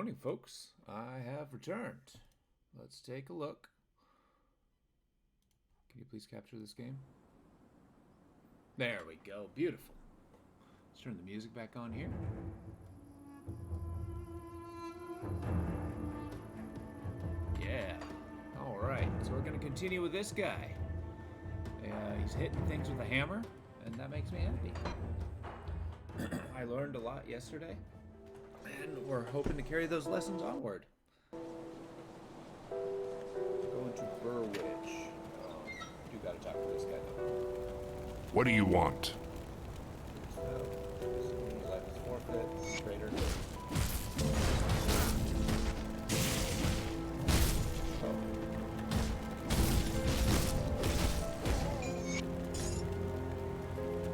morning, folks. I have returned. Let's take a look. Can you please capture this game? There we go. Beautiful. Let's turn the music back on here. Yeah. All right. So we're going to continue with this guy. He's hitting things with a hammer, and that makes me happy. I learned a lot yesterday, and we're hoping to carry those lessons onward. Going to Burwich. Do gotta talk to this guy though. What do you want? Life is forfeit. Traitor.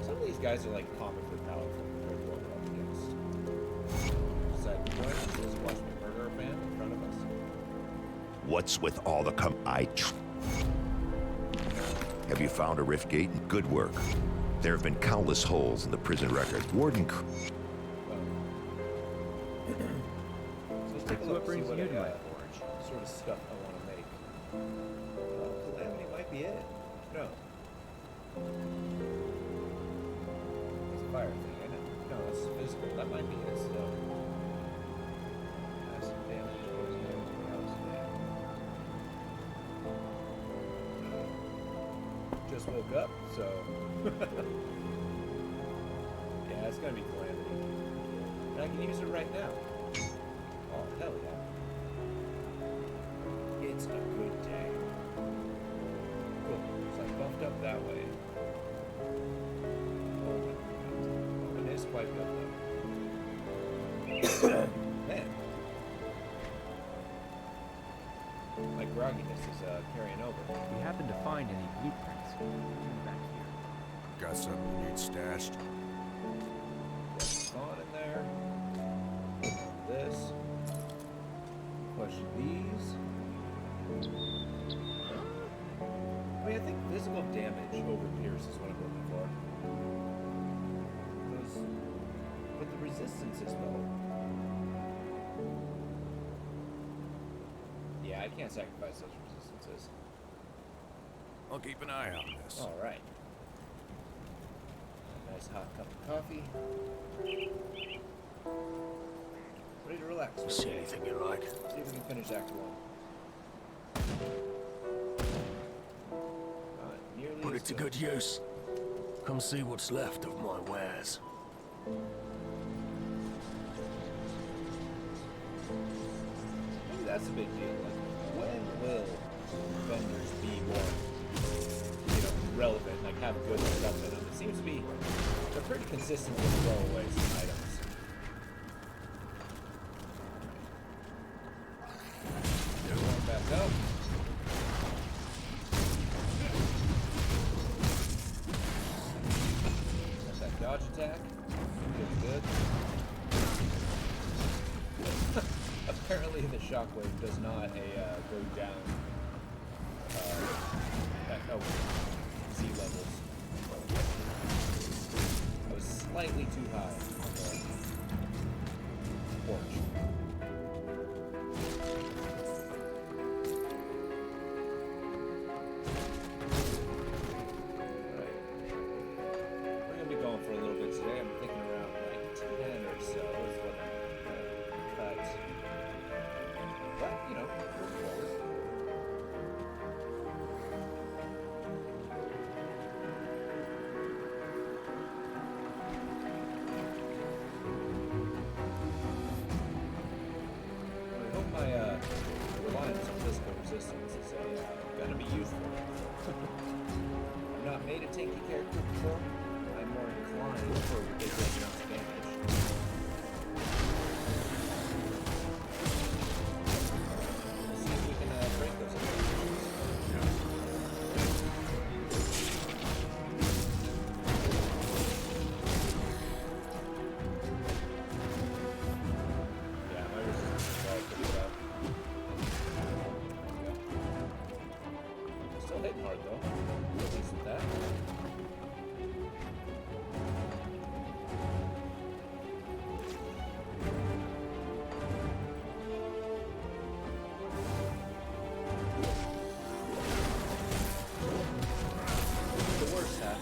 Some of these guys are like comically powerful compared to what we're up against. Decide to join us as watch me murder a man in front of us. What's with all the Have you found a rift gate? Good work. There have been countless holes in the prison record. Warden. So let's take a look and see what sort of stuff I want to make. Calamity might be it. No. It's a fire thing, I know. No, it's physical. That might be it, so. Have some damage. Just woke up, so. Yeah, it's gonna be Calamity. And I can use it right now. Oh, hell yeah. It's a good day. Cool. So I bumped up that way. Oh, it is quite good though. Man. My grogginess is carrying over. If we happen to find any blueprints, back here. Got something you need stashed? On in there. This. Question these. I mean, I think physical damage over Pierce is what I'm looking for. But the resistances, though. Yeah, I can't sacrifice those resistances. I'll keep an eye on this. All right. A nice hot cup of coffee. Ready to relax. See anything you like? See if we can finish Act 1. Not nearly Put as it to good use. Come see what's left of my wares. Maybe that's a big deal. Like, when will vendors be more, relevant? Like, have good stuff in them? It seems to be they're pretty consistent with throwaways and items. Going back up. That's that dodge attack. Good. Apparently the shockwave does not go down at Z levels. I was slightly too high on the porch. Alright. We're going to be going for a little bit today. I'm thinking around like 10 or so is what I'm going to cut. But, we'll forward. I hope my reliance on physical resistance is going to be useful. I'm not made a tanky character before. I'm more inclined for ridiculous amounts of damage. Let's see if we can break those illusions. Yeah, my resistance is all pretty bad. Still hitting hard though. At least with that.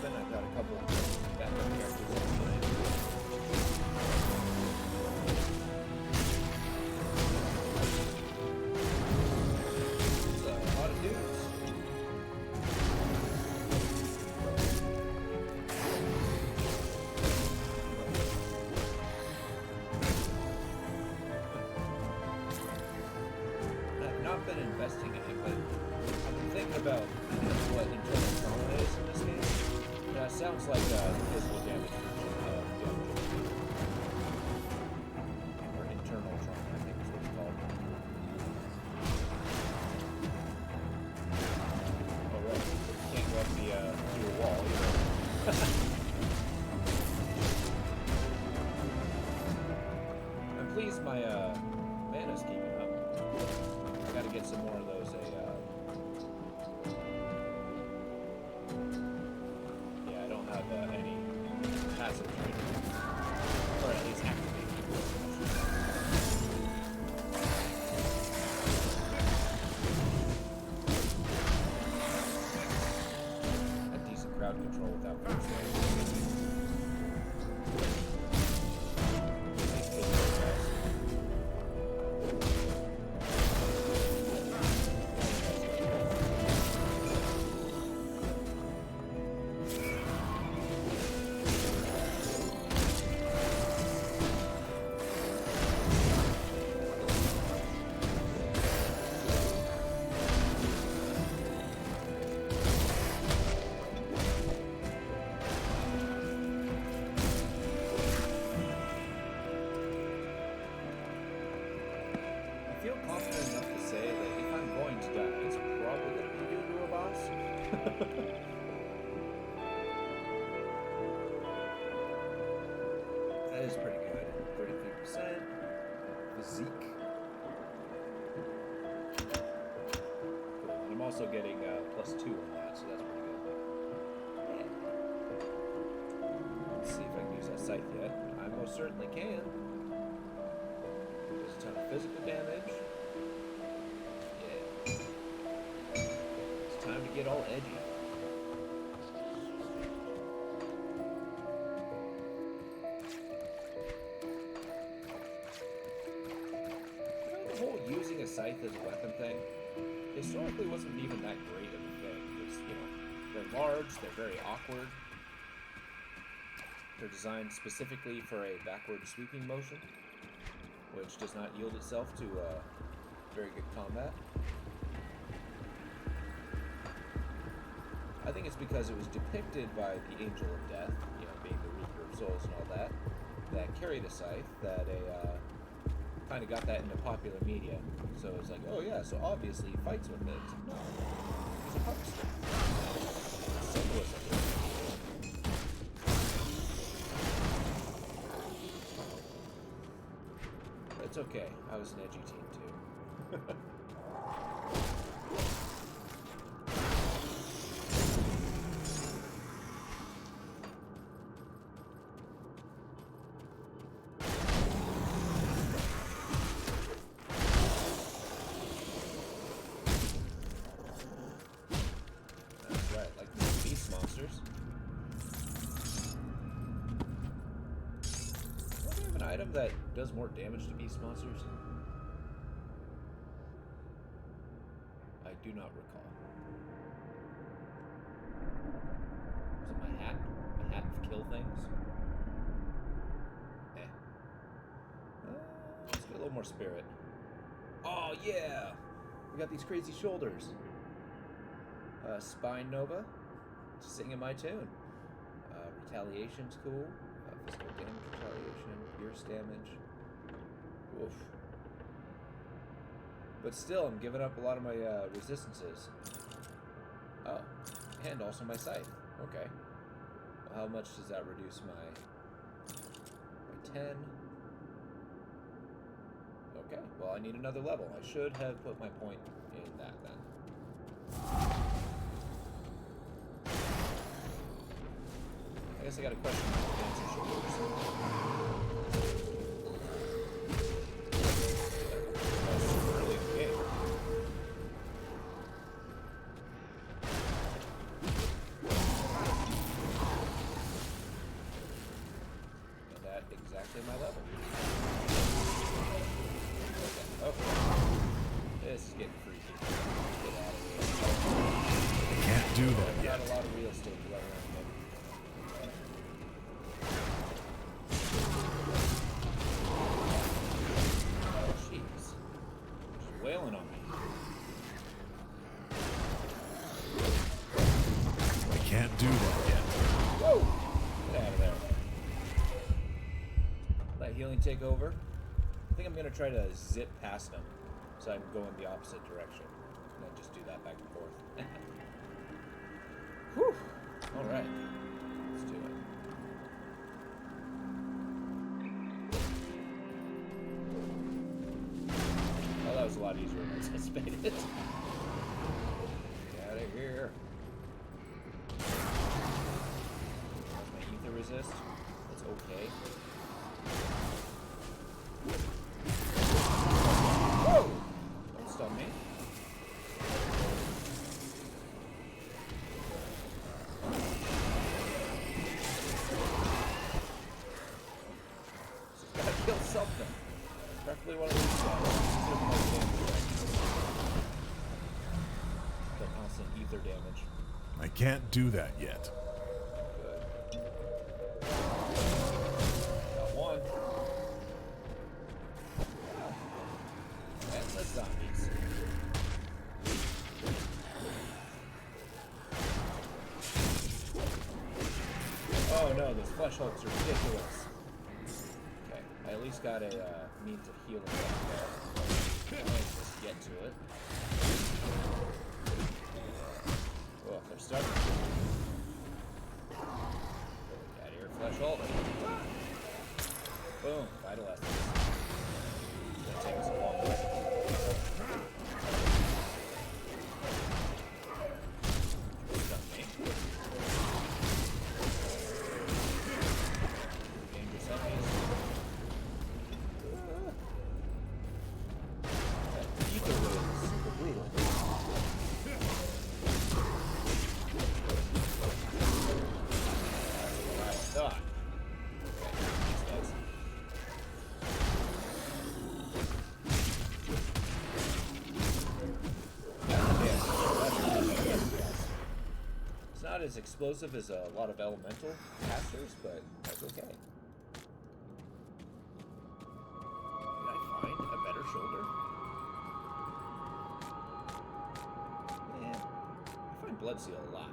happen. I've got a couple backup characters in mind. It's a lot of dudes. I've not been investing in it, but I've been thinking about what internal trauma is in this game. It sounds like physical damage version of or internal trauma, I think is what it's called. Oh right, you can't go up through a wall either. I'm pleased my mana's keeping up. I gotta get some more of those. Yeah, I don't have any passive training, or at least activated. A decent crowd control without first aid. I feel confident enough to say that if I'm going to die, it's probably going to be due to a boss. That is pretty good. 33%. Physique. Cool. And I'm also getting +2 on that, so that's pretty good. Yeah. Let's see if I can use that scythe yet. I most certainly can. There's a ton of physical damage. Yeah. It's time to get all edgy. You know, the whole using a scythe as a weapon thing historically wasn't even that great of a thing. Because, you know, they're large, they're very awkward. They're designed specifically for a backward sweeping motion, which does not yield itself to very good combat. I think it's because it was depicted by the Angel of Death, you know, being the Reaper of Souls and all that, that carried a scythe, that kind of got that into popular media. So it's like, oh yeah, so obviously he fights with it. No, he's a huckster. Simple as it is. It's okay. I was an edgy teen too. That's right, like these beast monsters. Don't we have an item that does more damage to beast monsters? I do not recall. Was it my hat? My hat of kill things? Eh. Let's get a little more spirit. Oh yeah! We got these crazy shoulders. Spine Nova. Singing my tune. Retaliation's cool. Physical damage retaliation. Pierce damage. Oof. But still, I'm giving up a lot of my resistances. Oh. And also my scythe. Okay. Well, how much does that reduce my 10? Okay. Well, I need another level. I should have put my point in that then. I guess I got a question about fancy shoulders. That's super early in the game. actually my level. Okay. This is getting freaky. Get out of here. Can't do that Not yet. a lot of real estate to run around with. Oh, jeez. She's wailing on me. I can't do that yet. Whoa! Get out of there. Let healing take over. I think I'm gonna try to zip past him, so I'm going the opposite direction, and then just do that back and forth. Whew! All right, let's do it. Oh, that was a lot easier than I anticipated. Get out of here. That's my ether resist. That's okay. Whoa! Don't stun me. Just gotta kill something. Preferably one of these guys. The constant ether damage. I can't do that yet. Good. Got one. And the zombies. Oh no, those flesh hulks are ridiculous. Okay, I at least got a means of healing back there. Let's just get to it. Well, they're starting to. Get out of here, flesh hulk. Boom, vital essence. It's gonna take us a long way. Stun me. Dangerous enemies. That ether wave is super brutal. That's what I thought. Okay, these guys. It's not as explosive as a lot of elemental casters, but that's okay. Did I find a better shoulder? Yeah, I find Blood Seal a lot.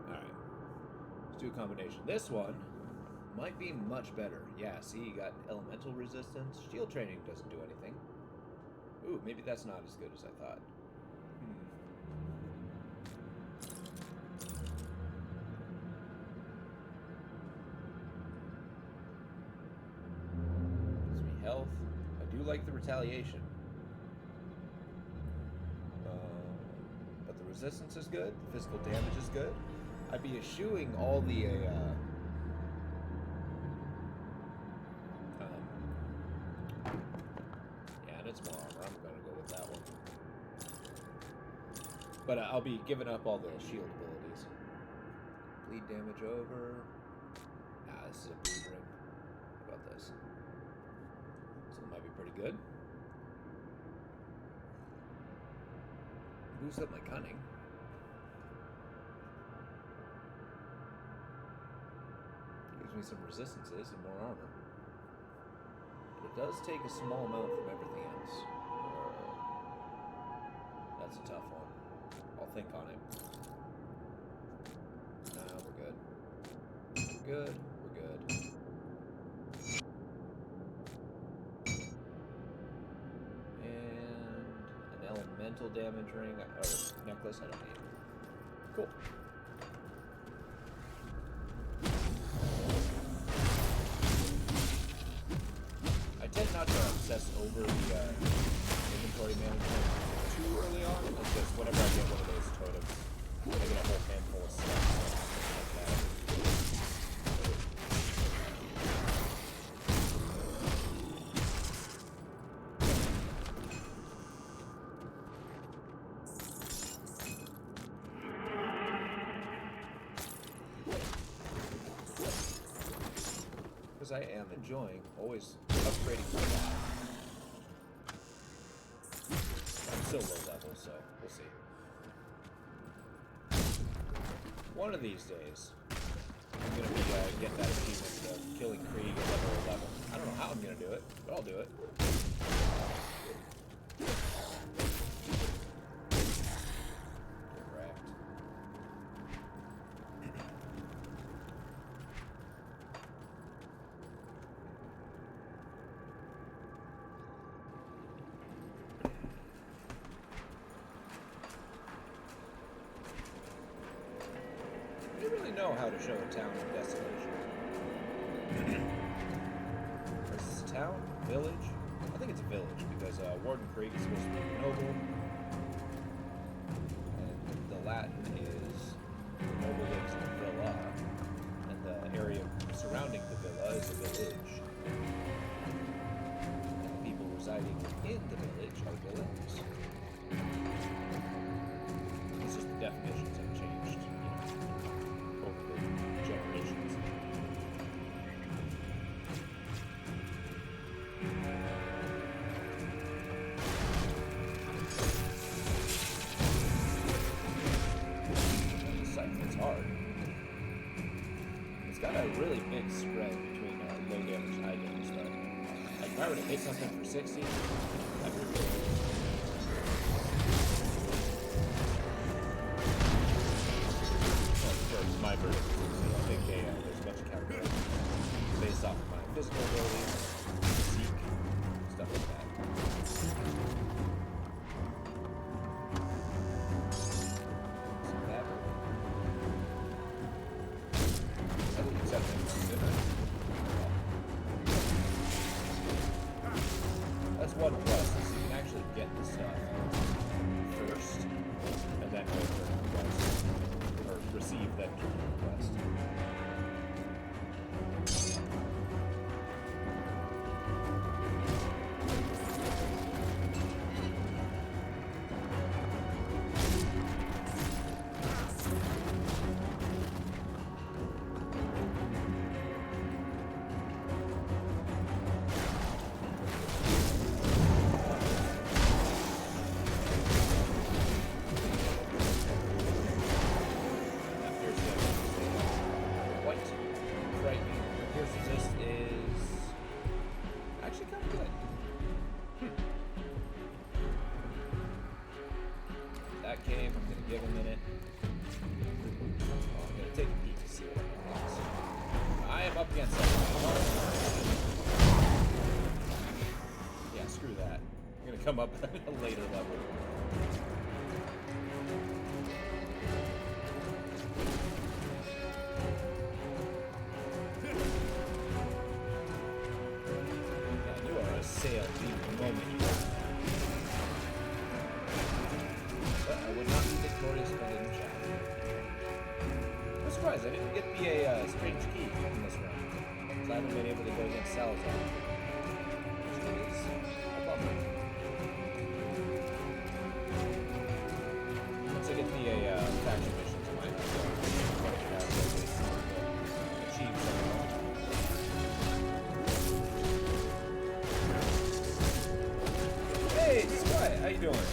Alright, let's do a combination. This one might be much better. Yeah, see, you got elemental resistance. Shield training doesn't do anything. Ooh, maybe that's not as good as I thought. Gives me health. I do like the retaliation. But the resistance is good. The physical damage is good. I'd be eschewing all the yeah, and it's more armor. I'm gonna go with that one. But I'll be giving up all the shield abilities. Bleed damage over. Nah, this is a bleed ring. How about this? So it might be pretty good. Boost up my cunning. Gives me some resistances and more armor. But it does take a small amount from everything else. That's a tough one. I'll think on it. Nah, we're good. We're good. We're good. And an elemental damage ring or necklace. I don't need. Cool. I tend not to obsess over the inventory management too early on. It's just whenever I get one of those totems, I get a whole handful of stuff like that. because I am enjoying always upgrading my guy. I'm still low level, so we'll see. One of these days, I'm going to be getting that achievement of killing Krieg at level 11. I don't know how I'm going to do it, but I'll do it. Correct. I don't really know how to show a town or destination. Is this a town? Village? I think it's a village because Warden Creek is supposed to be noble. And the Latin is the noble lives in a villa. And the area surrounding the villa is a village. And the people residing in the village are villains. It's just the definitions have changed, over the generations. It's hard. It's got a really big spread between low damage and high damage, though. Like, if I were to hit something for 60, that'd be really good. For my version, I think there's a bunch of calculations based off of my physical abilities, physique, stuff like that. That's one plus, is you can actually get the stuff first, and then go for the request, or receive, then give the request. Game, I'm gonna give a minute. I'm gonna take a peek to see what happens. I am up against that. Yeah, screw that. I'm gonna come up at a later level. Man, you are a sail deep moment. I would not be victorious if I didn't chat. I'm surprised I didn't get the strange key in this round. Because I haven't been able to go against Salazar. Which is a bummer. Once I get the faction missions, I might have to achieve something. Hey, Sky, how you doing?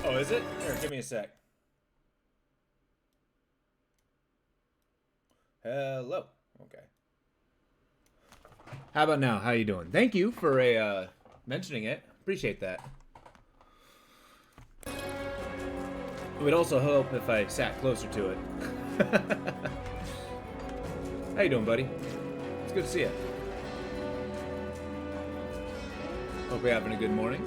Oh, is it? Here, give me a sec. Hello. Okay. How about now? How you doing? Thank you for mentioning it. Appreciate that. It would also help if I sat closer to it. How you doing, buddy? It's good to see you. Hope you're having a good morning.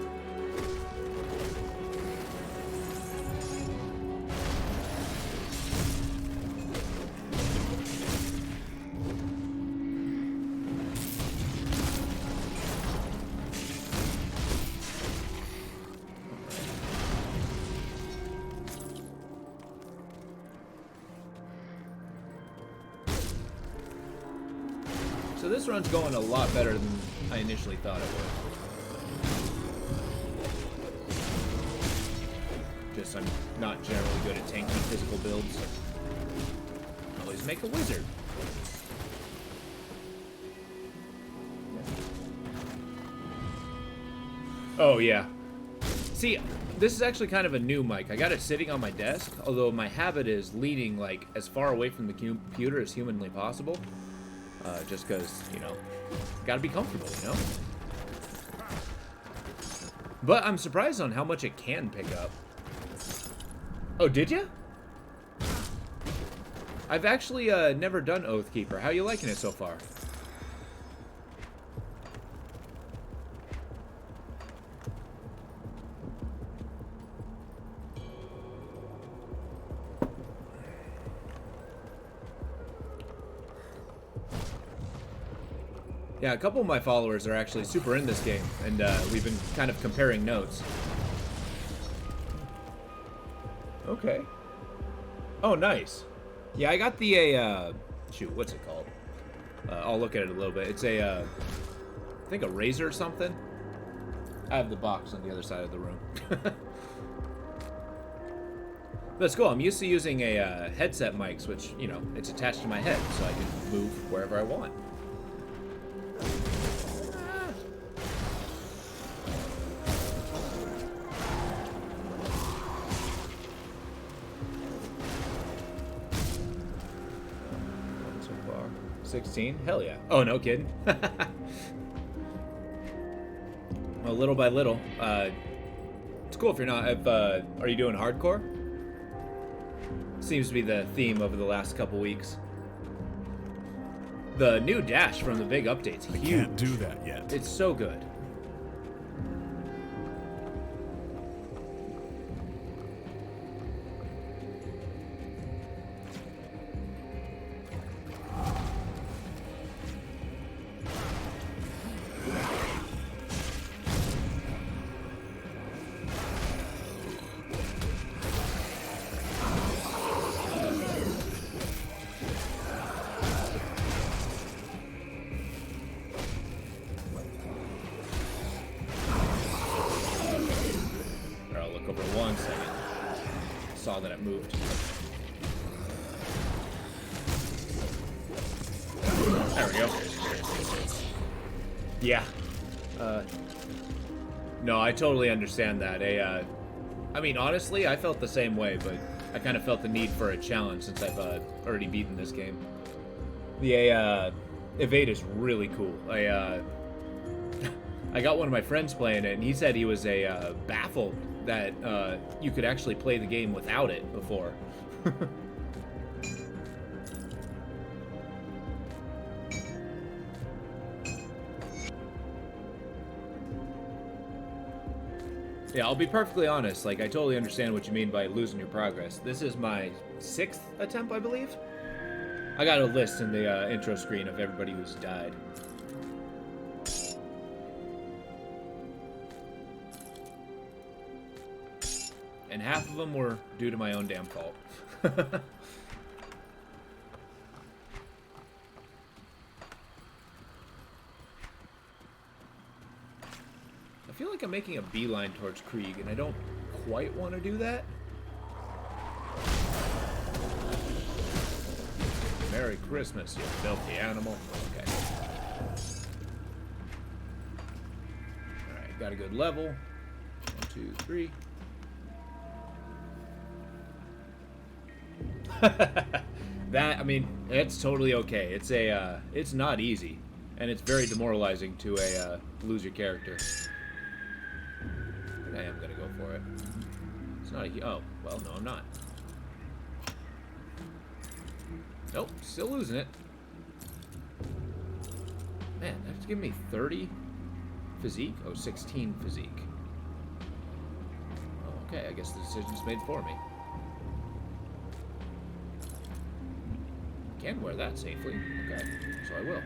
So this run's going a lot better than I initially thought it would. Just I'm not generally good at tanky physical builds. Always make a wizard. Oh, yeah. See, this is actually kind of a new mic. I got it sitting on my desk, although my habit is leaning, like, as far away from the computer as humanly possible. Just because, you know, gotta be comfortable, you know? But I'm surprised on how much it can pick up. Oh, did you? I've actually never done Oathkeeper. How you liking it so far? Yeah, a couple of my followers are actually super in this game, and we've been kind of comparing notes. Okay. Oh, nice. Yeah, I got the, shoot, what's it called? I'll look at it a little bit. It's a, I think a razor or something. I have the box on the other side of the room. That's cool. I'm used to using a headset mics, which, you know, it's attached to my head, so I can move wherever I want. So far, 16? Hell yeah. Oh, no kidding. Well, little by little. It's cool if you're not. Are you doing hardcore? Seems to be the theme over the last couple weeks. The new dash from the big update's huge. I can't do that yet. It's so good. Saw that it moved. There we go. Yeah. No, I totally understand that. I mean, honestly, I felt the same way, but I kind of felt the need for a challenge since I've already beaten this game. The evade is really cool. I got one of my friends playing it, and he said he was baffled that you could actually play the game without it before. Yeah, I'll be perfectly honest. Like, I totally understand what you mean by losing your progress. This is my 6th attempt, I believe. I got a list in the intro screen of everybody who's died. And half of them were due to my own damn fault. I feel like I'm making a beeline towards Krieg, and I don't quite want to do that. Merry Christmas, you filthy animal. Okay. Alright, got a good level. 1, 2, 3. That, I mean, it's totally okay. It's it's not easy, and it's very demoralizing to lose your character. I think I am gonna go for it. It's not a, oh, well, no, I'm not. Nope, still losing it. Man, that's giving me 30 physique. Oh, 16 physique. Oh, okay, I guess the decision's made for me. Can wear that safely. Okay, so I will.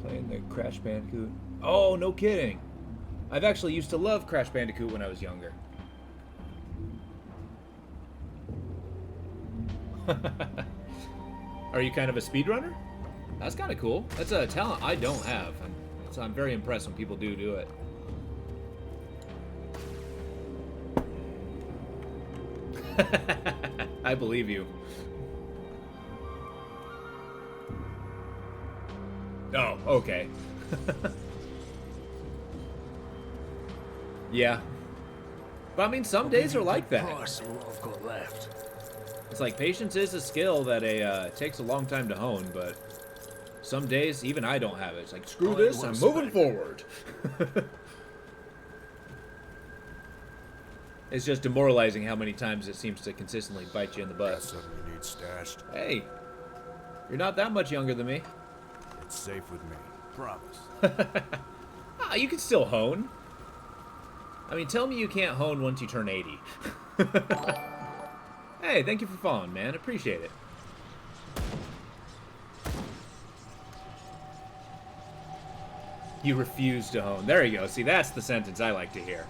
Playing the Crash Bandicoot. Oh, no kidding. I've actually used to love Crash Bandicoot when I was younger. Are you kind of a speedrunner? That's kind of cool. That's a talent I don't have. So I'm very impressed when people do it. I believe you. Oh, okay. Yeah. But I mean, some days are like that. Price of what I've got left. It's like patience is a skill that takes a long time to hone, but some days even I don't have it. It's like, screw this, I'm moving forward. It's just demoralizing how many times it seems to consistently bite you in the Got butt. something you need stashed? Hey, you're not that much younger than me. It's safe with me. Promise. Ah, you can still hone. I mean, tell me you can't hone once you turn 80. Hey, thank you for following, man. Appreciate it. You refuse to hone. There you go. See, that's the sentence I like to hear.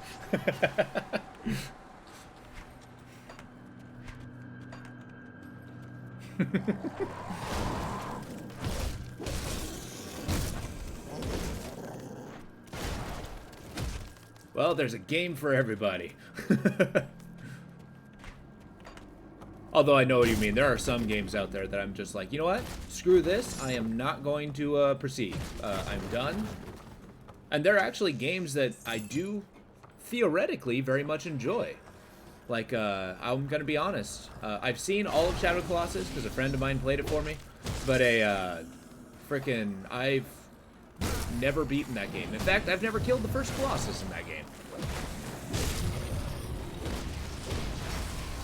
Well, there's a game for everybody. Although I know what you mean. There are some games out there that I'm just like, you know what? Screw this. I am not going to proceed. I'm done. And there are actually games that I do theoretically very much enjoy. Like, I'm going to be honest. I've seen all of Shadow Colossus because a friend of mine played it for me. But I've never beaten that game. In fact, I've never killed the first Colossus in that game.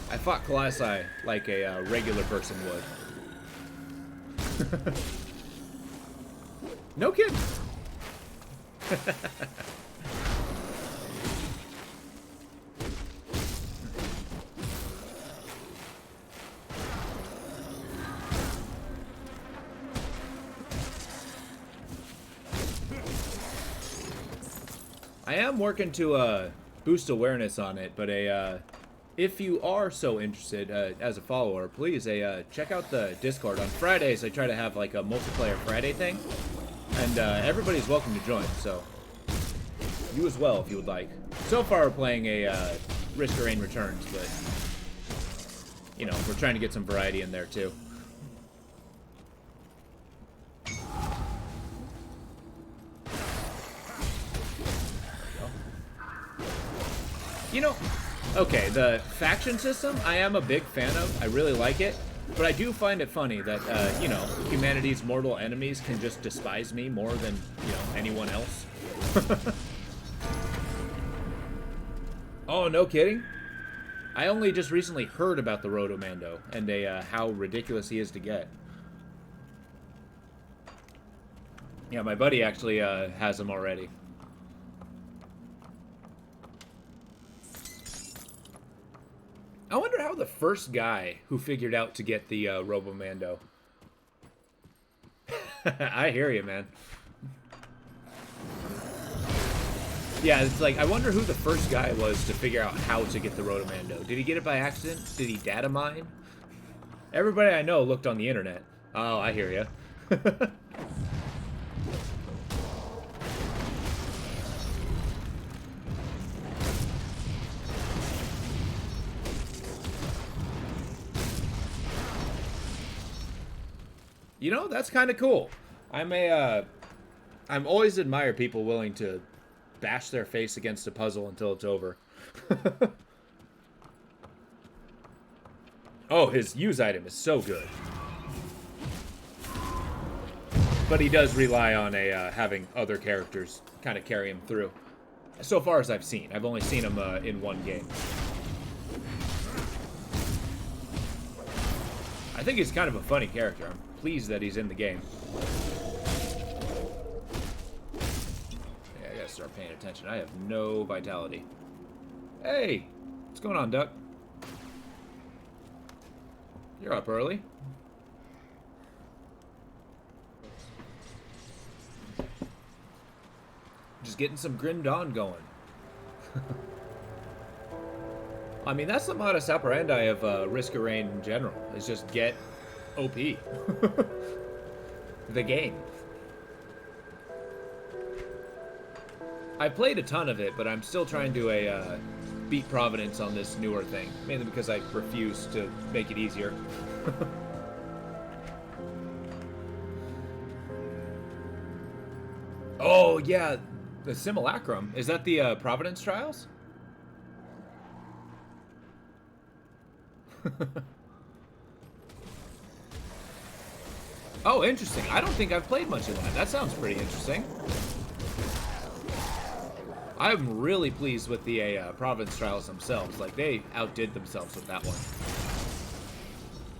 I fought Colossi like a regular person would. No kidding. I am working to boost awareness on it, but if you are so interested as a follower, please check out the Discord. On Fridays, I try to have like a multiplayer Friday thing, and everybody's welcome to join. So you as well if you would like. So far, we're playing a Risk of Rain Returns, but you know we're trying to get some variety in there too. You know, okay, the faction system I am a big fan of. I really like it. But I do find it funny that, you know, humanity's mortal enemies can just despise me more than, you know, anyone else. Oh, no kidding? I only just recently heard about the Rotomando and how ridiculous he is to get. Yeah, my buddy actually has him already. I wonder how the first guy who figured out to get the Robomando. I hear you, man. Yeah, it's like, I wonder who the first guy was to figure out how to get the Rotomando. Did he get it by accident? Did he data mine? Everybody I know looked on the internet. Oh, I hear you. You know, that's kind of cool. I'm always admire people willing to bash their face against a puzzle until it's over. Oh, his use item is so good. But he does rely on having other characters kind of carry him through. So far as I've seen. I've only seen him in one game. I think he's kind of a funny character. I'm pleased that he's in the game. Yeah, I gotta start paying attention. I have no vitality. Hey! What's going on, Duck? You're up early. Just getting some Grim Dawn going. I mean, that's the modus operandi of Risk of Rain in general. Is just get OP. The game. I played a ton of it, but I'm still trying to beat Providence on this newer thing, mainly because I refuse to make it easier. Oh, yeah, the Simulacrum. Is that the Providence Trials? Oh, interesting. I don't think I've played much of that. That sounds pretty interesting. I'm really pleased with the Providence Trials themselves. Like, they outdid themselves with that one.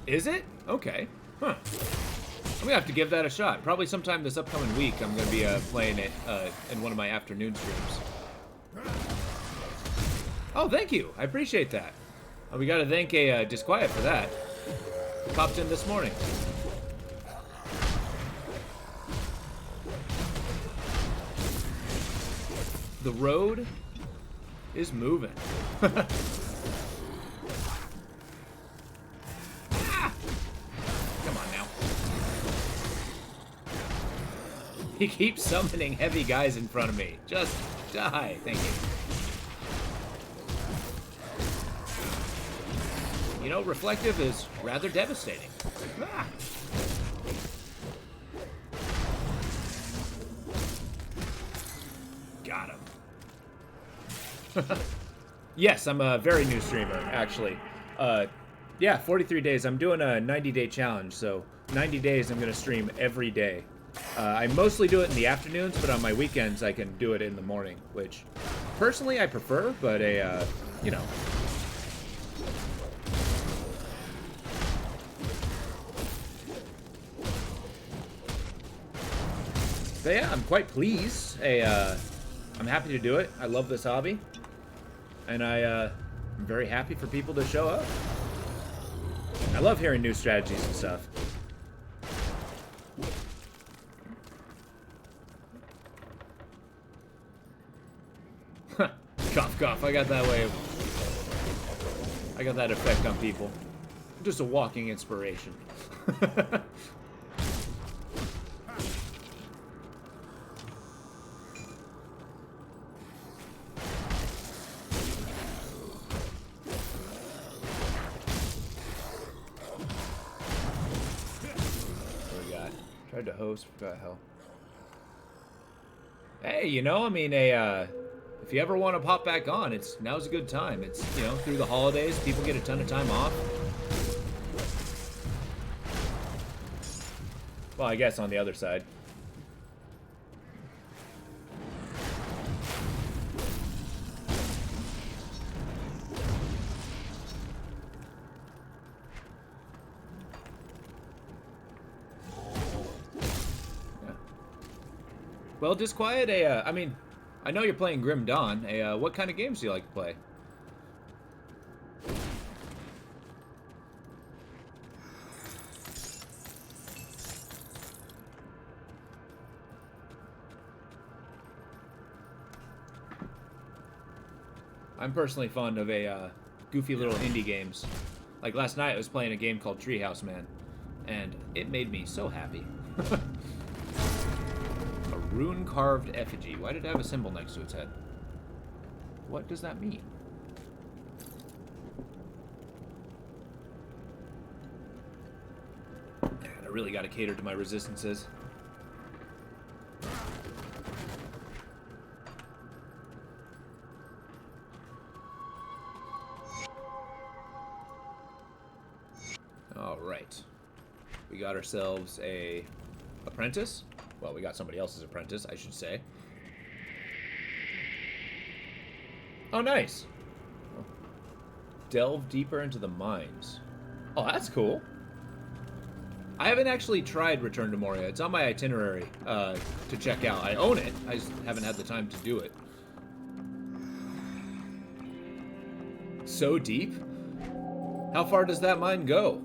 Is it? Okay. Huh. I'm gonna have to give that a shot. Probably sometime this upcoming week, I'm gonna be playing it in one of my afternoon streams. Oh, thank you. I appreciate that. We gotta thank a Disquiet for that. Popped in this morning. The road is moving. Ah! Come on now. He keeps summoning heavy guys in front of me. Just die. Thank you. You know, reflective is rather devastating. Ah! Got him. Yes, I'm a very new streamer, actually. Yeah, 43 days. I'm doing a 90-day challenge, so 90 days I'm going to stream every day. I mostly do it in the afternoons, but on my weekends I can do it in the morning, which personally I prefer, but you know. So yeah, I'm quite pleased. I'm happy to do it. I love this hobby. And I'm very happy for people to show up. I love hearing new strategies and stuff. Cough, cough. I got that way. I got that effect on people. Just a walking inspiration. Tried to host, forgot how. Hey, you know, I mean, if you ever want to pop back on, now's a good time. It's, you know, through the holidays, people get a ton of time off. Well, I guess on the other side. Well, Disquiet, I mean, I know you're playing Grim Dawn. What kind of games do you like to play? I'm personally fond of goofy little indie games. Like last night I was playing a game called Treehouse Man, and it made me so happy. Rune-carved effigy. Why did it have a symbol next to its head? What does that mean? Man, I really gotta cater to my resistances. Alright. We got ourselves a apprentice. Well, we got somebody else's apprentice, I should say. Oh, nice. Delve deeper into the mines. Oh, that's cool. I haven't actually tried Return to Moria. It's on my itinerary to check out. I own it. I just haven't had the time to do it. So deep? How far does that mine go?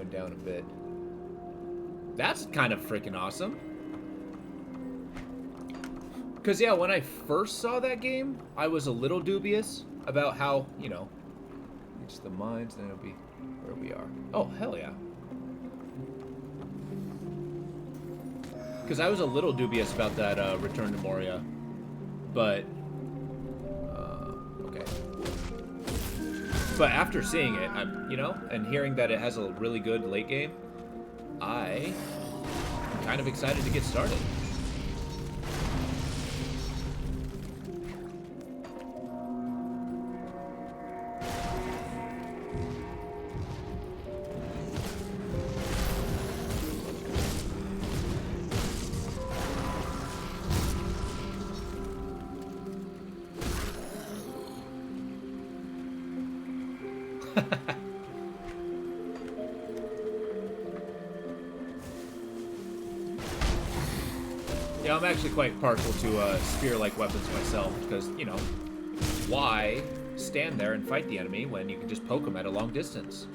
Down a bit. That's kind of freaking awesome. Because, yeah, when I first saw that game, I was a little dubious about how, you know, reach the mines, then it'll be where we are. Oh, hell yeah. Because I was a little dubious about that Return to Moria. But, okay. But after seeing it, you know, and hearing that it has a really good late game, I'm kind of excited to get started. Yeah, I'm actually quite partial to spear-like weapons myself, because, you know, why stand there and fight the enemy when you can just poke them at a long distance?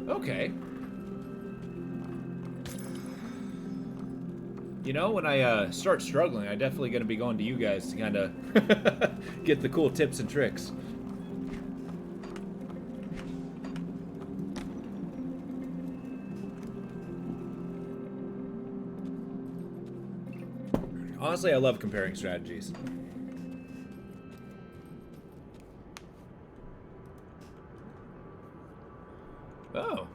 Okay. You know, when I start struggling, I'm definitely going to be going to you guys to kind of get the cool tips and tricks. Honestly, I love comparing strategies. Oh.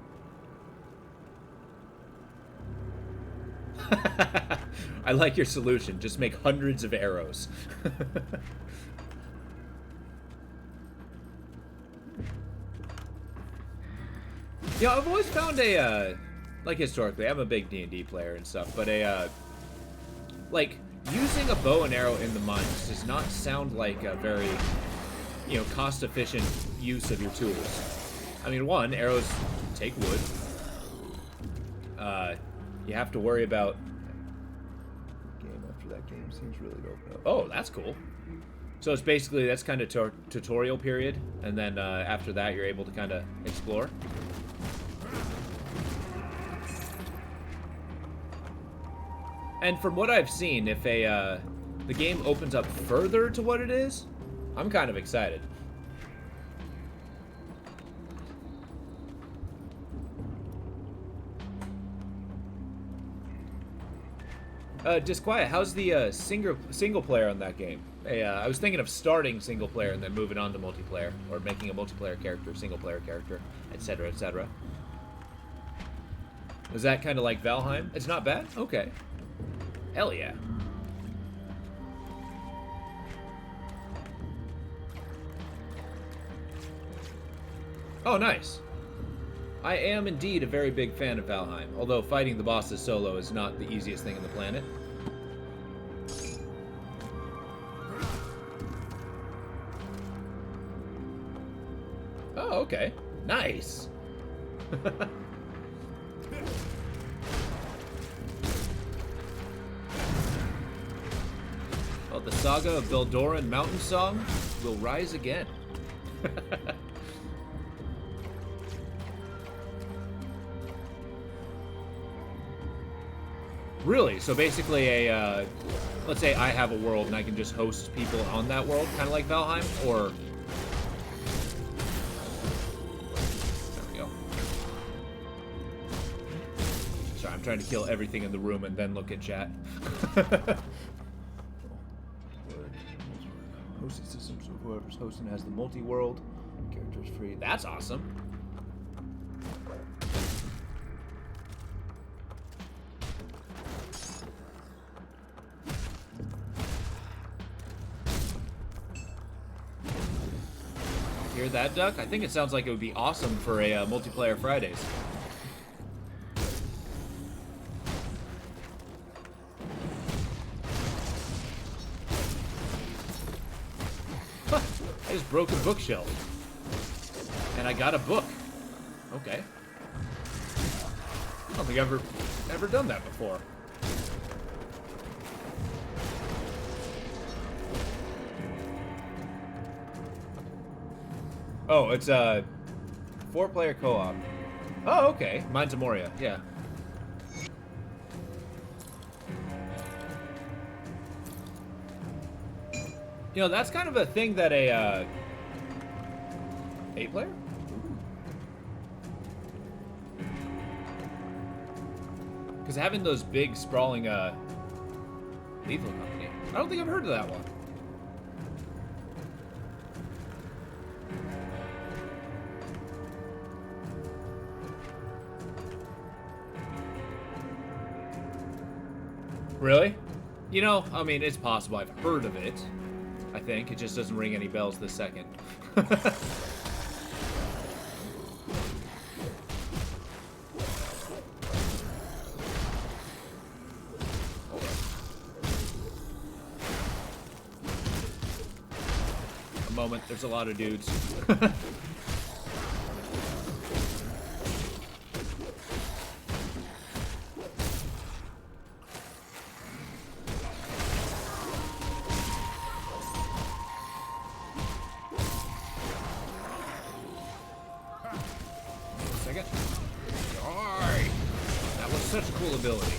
I like your solution. Just make hundreds of arrows. Yeah, I've always found like historically, I'm a big D&D player and stuff, but like, using a bow and arrow in the mines does not sound like a very, you know, cost-efficient use of your tools. I mean, one, arrows take wood. You have to worry about... Game after that game seems really dope. Oh, that's cool. So it's basically, that's kind of tutorial period, and then after that you're able to kind of explore. And from what I've seen, if the game opens up further to what it is, I'm kind of excited. Disquiet, how's the single player on that game? I was thinking of starting single player and then moving on to multiplayer, or making a multiplayer character, single player character, etc., etc. Is that kind of like Valheim? It's not bad? Okay. Hell yeah. Oh, nice. I am indeed a very big fan of Valheim, although fighting the bosses solo is not the easiest thing on the planet. Oh, okay. Nice. Well, the saga of Beldoran Mountain Song will rise again. Really? So basically let's say I have a world and I can just host people on that world, kind of like Valheim, or... There we go. Sorry, I'm trying to kill everything in the room and then look at chat. Hosted systems, so whoever's hosting has the multi-world. Characters free. That's awesome. Hear Hear that, Duck? I think it sounds like it would be awesome for a multiplayer Fridays. Huh, I just broke a bookshelf. And I got a book. Okay. I don't think I've ever done that before. Oh, it's a 4-player co-op. Oh, okay. Mine's a Moria, yeah. You know, that's kind of a thing that a 8-player? Because having those big, sprawling Lethal Company. I don't think I've heard of that one. Really? You know, I mean, it's possible I've heard of it. I think. It just doesn't ring any bells this second. A moment, there's a lot of dudes. Such a cool ability.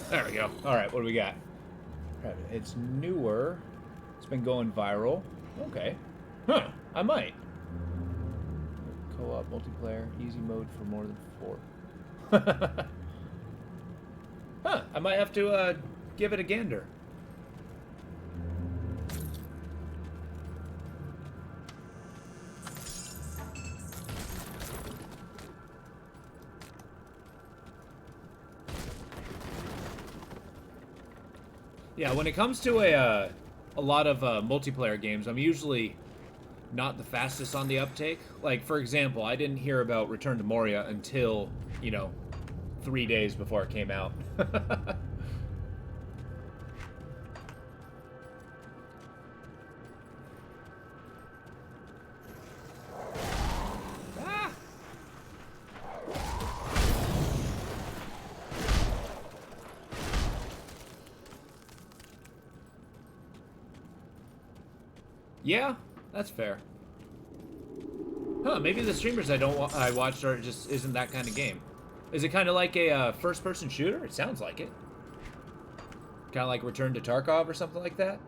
There we go. Alright, what do we got? It's newer. It's been going viral. Okay. Huh, I might. Co-op, multiplayer, easy mode for more than 4. Huh, I might have to give it a gander. Yeah, when it comes to a lot of multiplayer games, I'm usually not the fastest on the uptake. Like, for example, I didn't hear about Return to Moria until, you know, 3 days before it came out. Ah! Yeah, that's fair. Huh, maybe the streamers I watched are just isn't that kind of game. Is it kind of like a first-person shooter? It sounds like it. Kind of like Return to Tarkov or something like that?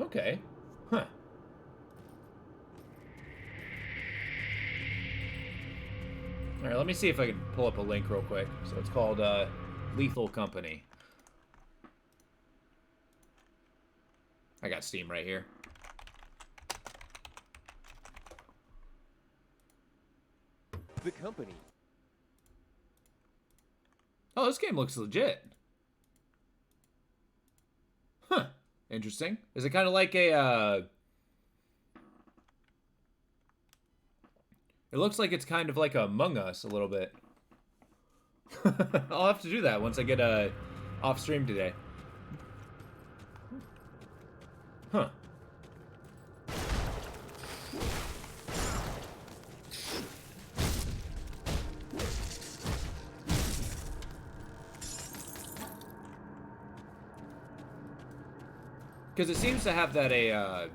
Okay. Huh. Alright, let me see if I can pull up a link real quick. So it's called Lethal Company. I got Steam right here. The company. Oh, this game looks legit. Huh. Interesting. Is it kind of like a, It looks like it's kind of like Among Us a little bit. I'll have to do that once I get off stream today. Huh. Because it seems to have that or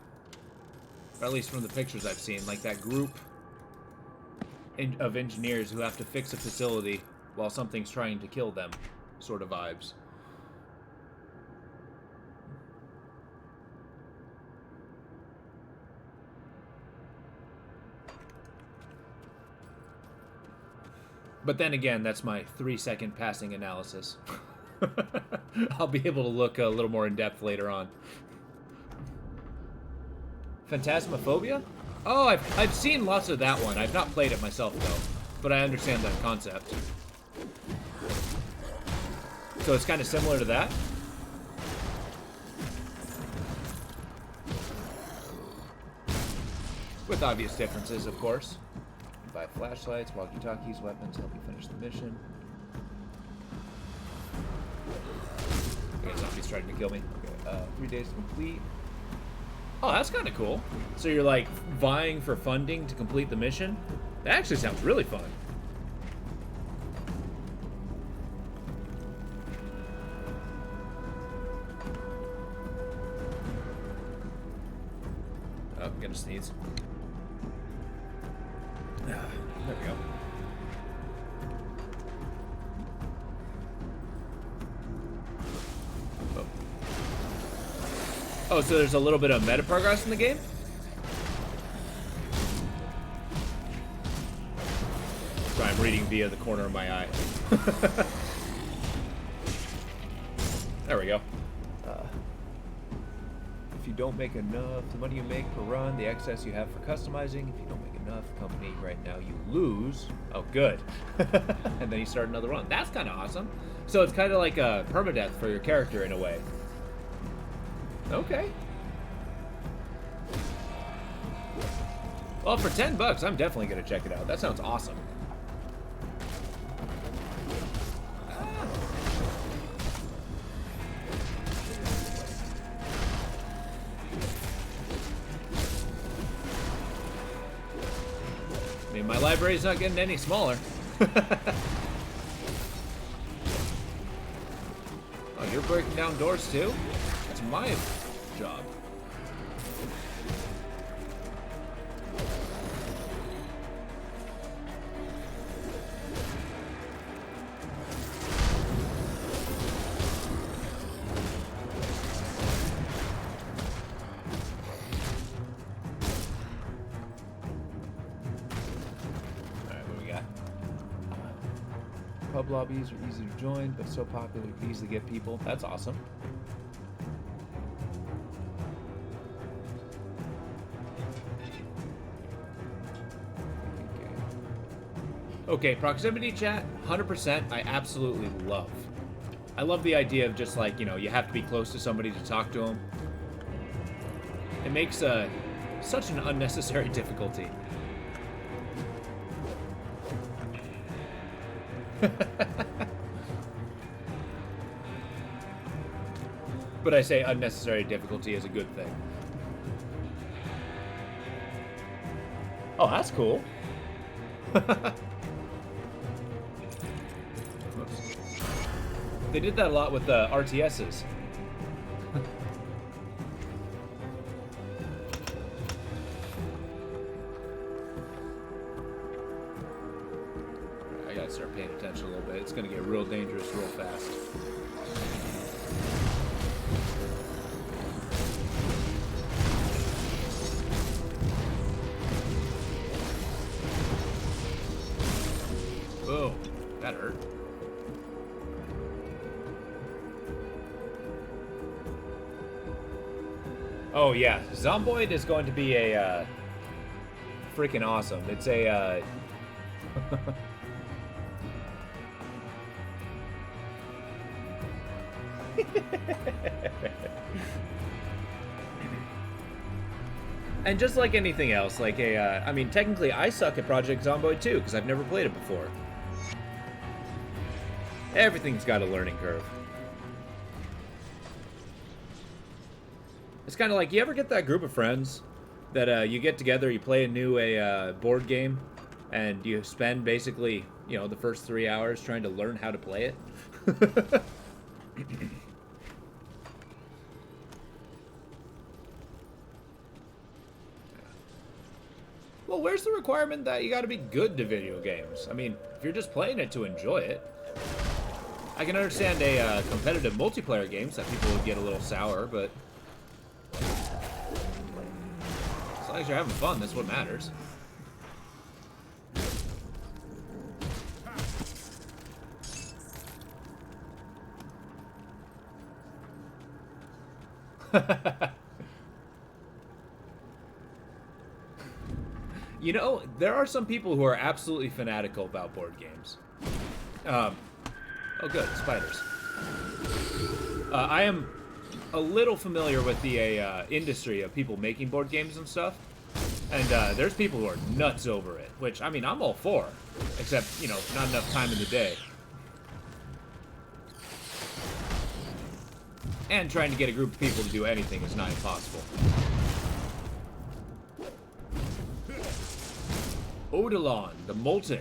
at least from the pictures I've seen, like that group of engineers who have to fix a facility while something's trying to kill them, sort of vibes. But then again, that's my 3-second passing analysis. I'll be able to look a little more in depth later on. Phantasmophobia? Oh, I've seen lots of that one. I've not played it myself though, but I understand that concept. So it's kind of similar to that. With obvious differences, of course. You buy flashlights, walkie-talkies, weapons, help you finish the mission. Okay, zombie's trying to kill me. Okay, 3 days to complete. Oh, that's kind of cool. So you're like vying for funding to complete the mission? That actually sounds really fun. Oh, I'm gonna sneeze. There we go. Oh. Oh, so there's a little bit of meta progress in the game? Sorry, I'm reading via the corner of my eye. There we go. If you don't make enough, the money you make per run, the excess you have for customizing. If you don't make enough, company right now you lose. Oh, good. And then you start another run. That's kind of awesome. So it's kind of like a permadeath for your character in a way. Okay. Well, for $10, I'm definitely gonna check it out. That sounds awesome. I mean, my library's not getting any smaller. Oh, you're breaking down doors too? That's my job. Alright, what do we got? Pub lobbies are easy to join, but so popular you can easily get people. That's awesome. Okay, proximity chat, 100%, I absolutely love. I love the idea of just like, you know, you have to be close to somebody to talk to them. It makes such an unnecessary difficulty. But I say unnecessary difficulty is a good thing. Oh, that's cool. Oops. They did that a lot with RTSs. I gotta start paying attention a little bit. It's gonna get real dangerous real fast. Boom. That hurt. Oh yeah, Zomboid is going to be a freaking awesome. It's a and just like anything else, like I mean, technically I suck at Project Zomboid too, because I've never played it before. Everything's got a learning curve. It's kind of like, you ever get that group of friends that you get together, you play a new board game, and you spend basically, you know, the first 3 hours trying to learn how to play it? Well, where's the requirement that you gotta be good to video games? I mean, if you're just playing it to enjoy it. I can understand a competitive multiplayer games that people would get a little sour, but as long as you're having fun, that's what matters. You know, there are some people who are absolutely fanatical about board games. Oh, good, spiders. I am a little familiar with the industry of people making board games and stuff. And there's people who are nuts over it, which, I mean, I'm all for. Except, you know, not enough time in the day. And trying to get a group of people to do anything is not impossible. Odilon, the Molten.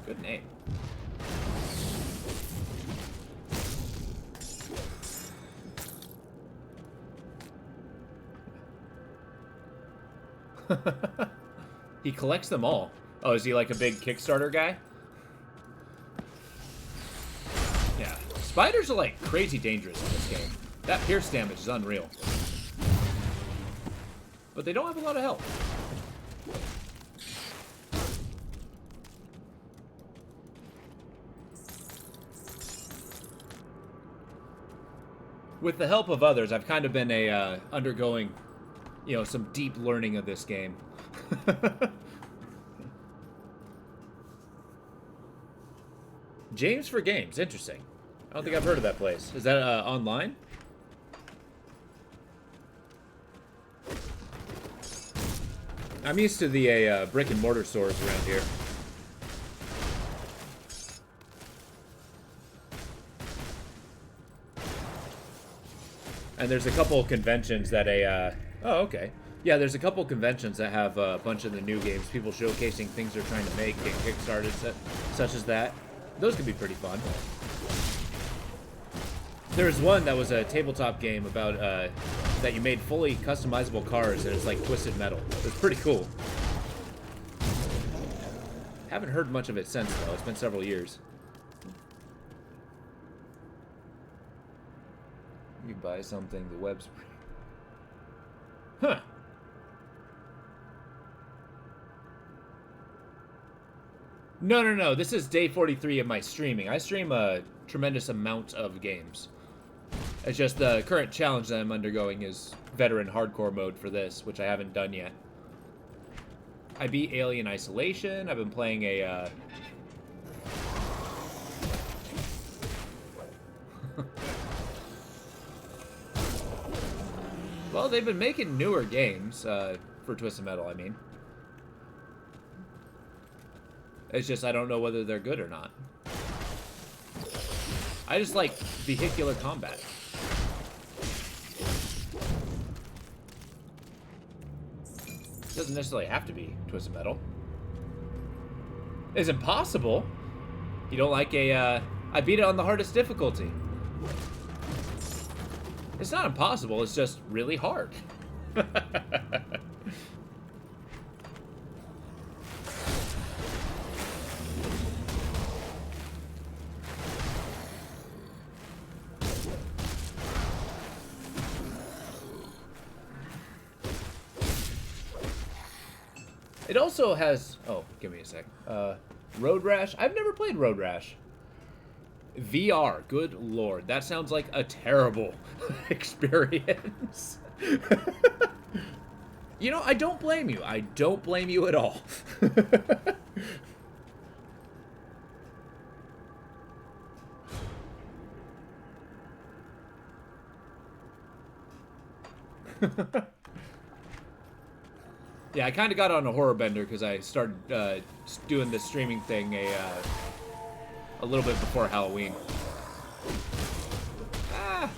Good name. He collects them all. Oh, is he like a big Kickstarter guy? Yeah. Spiders are like crazy dangerous in this game. That pierce damage is unreal. But they don't have a lot of health. With the help of others, I've kind of been undergoing, you know, some deep learning of this game. James for Games, interesting. I don't think I've heard of that place. Is that online? I'm used to the brick and mortar stores around here. And there's a couple of conventions that oh, okay. Yeah, there's a couple of conventions that have a bunch of the new games, people showcasing things they're trying to make, get kickstarted, such as that. Those can be pretty fun. There's one that was a tabletop game about, that you made fully customizable cars, and it's like Twisted Metal. It's pretty cool. Haven't heard much of it since, though. It's been several years. You buy something, the web's... Huh. No. This is day 43 of my streaming. I stream a tremendous amount of games. It's just the current challenge that I'm undergoing is veteran hardcore mode for this, which I haven't done yet. I beat Alien Isolation. I've been playing a... Well, they've been making newer games for Twisted Metal, I mean. It's just I don't know whether they're good or not. I just like vehicular combat. Doesn't necessarily have to be Twisted Metal. It's impossible. You don't like a, I beat it on the hardest difficulty. It's not impossible, it's just really hard. It also has... Oh, give me a sec. Road Rash. I've never played Road Rash. VR. Good lord. That sounds like a terrible experience. You know, I don't blame you. I don't blame you at all. Yeah, I kind of got on a horror bender because I started doing this streaming thing a little bit before Halloween. Ah.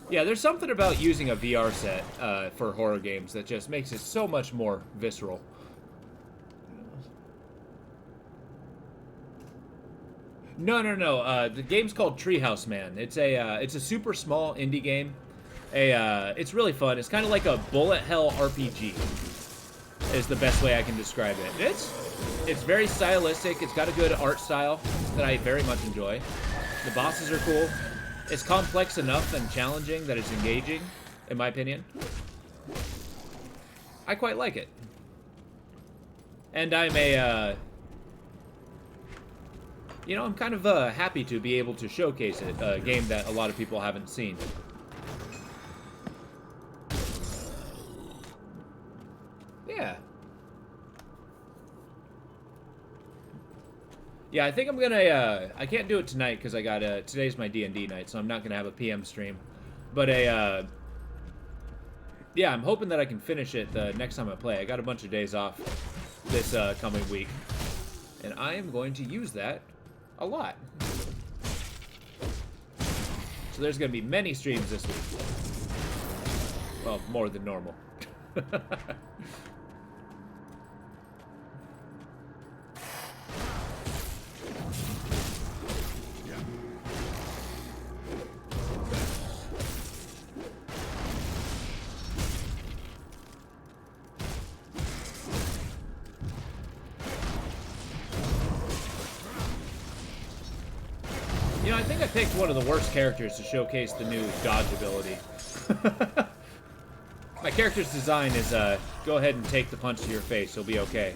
Yeah, there's something about using a VR set for horror games that just makes it so much more visceral. No. The game's called Treehouse Man. It's a super small indie game. It's really fun. It's kind of like a bullet hell RPG. Is the best way I can describe it. It's very stylistic. It's got a good art style that I very much enjoy. The bosses are cool. It's complex enough and challenging that it's engaging, in my opinion. I quite like it. And I'm You know, I'm kind of happy to be able to showcase it, a game that a lot of people haven't seen. Yeah. Yeah, I think I'm gonna, I can't do it tonight because I got, today's my D&D night, so I'm not gonna have a PM stream. But yeah, I'm hoping that I can finish it the next time I play. I got a bunch of days off this coming week, and I am going to use that a lot. So there's going to be many streams this week. Well, more than normal. You know, I think I picked one of the worst characters to showcase the new dodge ability. My character's design is, go ahead and take the punch to your face, you'll be okay.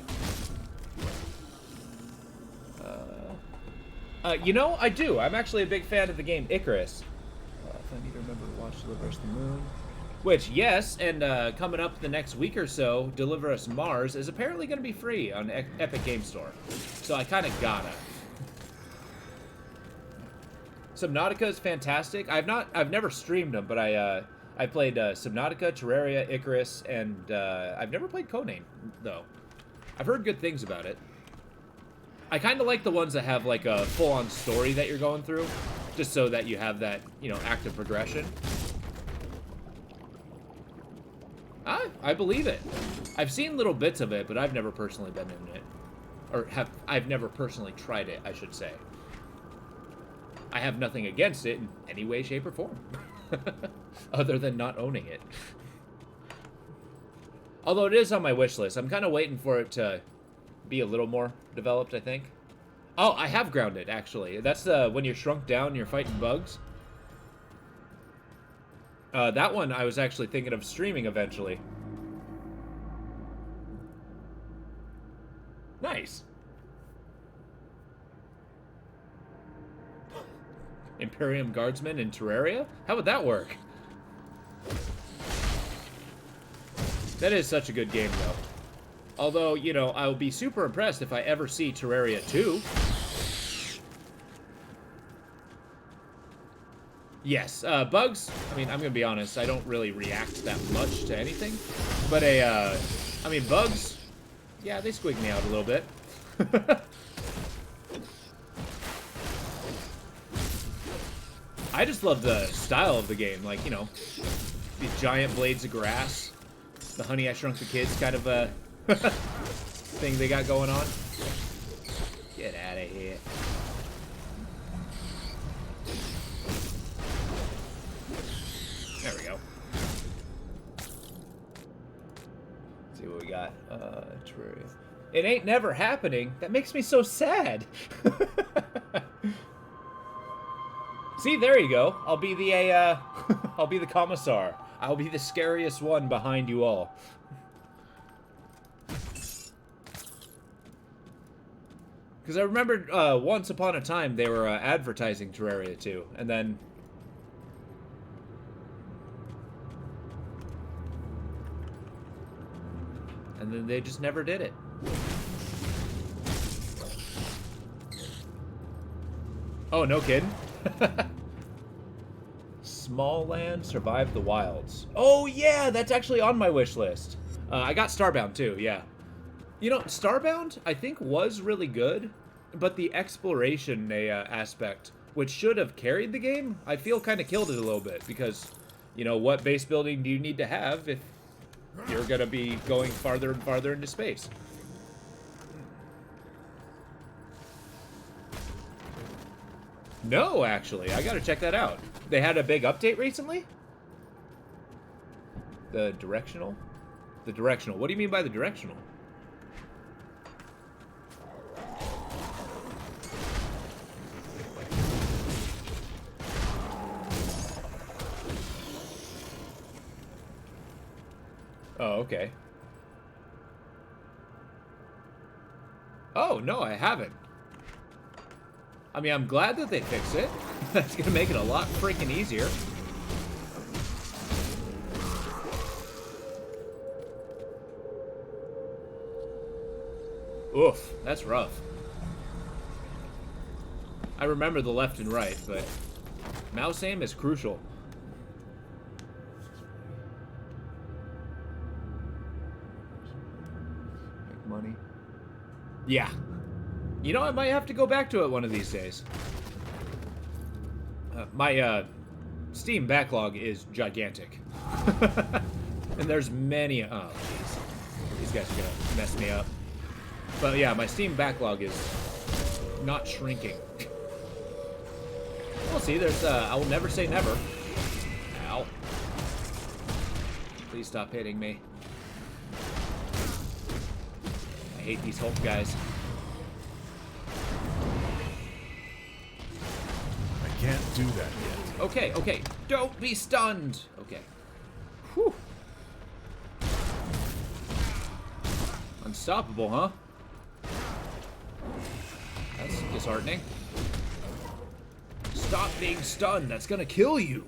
You know, I do. I'm actually a big fan of the game Icarus. If I need to remember to watch Deliver Us the Moon. Which, yes, and coming up the next week or so, Deliver Us Mars is apparently going to be free on Epic Game Store. So I kind of gotta. Subnautica is fantastic. I've never streamed them, but I played Subnautica, Terraria, Icarus, and I've never played Codename, though. I've heard good things about it. I kind of like the ones that have like a full-on story that you're going through, just so that you have that, you know, active progression. I believe it. I've seen little bits of it, but I've never personally been in it. Or I've never personally tried it, I should say. I have nothing against it in any way, shape, or form. Other than not owning it. Although it is on my wish list. I'm kind of waiting for it to be a little more developed, I think. Oh, I have Grounded, actually. That's when you're shrunk down and you're fighting bugs. That one I was actually thinking of streaming eventually. Nice. Imperium Guardsmen in Terraria? How would that work? That is such a good game, though. Although, you know, I will be super impressed if I ever see Terraria 2. Yes, bugs, I mean, I'm gonna be honest, I don't really react that much to anything. But I mean, bugs, yeah, they squig me out a little bit. I just love the style of the game, like, you know, these giant blades of grass, the Honey, I Shrunk the Kids kind of thing they got going on. Get out of here. There we go. Let's see what we got. Terraria. It ain't never happening. That makes me so sad. See, there you go. I'll be the I'll be the commissar. I'll be the scariest one behind you all. Because I remembered once upon a time they were advertising Terraria 2, and then they just never did it. Oh, no kidding. Small Land, Survive the Wilds. Oh yeah, that's actually on my wish list. I got Starbound too, yeah. You know, Starbound, I think, was really good, but the exploration aspect, which should have carried the game, I feel kind of killed it a little bit, because, you know, what base building do you need to have if you're gonna be going farther and farther into space? No, actually. I gotta check that out. They had a big update recently? The directional? The directional. What do you mean by the directional? Oh, okay. Oh, no, I haven't. I mean, I'm glad that they fixed it. That's gonna make it a lot freaking easier. Oof, that's rough. I remember the left and right, but mouse aim is crucial. Make money. Yeah. You know, I might have to go back to it one of these days. My Steam backlog is gigantic. And there's many... Oh, jeez. These guys are gonna mess me up. But yeah, my Steam backlog is not shrinking. We'll see. There's, I will never say never. Ow. Please stop hitting me. I hate these Hulk guys. I can't do that yet. Okay, okay. Don't be stunned. Okay. Whew. Unstoppable, huh? That's disheartening. Stop being stunned. That's gonna kill you.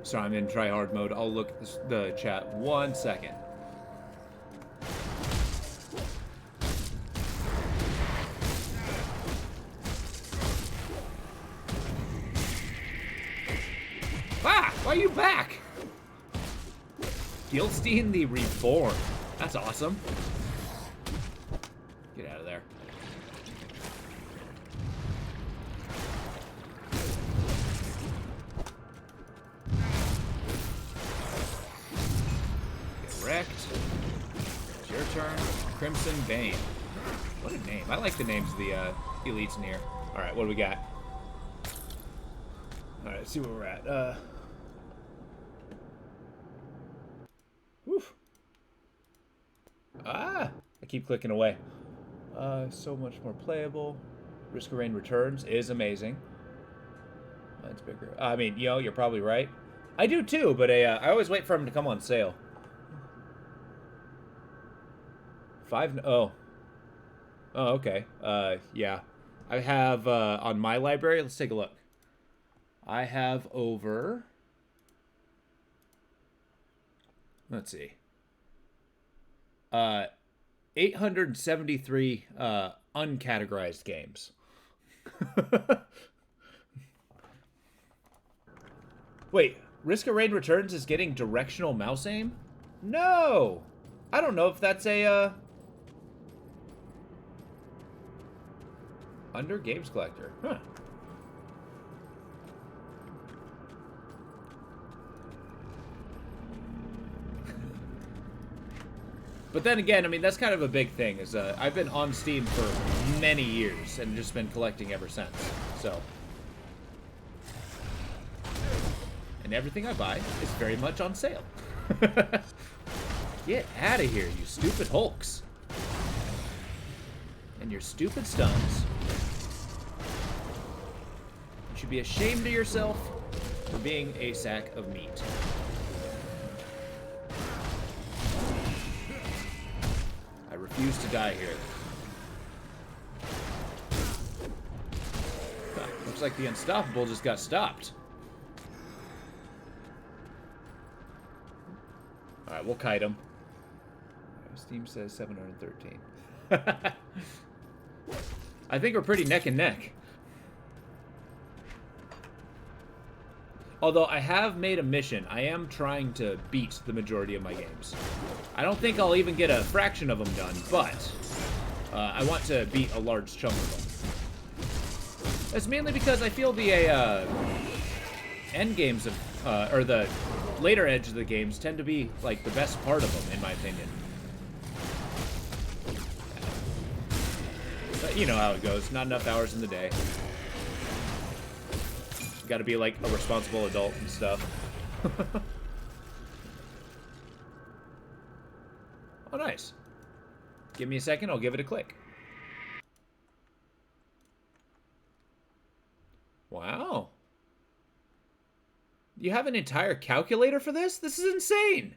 Sorry, I'm in try-hard mode. I'll look at the chat 1 second. Ah! Why are you back? Gilstein the Reborn. That's awesome. Get out of there. Get wrecked. It's your turn. Crimson Bane. What a name. I like the names of the elites in here. Alright, what do we got? Alright, let's see where we're at. Woof. Ah! I keep clicking away. So much more playable. Risk of Rain Returns is amazing. Mine's bigger. I mean, you know, you're probably right. I do too, but I always wait for them to come on sale. Oh, okay. Yeah. I have, on my library, let's take a look. I have over... Let's see. 873 uncategorized games. Wait, Risk of Rain Returns is getting directional mouse aim? No! I don't know if that's a, under Games Collector. Huh. But then again, I mean, that's kind of a big thing, is I've been on Steam for many years and just been collecting ever since, so. And everything I buy is very much on sale. Get out of here, you stupid Hulks. And your stupid stuns. You should be ashamed of yourself for being a sack of meat. I refuse to die here. Huh, looks like the Unstoppable just got stopped. Alright, we'll kite him. Steam says 713. I think we're pretty neck and neck. Although I have made a mission, I am trying to beat the majority of my games. I don't think I'll even get a fraction of them done, but I want to beat a large chunk of them. That's mainly because I feel the end games of, or the later edge of the games tend to be like the best part of them, in my opinion. But you know how it goes. Not enough hours in the day. Got to be like a responsible adult and stuff. Oh, nice. Give me a second, I'll give it a click. Wow. You have an entire calculator for this? This is insane.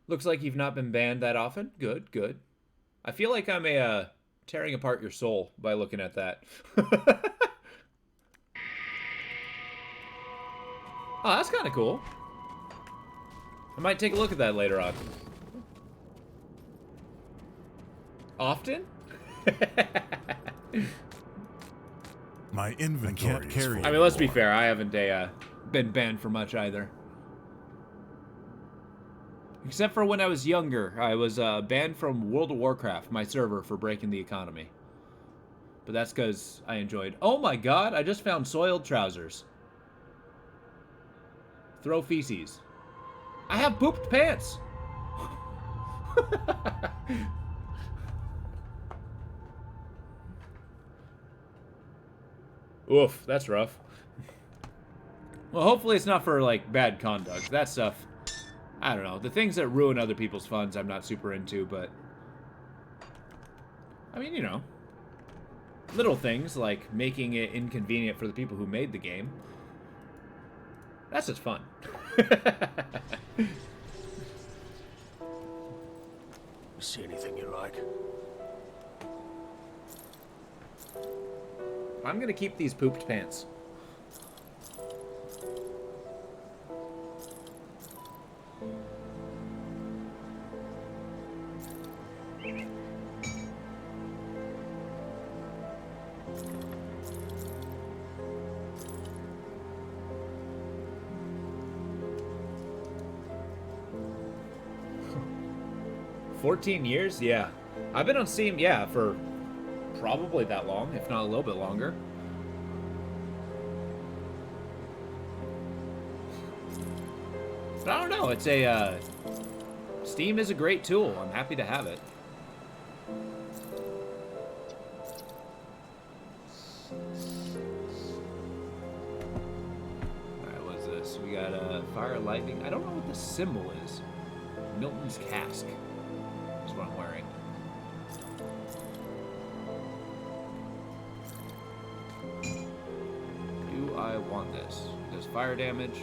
Looks like you've not been banned that often. Good, good. I feel like I'm tearing apart your soul by looking at that. Oh, that's kind of cool. I might take a look at that later on. Often? My inventory is full. I mean, let's be fair. I haven't been banned for much either. Except for when I was younger. I was banned from World of Warcraft, my server, for breaking the economy. But that's because I enjoyed... Oh my god, I just found soiled trousers. Throw feces. I have pooped pants! Oof, that's rough. Well, hopefully it's not for, like, bad conduct. That stuff, I don't know. The things that ruin other people's funds I'm not super into, but... I mean, you know. Little things, like making it inconvenient for the people who made the game. That's just fun. See anything you like? I'm gonna keep these pooped pants. $14 years? Yeah. I've been on Steam, yeah, for probably that long, if not a little bit longer. But I don't know, it's a, Steam is a great tool. I'm happy to have it. Alright, what's this? We got, fire lightning. I don't know what the symbol is. Milton's cask. That's what I'm wearing. Do I want this? There's fire damage.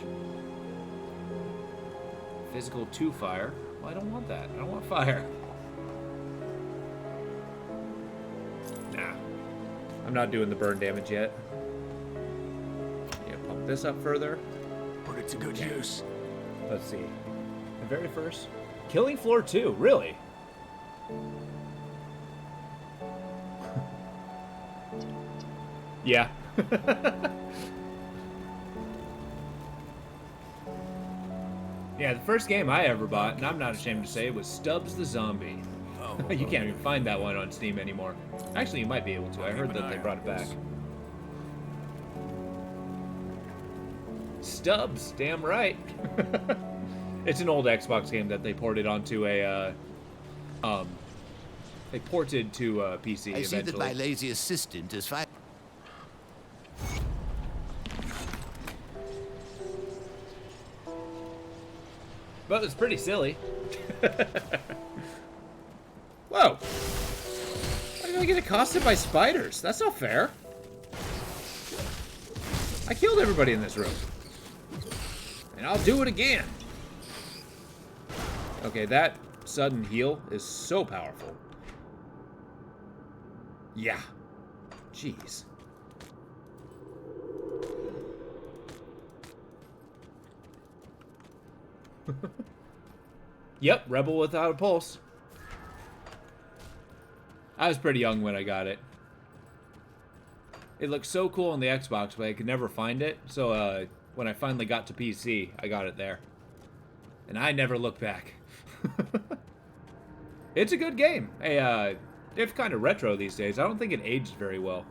Physical 2 fire. Well, I don't want that. I don't want fire. Nah. I'm not doing the burn damage yet. Yeah, pump this up further. Put it to good use. Let's see. The very first. Killing floor 2. Really? Yeah. Yeah, the first game I ever bought, and I'm not ashamed to say, was Stubbs the Zombie. Oh, You can't even find that one on Steam anymore. Actually, you might be able to. I heard that they brought it back. Stubbs, damn right. It's an old Xbox game that they ported onto a, they ported to PC I see eventually. that my lazy assistant is fine. But it's pretty silly. Whoa! Why did I get accosted by spiders? That's not fair. I killed everybody in this room. And I'll do it again. Okay, that sudden heal is so powerful. Yeah. Jeez. Yep, Rebel without a pulse. I was pretty young when I got it. It looked so cool on the Xbox, but I could never find it. So when I finally got to PC, I got it there. And I never looked back. It's a good game. Hey, it's kind of retro these days. I don't think it aged very well.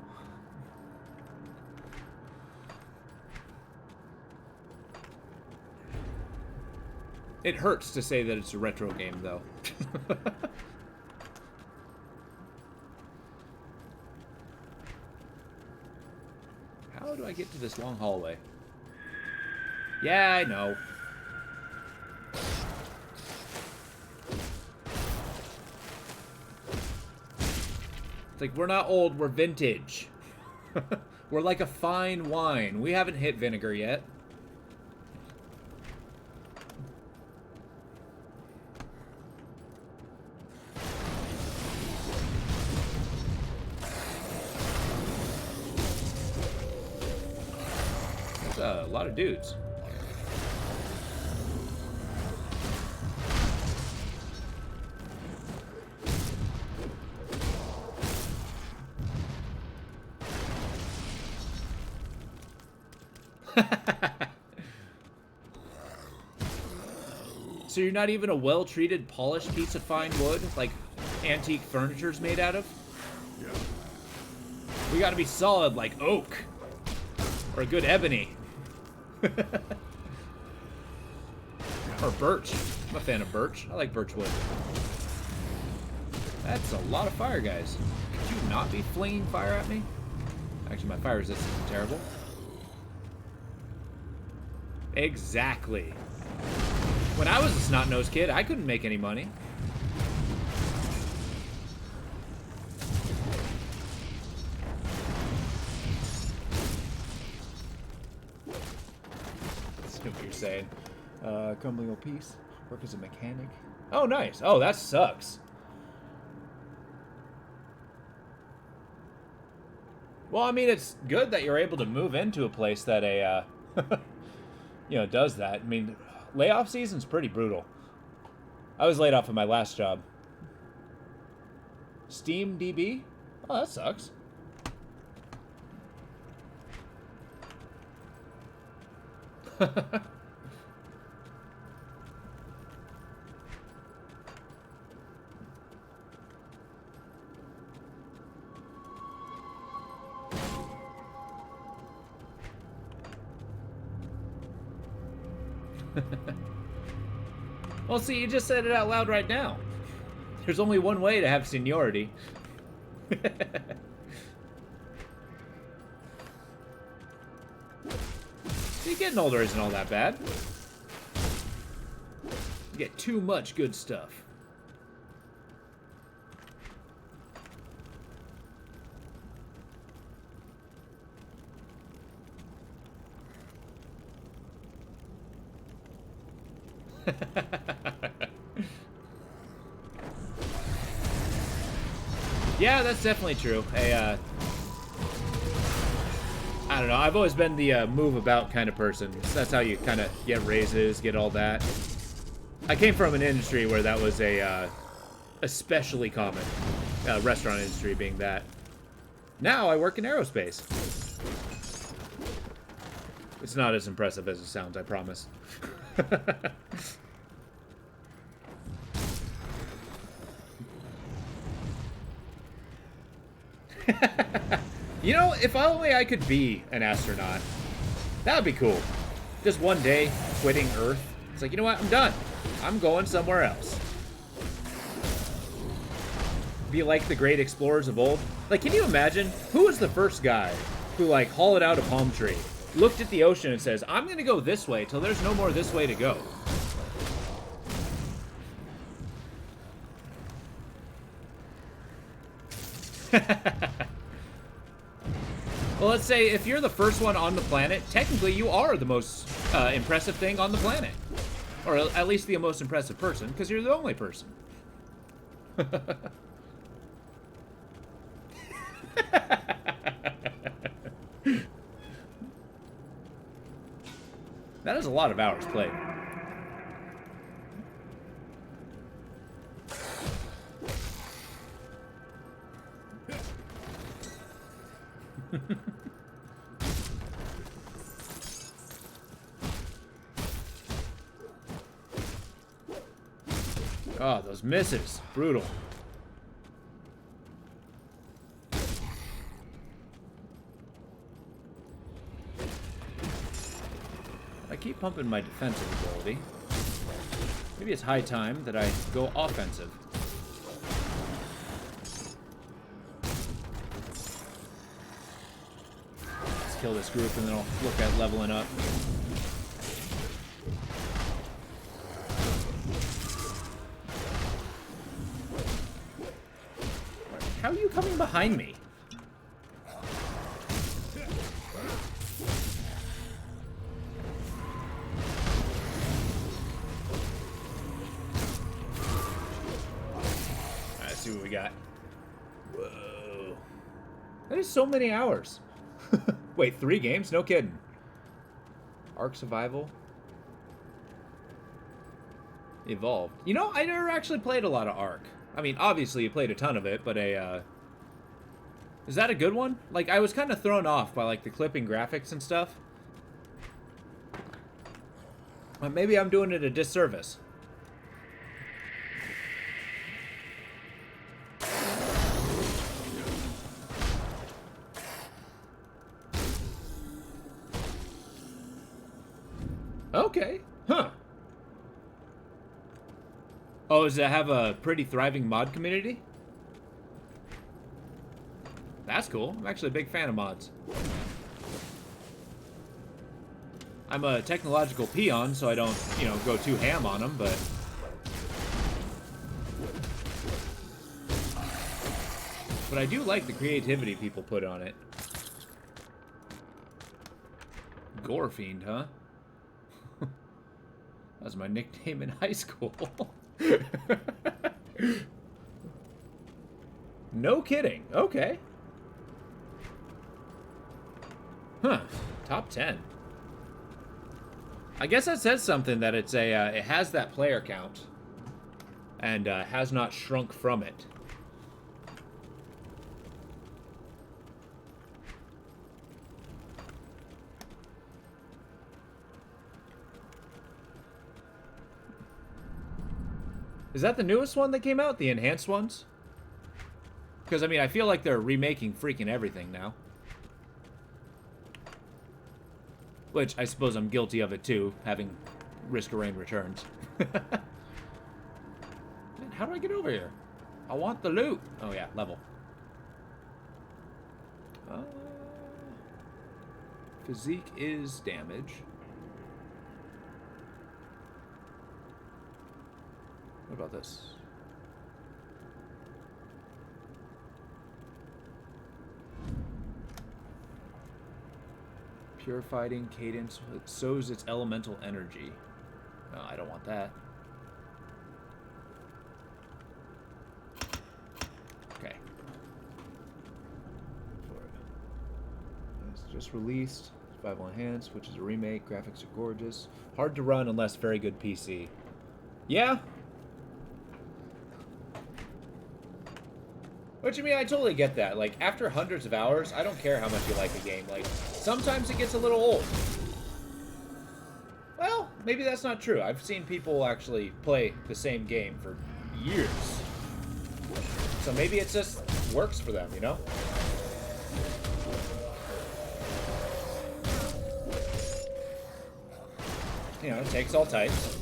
It hurts to say that it's a retro game, though. How do I get to this long hallway? Yeah, I know. It's like, we're not old, we're vintage. We're like a fine wine. We haven't hit vinegar yet. a lot of dudes. So you're not even a well-treated, polished piece of fine wood, like antique furniture's made out of? Yeah. We gotta be solid like oak. Or a good ebony. Or birch. I'm a fan of birch. I like birch wood. That's a lot of fire, guys. Could you not be flinging fire at me? Actually, my fire resistance is terrible. Exactly. When I was a snot-nosed kid, I couldn't make any money. That's what you're saying. Crumbling old piece. Work as a mechanic. Oh, nice. Oh, that sucks. Well, I mean, it's good that you're able to move into a place that does that. I mean, layoff season's pretty brutal. I was laid off at my last job. Steam DB? Oh, that sucks. Well, see, you just said it out loud right now. There's only one way to have seniority. See, getting older isn't all that bad. You get too much good stuff. Yeah, that's definitely true. I don't know. I've always been the move about kind of person. So that's how you kind of get raises, get all that. I came from an industry where that was a especially common. Restaurant industry being that. Now I work in aerospace. It's not as impressive as it sounds, I promise. You know, if only I could be an astronaut. That would be cool. Just one day, quitting Earth. It's like, you know what? I'm done. I'm going somewhere else. Be like the great explorers of old. Like, can you imagine? Who was the first guy who, like, hollowed out a palm tree, looked at the ocean and says, I'm going to go this way till there's no more this way to go? Well, let's say if you're the first one on the planet, technically you are the most impressive thing on the planet. Or at least the most impressive person, because you're the only person. That is a lot of hours played. Oh, those misses. Brutal. I keep pumping my defensive ability. Maybe it's high time that I go offensive. Let's kill this group and then I'll look at leveling up. How are you coming behind me? Let's see what we got. Whoa. That is so many hours. Wait, 3 games? No kidding. Ark Survival. Evolved. You know, I never actually played a lot of Ark. I mean, obviously you played a ton of it, but is that a good one? Like, I was kind of thrown off by, like, the clipping graphics and stuff. Maybe I'm doing it a disservice. Okay. Huh. Oh, does it have a pretty thriving mod community? That's cool. I'm actually a big fan of mods. I'm a technological peon, so I don't, you know, go too ham on them, but... But I do like the creativity people put on it. Gore Fiend, huh? That was my nickname in high school. No kidding. Okay. Huh. Top 10. I guess that says something that it's a it has that player count and has not shrunk from it. Is that the newest one that came out? The enhanced ones? Because, I mean, I feel like they're remaking freaking everything now. Which, I suppose I'm guilty of it, too, having Risk of Rain Returns. Man, how do I get over here? I want the loot. Oh, yeah, level. Physique is damage. What about this? Pure fighting, cadence, it sows its elemental energy. No, I don't want that. Okay. It's just released. Survival Enhanced, which is a remake. Graphics are gorgeous. Hard to run unless very good PC. Yeah. What you mean? I totally get that. Like, after hundreds of hours, I don't care how much you like a game. Like, sometimes it gets a little old. Well, maybe that's not true. I've seen people actually play the same game for years. So maybe it just works for them, you know? You know, it takes all types.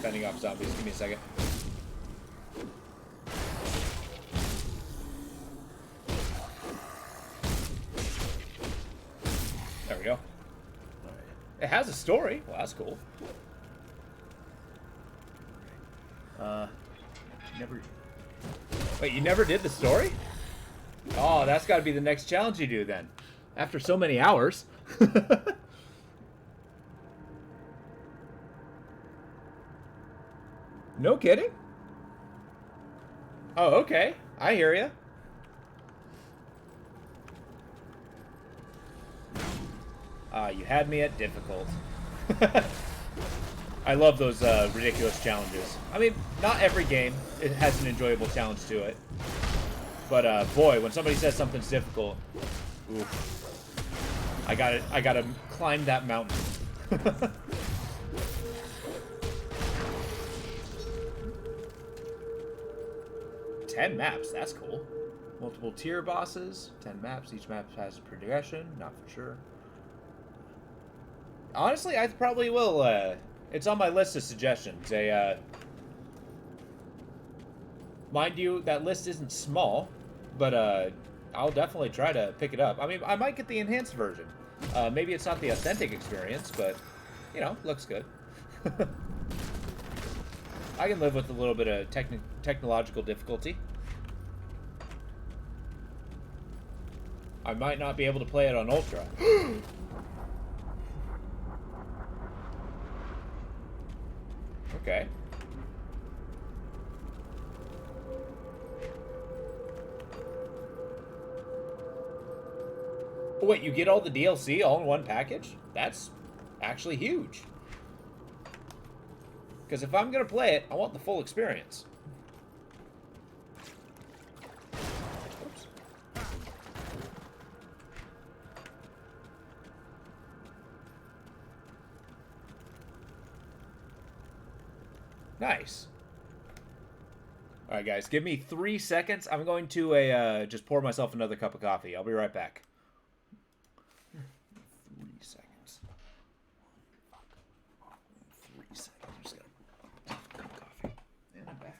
Fending off zombies. Give me a second. There we go. It has a story. Well, that's cool. Never. Wait, you never did the story? Oh, that's got to be the next challenge you do then. After so many hours. No kidding? Oh, okay. I hear ya. You had me at difficult. I love those ridiculous challenges. I mean, not every game it has an enjoyable challenge to it. But boy, when somebody says something's difficult, oof. I gotta climb that mountain. 10 maps, that's cool. Multiple tier bosses, 10 maps. Each map has progression, not for sure. Honestly, I probably will. It's on my list of suggestions. Mind you, that list isn't small, but I'll definitely try to pick it up. I mean, I might get the enhanced version. Maybe it's not the authentic experience, but, you know, looks good. I can live with a little bit of technological difficulty. I might not be able to play it on Ultra. Okay. Oh, wait, you get all the DLC all in one package? That's actually huge. Because if I'm going to play it, I want the full experience. Oops. Nice. All right, guys, give me 3 seconds. I'm going to just pour myself another cup of coffee. I'll be right back. 3 seconds. 3 seconds. I'm just gonna cup of coffee. And I'm back.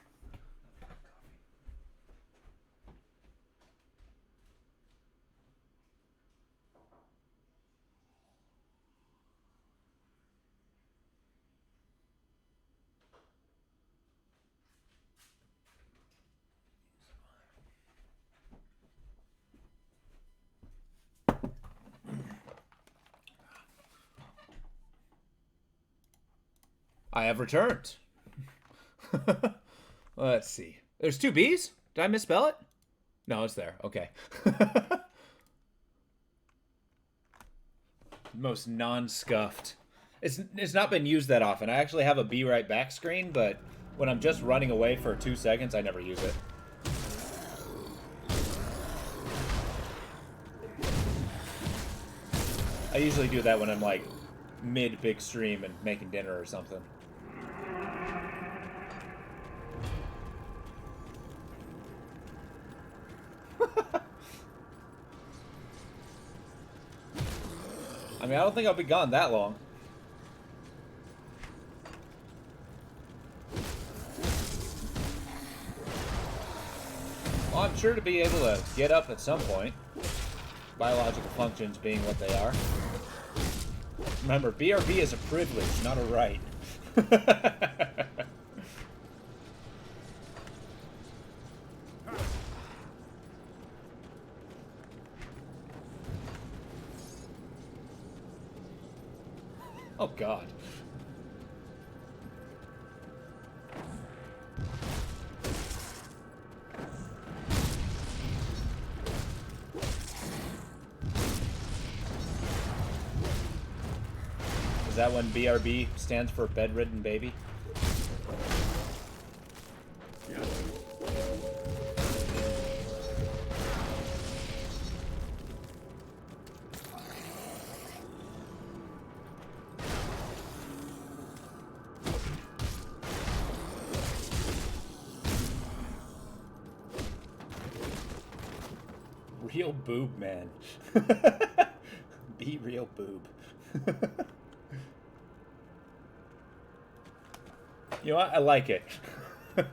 I have returned. Let's see. There's 2 B's? Did I misspell it? No, it's there. Okay. Most non-scuffed. It's not been used that often. I actually have a be right back screen, but when I'm just running away for 2 seconds, I never use it. I usually do that when I'm like mid-big stream and making dinner or something. I mean, I don't think I'll be gone that long. Well, I'm sure to be able to get up at some point. Biological functions being what they are. Remember, BRB is a privilege, not a right. Oh, God. Is that when BRB stands for bedridden baby? Real boob, man. Be real boob. You know what? I like it. It's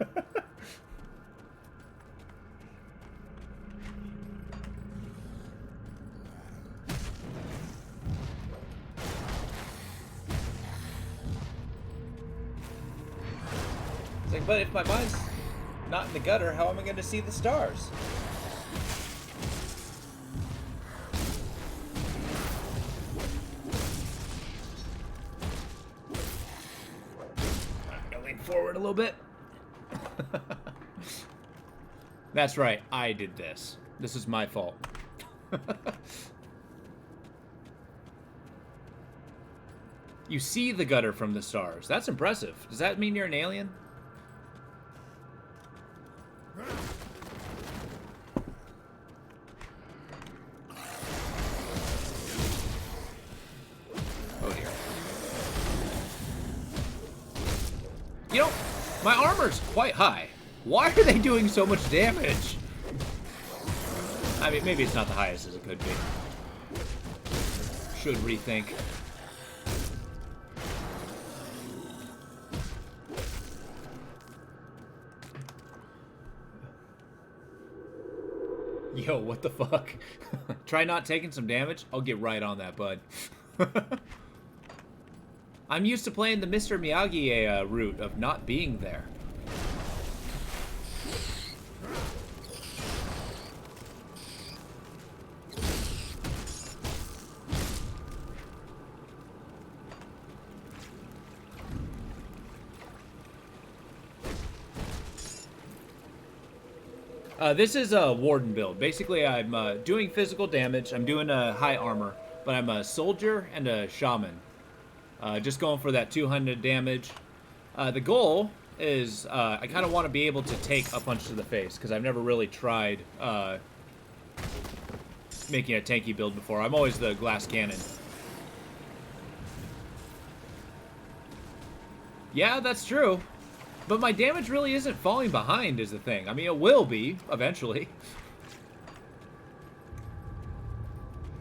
like, but if my mind's not in the gutter, how am I going to see the stars? Forward a little bit. That's right, I did this. This is my fault. You see the gutter from the stars. That's impressive. Does that mean you're an alien? Oh dear. You know, my armor's quite high. Why are they doing so much damage? I mean, maybe it's not the highest as it could be. Should rethink. Yo, what the fuck? Try not taking some damage? I'll get right on that, bud. I'm used to playing the Mr. Miyagi route of not being there. This is a Warden build. Basically, I'm doing physical damage. I'm doing a high armor, but I'm a soldier and a shaman. Just going for that 200 damage. The goal is I kind of want to be able to take a punch to the face because I've never really tried making a tanky build before. I'm always the glass cannon. Yeah, that's true. But my damage really isn't falling behind is the thing. I mean, it will be, eventually.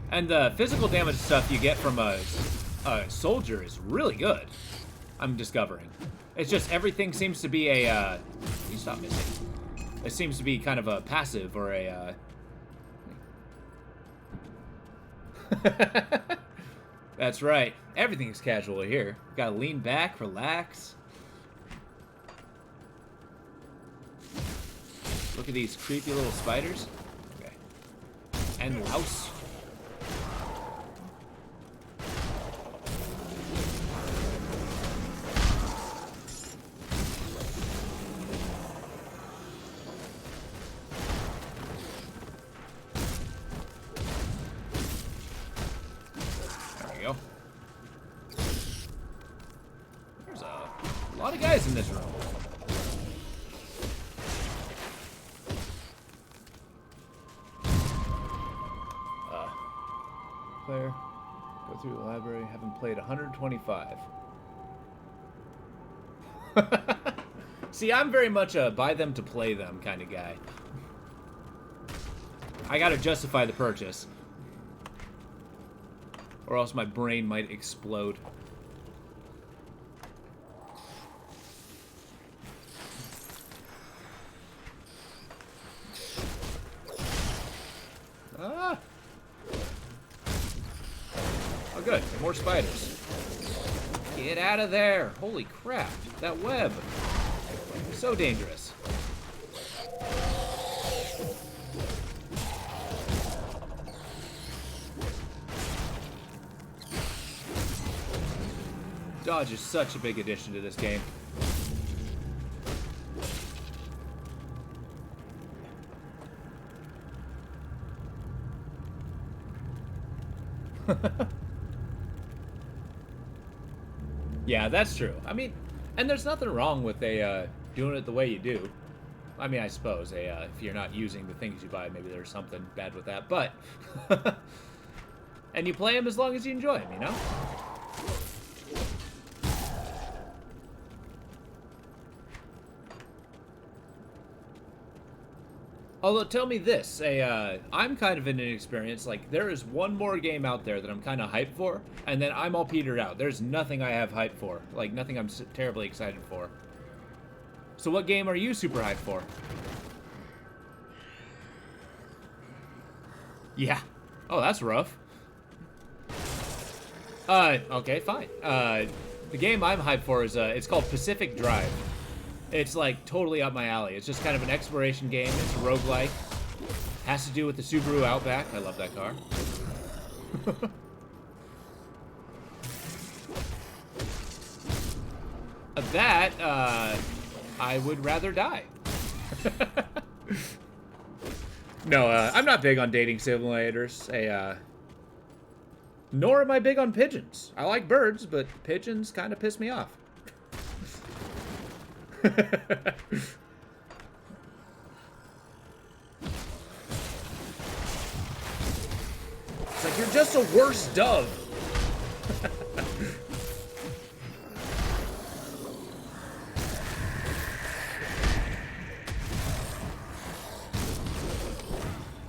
And the physical damage stuff you get from a soldier is really good, I'm discovering. It's just everything seems to be a, you stop missing. It seems to be kind of a passive or a, That's right. Everything's casual here. Gotta lean back, relax. Look at these creepy little spiders. Okay. And louse. There we go. There's a lot of guys in this room. Player, go through the library, haven't played 125. See, I'm very much a buy them to play them kind of guy. I gotta justify the purchase. Or else my brain might explode. Ah! Oh, good. More spiders. Get out of there. Holy crap. That web. So dangerous. Dodge is such a big addition to this game. Yeah, that's true. I mean, and there's nothing wrong with doing it the way you do. I mean, I suppose if you're not using the things you buy, maybe there's something bad with that. But and you play them as long as you enjoy them, you know. Although, tell me this, I'm kind of in an experience, like, there is one more game out there that I'm kind of hyped for, and then I'm all petered out. There's nothing I have hyped for. Like, nothing I'm terribly excited for. So what game are you super hyped for? Yeah. Oh, that's rough. Okay, fine. The game I'm hyped for is, it's called Pacific Drive. It's like totally up my alley. It's just kind of an exploration game. It's a roguelike. Has to do with the Subaru Outback. I love that car. I would rather die. No, I'm not big on dating simulators. Nor am I big on pigeons. I like birds, but pigeons kind of piss me off. It's like, you're just a worse dove.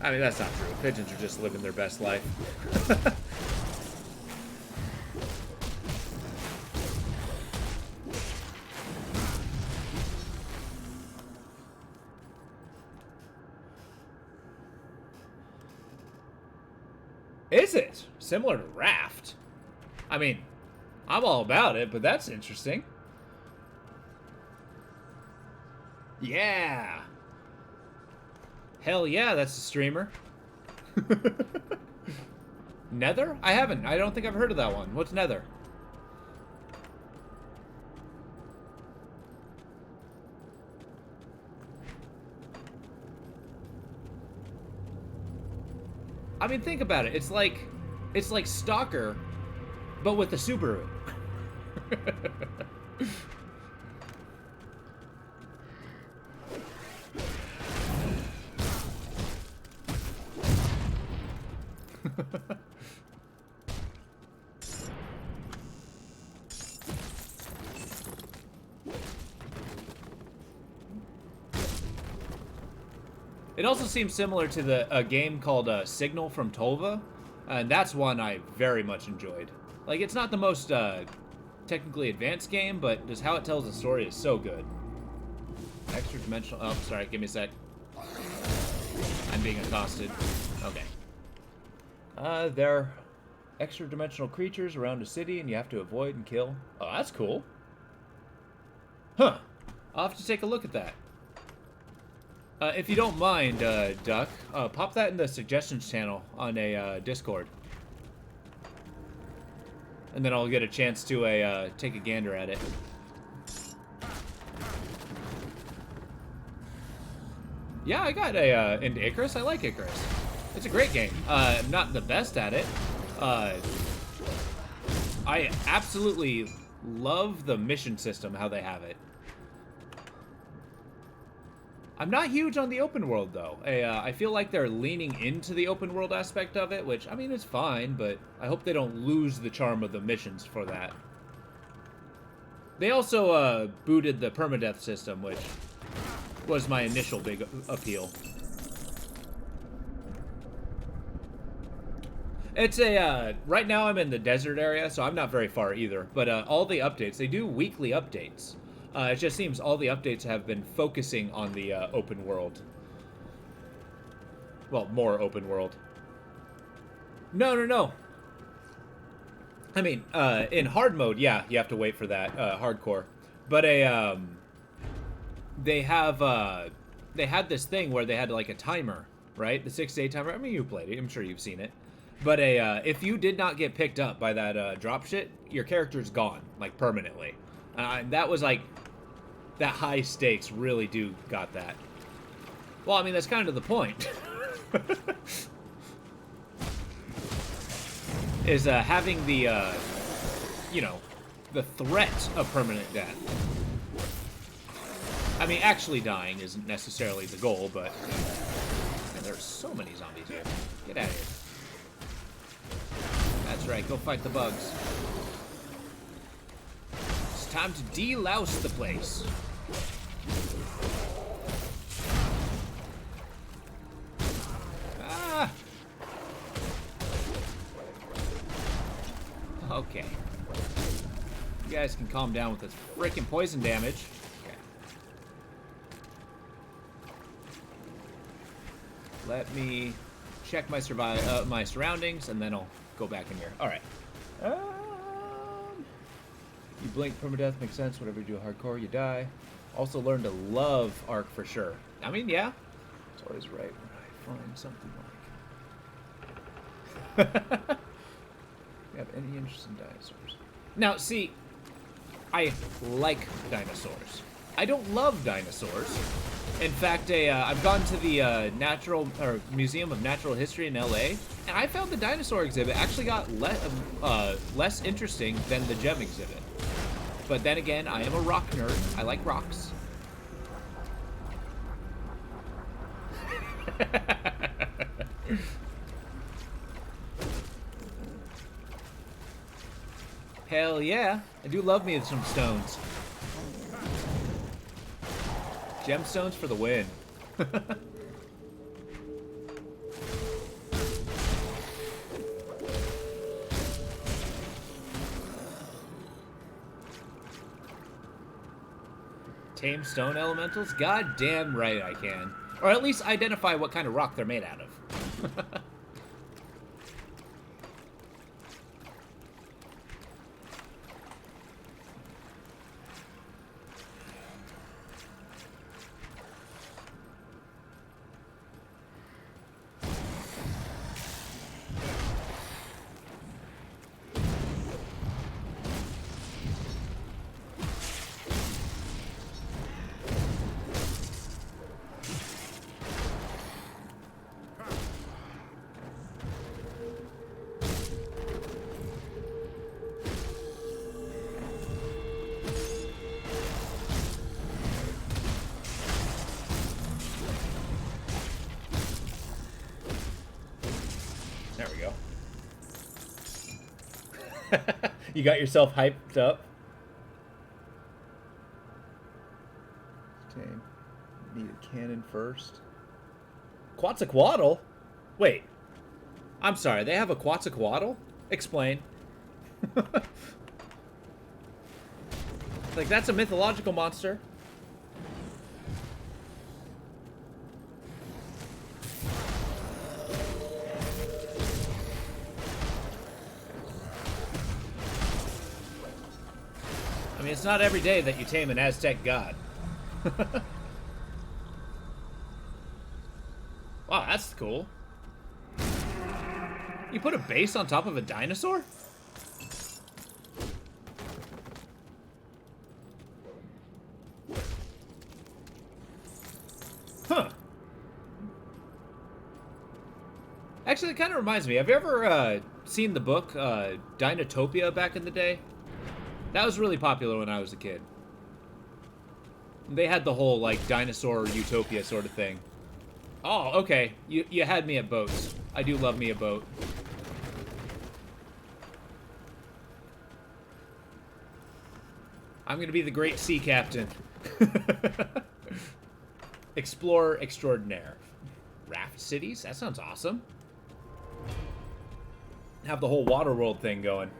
I mean, that's not true. Pigeons are just living their best life. Is it? Similar to Raft? I mean, I'm all about it, but that's interesting. Yeah. Hell yeah, that's a streamer. Nether? I haven't. I don't think I've heard of that one. What's Nether? I mean, think about it. It's like Stalker, but with the Subaru. It also seems similar to a game called Signal from Tolva, and that's one I very much enjoyed. Like, it's not the most technically advanced game, but just how it tells the story is so good. Extra dimensional. Oh, sorry, give me a sec. I'm being accosted. Okay. There are extra dimensional creatures around a city, and you have to avoid and kill. Oh, that's cool. Huh. I'll have to take a look at that. If you don't mind, Duck, pop that in the suggestions channel on a Discord. And then I'll get a chance to take a gander at it. Yeah, I got into Icarus. I like Icarus. It's a great game. I'm not the best at it. I absolutely love the mission system, how they have it. I'm not huge on the open world, though. I feel like they're leaning into the open world aspect of it, which, I mean, is fine, but I hope they don't lose the charm of the missions for that. They also booted the permadeath system, which was my initial big appeal. It's right now I'm in the desert area, so I'm not very far either, but all the updates, they do weekly updates. It just seems all the updates have been focusing on the open world. Well, more open world. No. I mean, in hard mode, yeah, you have to wait for that, hardcore. But they had this thing where they had like a timer, right? The 6-day timer. I mean, you played it. I'm sure you've seen it. But if you did not get picked up by that drop shit, your character's gone, like permanently. That was like, that high stakes really do got that. Well, I mean, that's kind of the point. Is having the, you know, the threat of permanent death. I mean, actually dying isn't necessarily the goal, but... Man, there's so many zombies here. Get out of here. That's right, go fight the bugs. It's time to de-louse the place. Ah! Okay. You guys can calm down with this freaking poison damage. Okay. Let me check my my surroundings, and then I'll go back in here. All right. You blink, permadeath makes sense. Whatever you do hardcore, you die. Also learn to love Ark for sure. I mean, yeah. It's always right when I find something like... You have any interest in dinosaurs? Now, see, I like dinosaurs. I don't love dinosaurs. In fact, I've gone to the Museum of Natural History in LA, and I found the dinosaur exhibit actually got less interesting than the gem exhibit. But then again, I am a rock nerd. I like rocks. Hell yeah. I do love me some stones. Gemstones for the win. Tame stone elementals? God damn right I can. Or at least identify what kind of rock they're made out of. There we go. You got yourself hyped up. Okay. Need a cannon first. Quetzalcoatl? Wait. I'm sorry, they have a Quetzalcoatl? Explain. Like, that's a mythological monster. I mean, it's not every day that you tame an Aztec god. Wow, that's cool. You put a base on top of a dinosaur? Huh. Actually, it kind of reminds me. Have you ever seen the book Dinotopia back in the day? That was really popular when I was a kid. They had the whole, like, dinosaur utopia sort of thing. Oh, okay. You had me at boats. I do love me a boat. I'm gonna be the great sea captain. Explorer extraordinaire. Raft cities? That sounds awesome. Have the whole Waterworld thing going.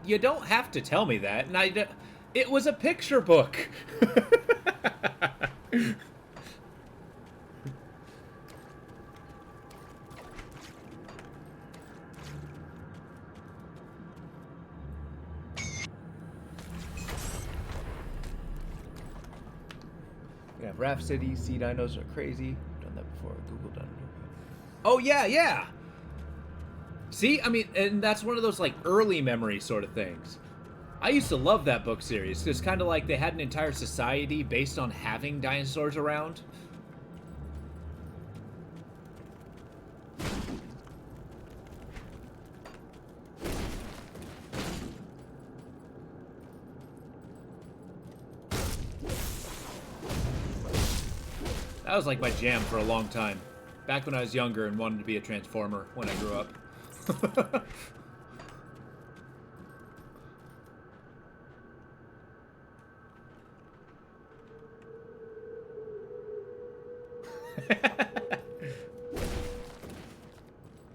You don't have to tell me that, and it was a picture book. We have Raft City, sea dinos are crazy. Done that before. Google done it. Oh, yeah, yeah. See, I mean, and that's one of those, like, early memory sort of things. I used to love that book series. It's kind of like they had an entire society based on having dinosaurs around. That was like my jam for a long time. Back when I was younger and wanted to be a Transformer when I grew up.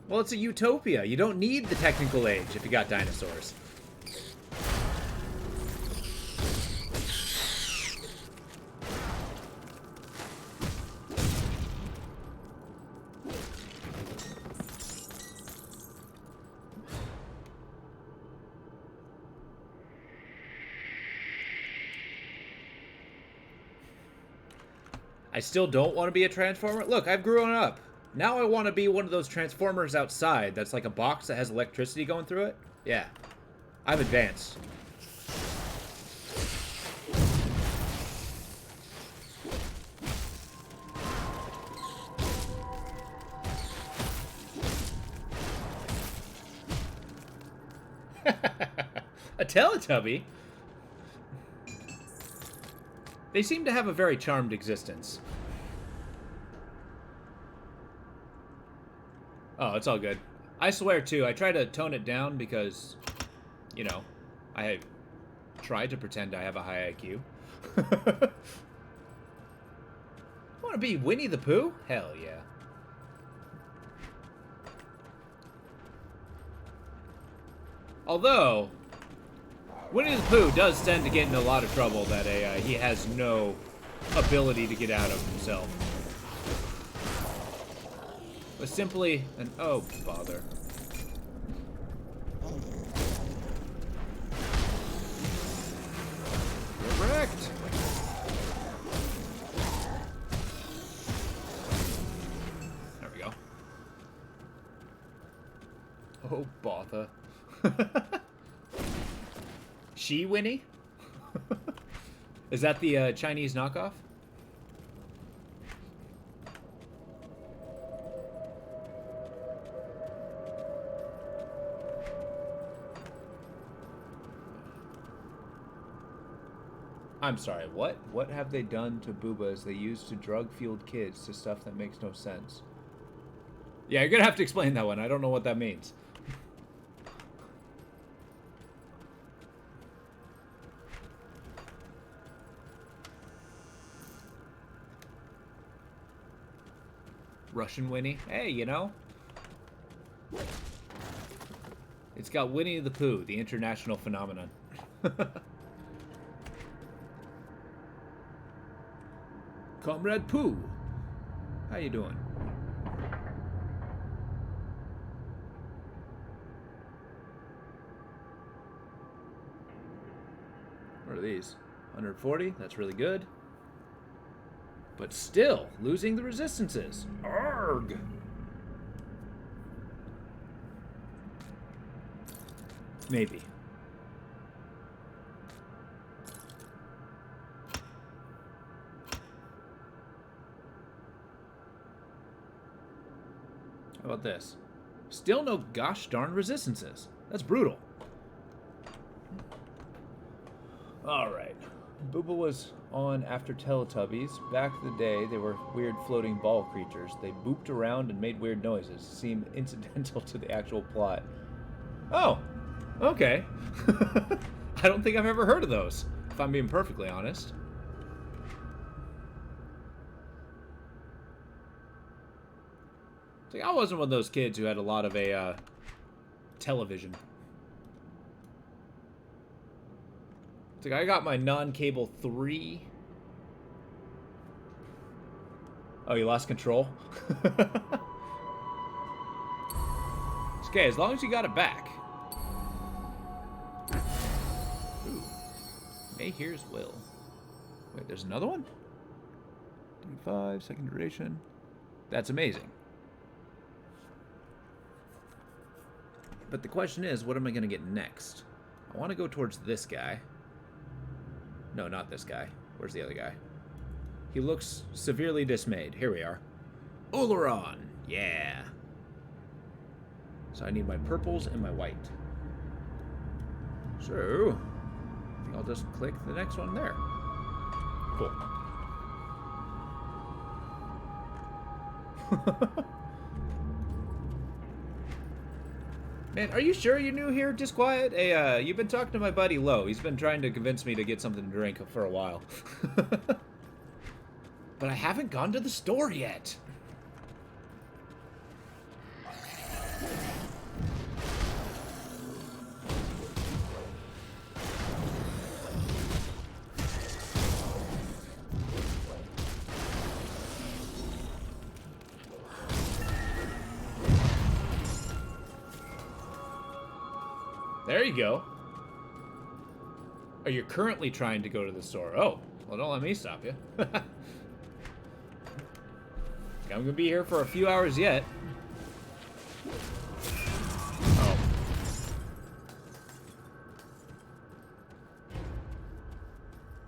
Well, it's a utopia. You don't need the technical age if you got dinosaurs. I still don't want to be a Transformer. Look, I've grown up. Now I want to be one of those Transformers outside that's like a box that has electricity going through it. Yeah. I've advanced. A Teletubby? They seem to have a very charmed existence. Oh, it's all good. I swear, too, I try to tone it down because, you know, I try to pretend I have a high IQ. Want to be Winnie the Pooh? Hell yeah. Although, Winnie the Pooh does tend to get into a lot of trouble that he has no ability to get out of himself. Was simply an oh bother. Correct. There we go. Oh bother. She Winnie? Is that the Chinese knockoff? I'm sorry, what? What have they done to boobas they use to drug-fueled kids to stuff that makes no sense? Yeah, you're gonna have to explain that one. I don't know what that means. Russian Winnie. Hey, you know. It's got Winnie the Pooh, the international phenomenon. Comrade Pooh. How you doing? What are these? 140? That's really good. But still, losing the resistances. Arg! Maybe. How about this? Still no gosh darn resistances. That's brutal. Alright. Booba was on after Teletubbies. Back in the day, they were weird floating ball creatures. They booped around and made weird noises. Seemed incidental to the actual plot. Oh! Okay. I don't think I've ever heard of those, if I'm being perfectly honest. It's like I wasn't one of those kids who had a lot of television. It's like I got my non-cable 3. Oh, you lost control? It's okay, as long as you got it back. Ooh. May here's Will. Wait, there's another one? D5, second duration. That's amazing. But the question is, what am I going to get next? I want to go towards this guy. No, not this guy. Where's the other guy? He looks severely dismayed. Here we are. Oleron! Yeah! So I need my purples and my white. So, I think I'll just click the next one there. Cool. Man, are you sure you're new here? Just quiet? Hey, you've been talking to my buddy Lo. He's been trying to convince me to get something to drink for a while. But I haven't gone to the store yet. There you go. Oh, you're currently trying to go to the store. Oh, well, don't let me stop you. I'm gonna be here for a few hours yet. Oh.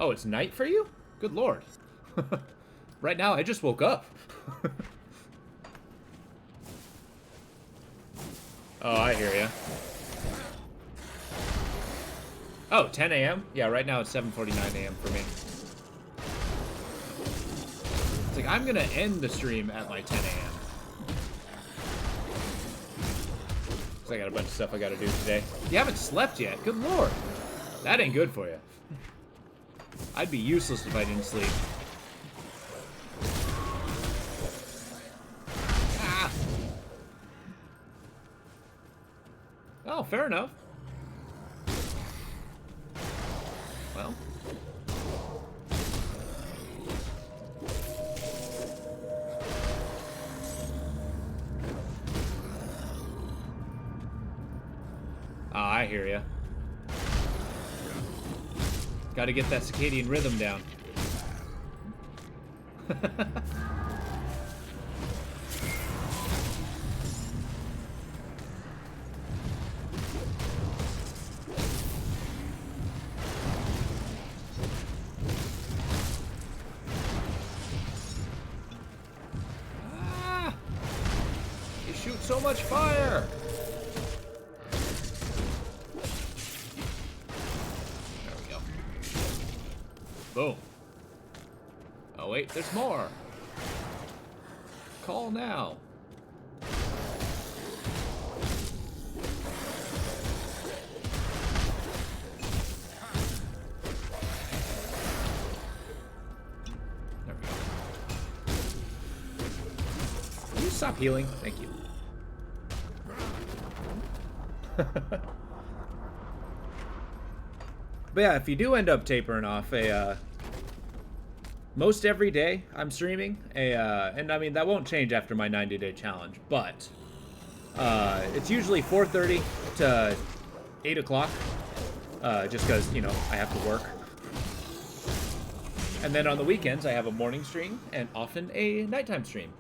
Oh, it's night for you? Good lord. Right now, I just woke up. Oh, I hear ya. Oh, 10 a.m.? Yeah, right now it's 7:49 a.m. for me. It's like, I'm gonna end the stream at like 10 a.m. Because I got a bunch of stuff I gotta do today. You haven't slept yet? Good lord. That ain't good for you. I'd be useless if I didn't sleep. Ah! Oh, fair enough. Well. Ah, I hear ya. Gotta get that circadian rhythm down. So much fire! There we go. Boom. Oh wait, there's more. Call now. Stop healing. Thank you. But yeah, if you do end up tapering off most every day I'm streaming and I mean that won't change after my 90-day challenge, but it's usually 4:30 to 8 o'clock, just because, you know, I have to work. And then on the weekends I have a morning stream and often a nighttime stream.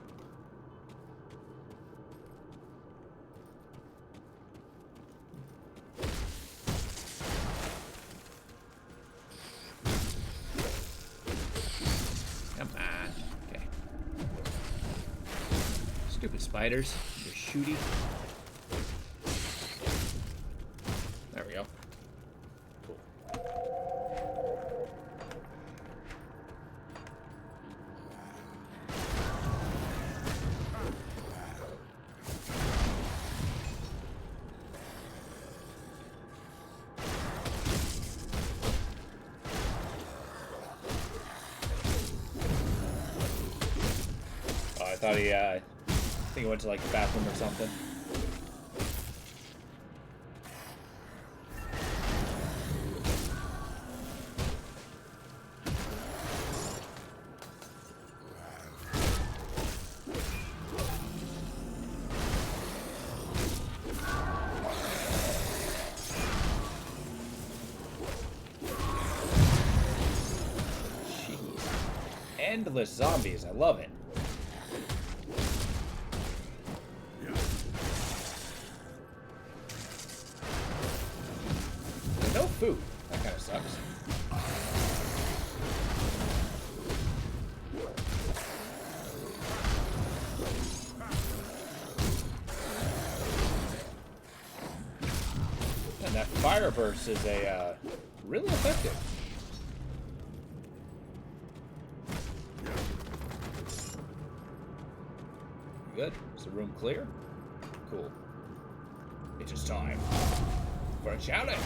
Come on. Okay. Stupid spiders. They're shooty. There we go. Cool. Oh, I thought I think he went to like the bathroom or something. Jeez. Endless zombies, I love it. No food. That kind of sucks. And that fire burst is really effective. Good. Is the room clear? Cool. It is time for a challenge.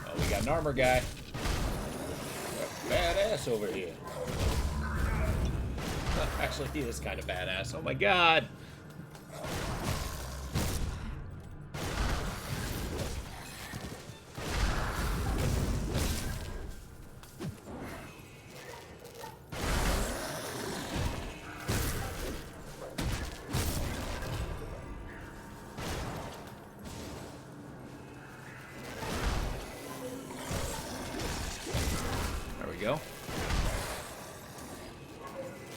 Oh, we got an armor guy. A badass over here. Actually, he is kind of badass. Oh my god. There we go.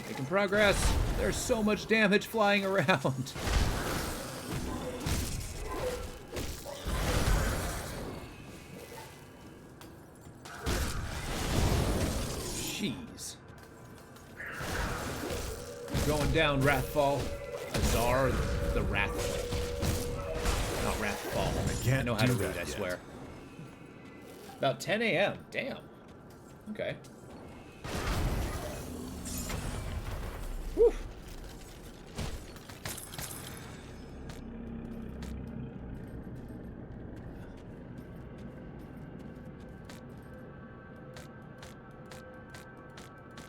Making progress. There's so much damage flying around. Jeez. Going down, Wrathfall. Azar the Wrathfall. Not Wrathfall. I know how to read, I swear. About 10 a.m. Damn. Okay. Whew.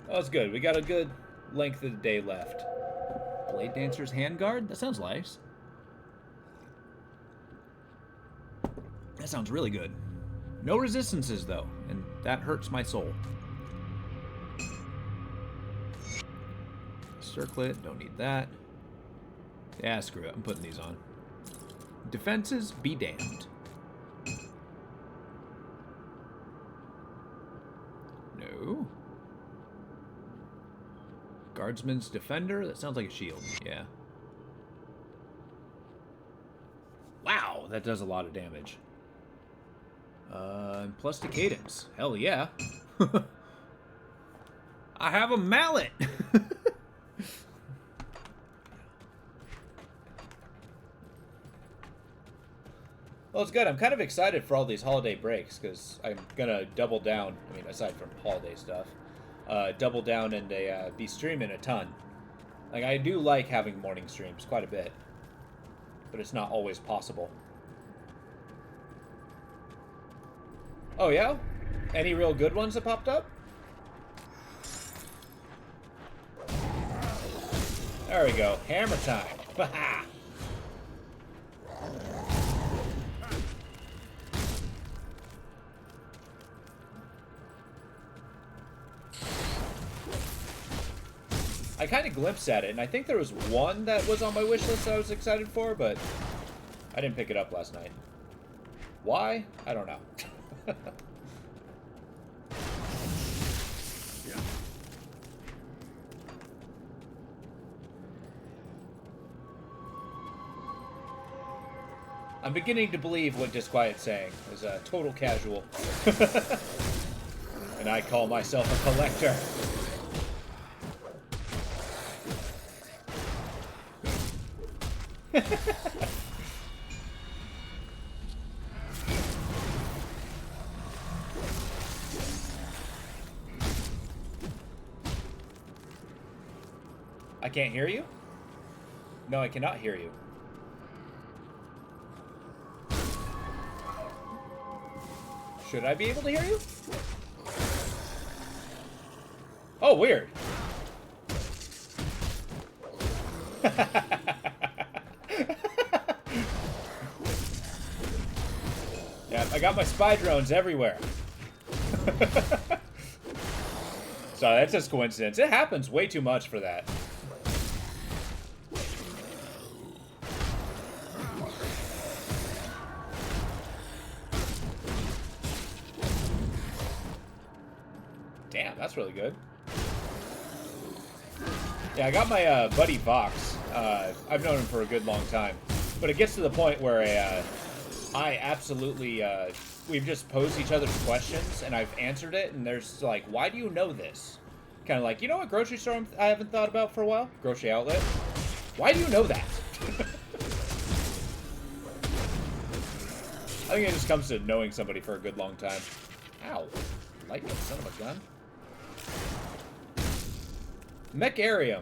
Oh, that's good. We got a good length of the day left. Blade Dancer's Handguard? That sounds nice. That sounds really good. No resistances, though, and that hurts my soul. Circlet, don't need that. Yeah, screw it. I'm putting these on. Defenses, be damned. No. Guardsman's Defender? That sounds like a shield. Yeah. Wow, that does a lot of damage. Plus the cadence. Hell yeah. I have a mallet! Well, it's good. I'm kind of excited for all these holiday breaks, because I'm gonna double down, I mean, aside from holiday stuff, double down and be streaming a ton. Like, I do like having morning streams quite a bit, but it's not always possible. Oh, yeah? Any real good ones that popped up? There we go. Hammer time. Ha I kind of glimpsed at it, and I think there was one that was on my wish list that I was excited for, but I didn't pick it up last night. Why? I don't know. I'm beginning to believe what Disquiet's saying is a total casual. And I call myself a collector. I can't hear you? No, I cannot hear you. Should I be able to hear you? Oh, weird. Yeah, I got my spy drones everywhere. So that's just coincidence. It happens way too much for that. Damn, that's really good. Yeah, I got my buddy Vox. I've known him for a good long time. But it gets to the point where I absolutely... we've just posed each other's questions, and I've answered it, and there's like, why do you know this? Kind of like, you know what grocery store I haven't thought about for a while? Grocery outlet. Why do you know that? I think it just comes to knowing somebody for a good long time. Ow. Lightning, son of a gun. Mecharium.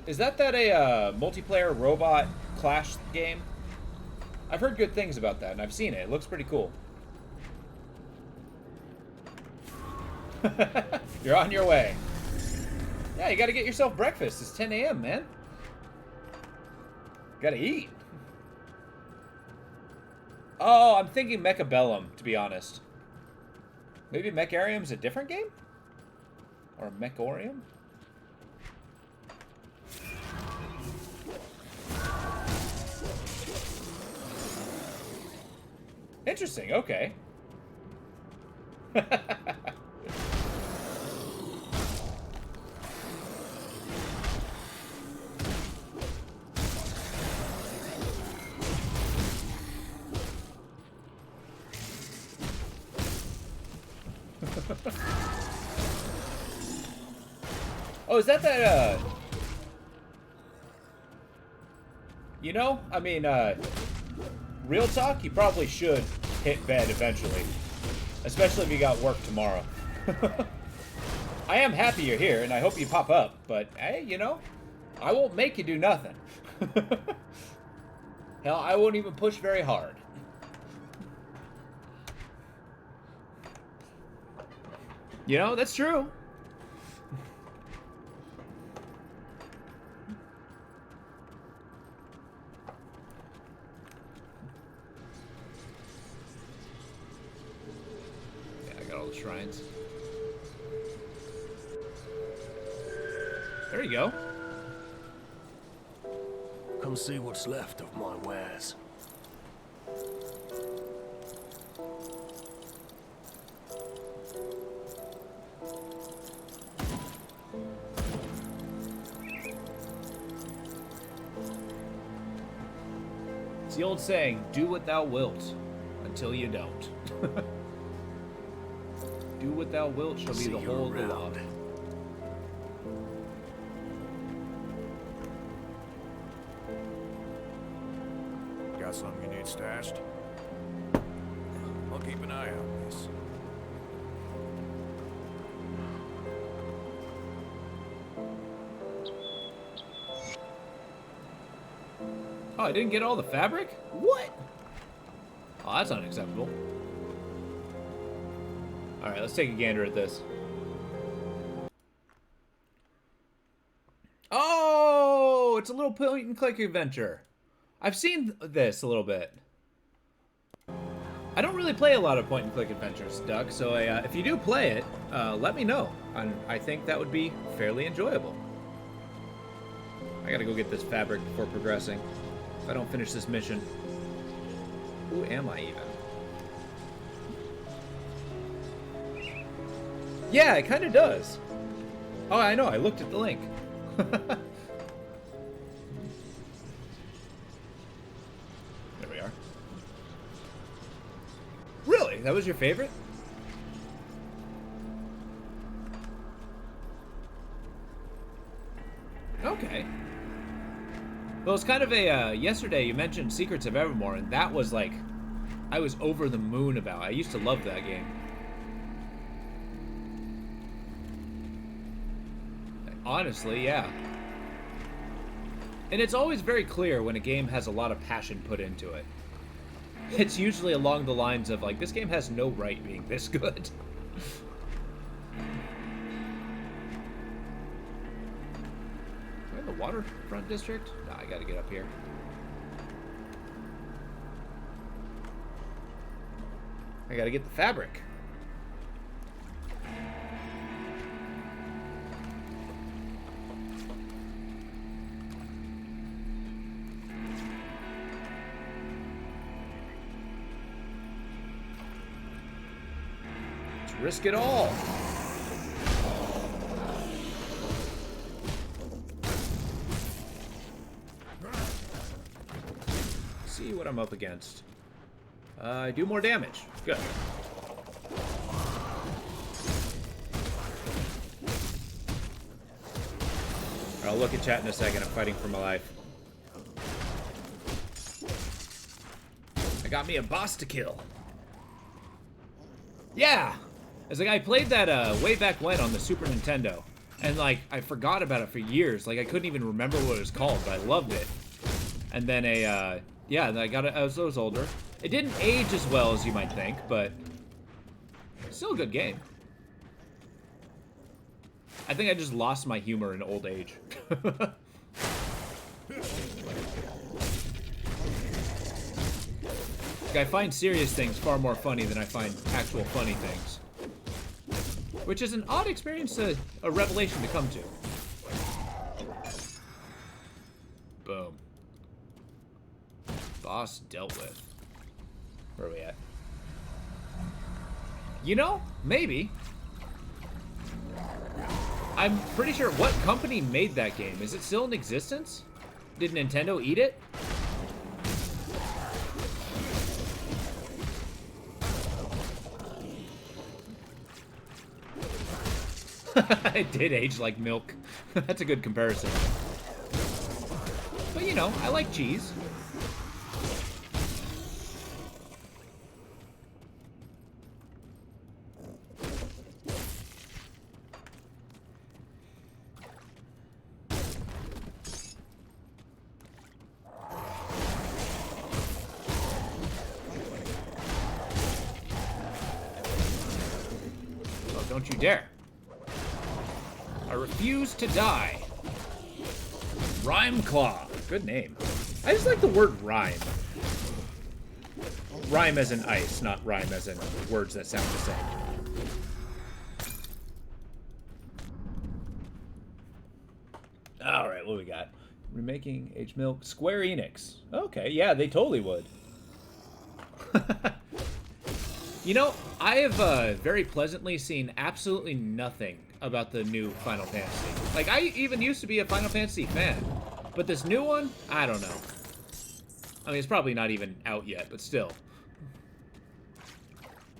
Is that a multiplayer robot clash game? I've heard good things about that, and I've seen it. It looks pretty cool. You're on your way. Yeah, you gotta get yourself breakfast. It's 10 a.m., man. Gotta eat. Oh, I'm thinking Mechabellum, to be honest. Maybe Mecharium's a different game? Or Mechorium? Interesting, okay. Oh, is that you know, I mean, real talk, you probably should hit bed eventually. Especially if you got work tomorrow. I am happy you're here, and I hope you pop up, but, hey, you know, I won't make you do nothing. Hell, I won't even push very hard. You know, that's true. Yeah, I got all the shrines. There you go. Come see what's left of my wares. It's the old saying, do what thou wilt, until you don't. Do what thou wilt shall be the whole of the law. Got something you need stashed? I'll keep an eye on this. Oh, I didn't get all the fabric? What? Oh, that's unacceptable. Alright, let's take a gander at this. Oh, it's a little point and click adventure. I've seen this a little bit. I don't really play a lot of point and click adventures, Duck, so if you do play it, let me know. I think that would be fairly enjoyable. I gotta go get this fabric before progressing. If I don't finish this mission. Who am I even? Yeah, it kind of does. Oh, I know, I looked at the link. There we are. Really? That was your favorite? Okay. Well, it's kind of a, yesterday you mentioned Secrets of Evermore, and that was like, I was over the moon about. I used to love that game. Honestly, yeah. And it's always very clear when a game has a lot of passion put into it. It's usually along the lines of, like, this game has no right being this good. Am I in the waterfront district? No, I gotta get up here. I gotta get the fabric. Let's risk it all. See what I'm up against. Do more damage. Good. I'll look at chat in a second. I'm fighting for my life. I got me a boss to kill. Yeah! As like, I played that way back when on the Super Nintendo. And like, I forgot about it for years. Like, I couldn't even remember what it was called, but I loved it. And then yeah, I got it as I was older. It didn't age as well as you might think, but still a good game. I think I just lost my humor in old age. Like, I find serious things far more funny than I find actual funny things. Which is an odd experience, a revelation to come to. Boom. Boss dealt with. Where are we at? You know, maybe. I'm pretty sure, what company made that game? Is it still in existence? Did Nintendo eat it? It did age like milk. That's a good comparison. But you know, I like cheese. Oh, don't you dare. I refuse to die. Rhyme Claw. Good name. I just like the word rhyme. Rhyme as in ice, not rhyme as in words that sound the same. Alright, what we got? Remaking H Milk. Square Enix. Okay, yeah, they totally would. You know, I have very pleasantly seen absolutely nothing about the new Final Fantasy. Like, I even used to be a Final Fantasy fan. But this new one, I don't know. I mean, it's probably not even out yet, but still.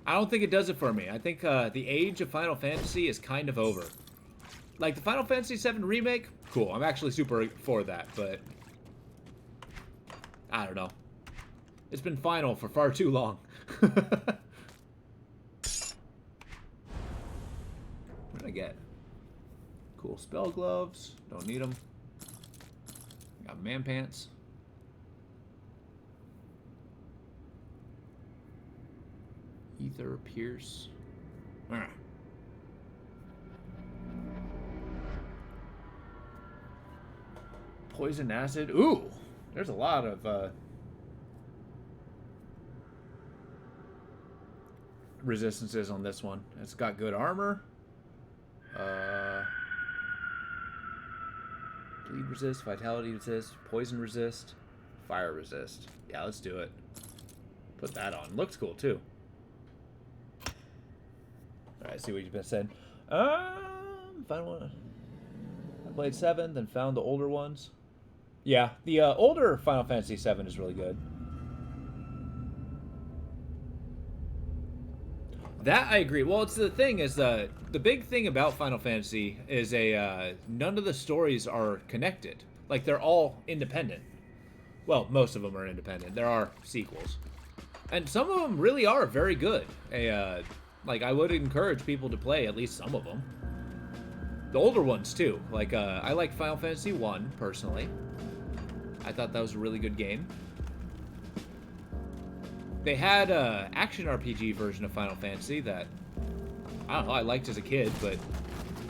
I don't think it does it for me. I think the age of Final Fantasy is kind of over. Like, the Final Fantasy VII Remake, cool. I'm actually super for that, but I don't know. It's been final for far too long. What did I get? Cool spell gloves. Don't need them. Got man pants. Ether Pierce. Alright. Poison acid. Ooh, there's a lot of resistances on this one. It's got good armor. Bleed resist, vitality resist, poison resist, fire resist. Yeah, let's do it. Put that on. Looks cool too. Alright, see what you've been said. Final one. I played 7, then found the older ones. Yeah, the older Final Fantasy 7 is really good. That I agree. Well, it's the thing is the big thing about Final Fantasy is none of the stories are connected. Like they're all independent. Well, most of them are independent. There are sequels, and some of them really are very good. Like I would encourage people to play at least some of them. The older ones too. Like I like Final Fantasy 1 personally. I thought that was a really good game. They had a action RPG version of Final Fantasy that I don't know, I liked as a kid, but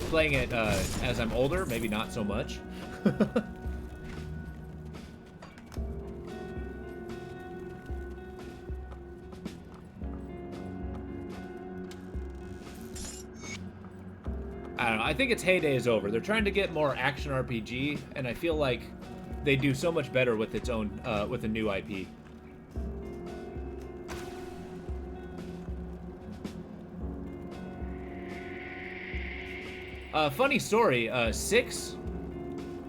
playing it as I'm older, maybe not so much. I don't know. I think its heyday is over. They're trying to get more action RPG, and I feel like they do so much better with its own with a new IP. Funny story, 6,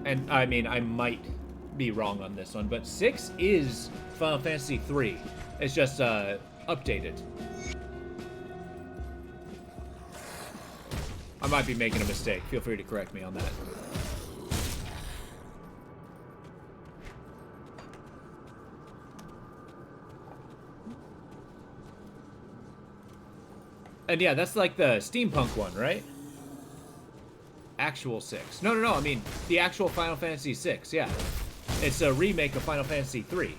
and I mean, I might be wrong on this one, but 6 is Final Fantasy 3. It's just, updated. I might be making a mistake. Feel free to correct me on that. And yeah, that's like the steampunk one, right? Actual 6. No, I mean, the actual Final Fantasy 6, yeah. It's a remake of Final Fantasy 3.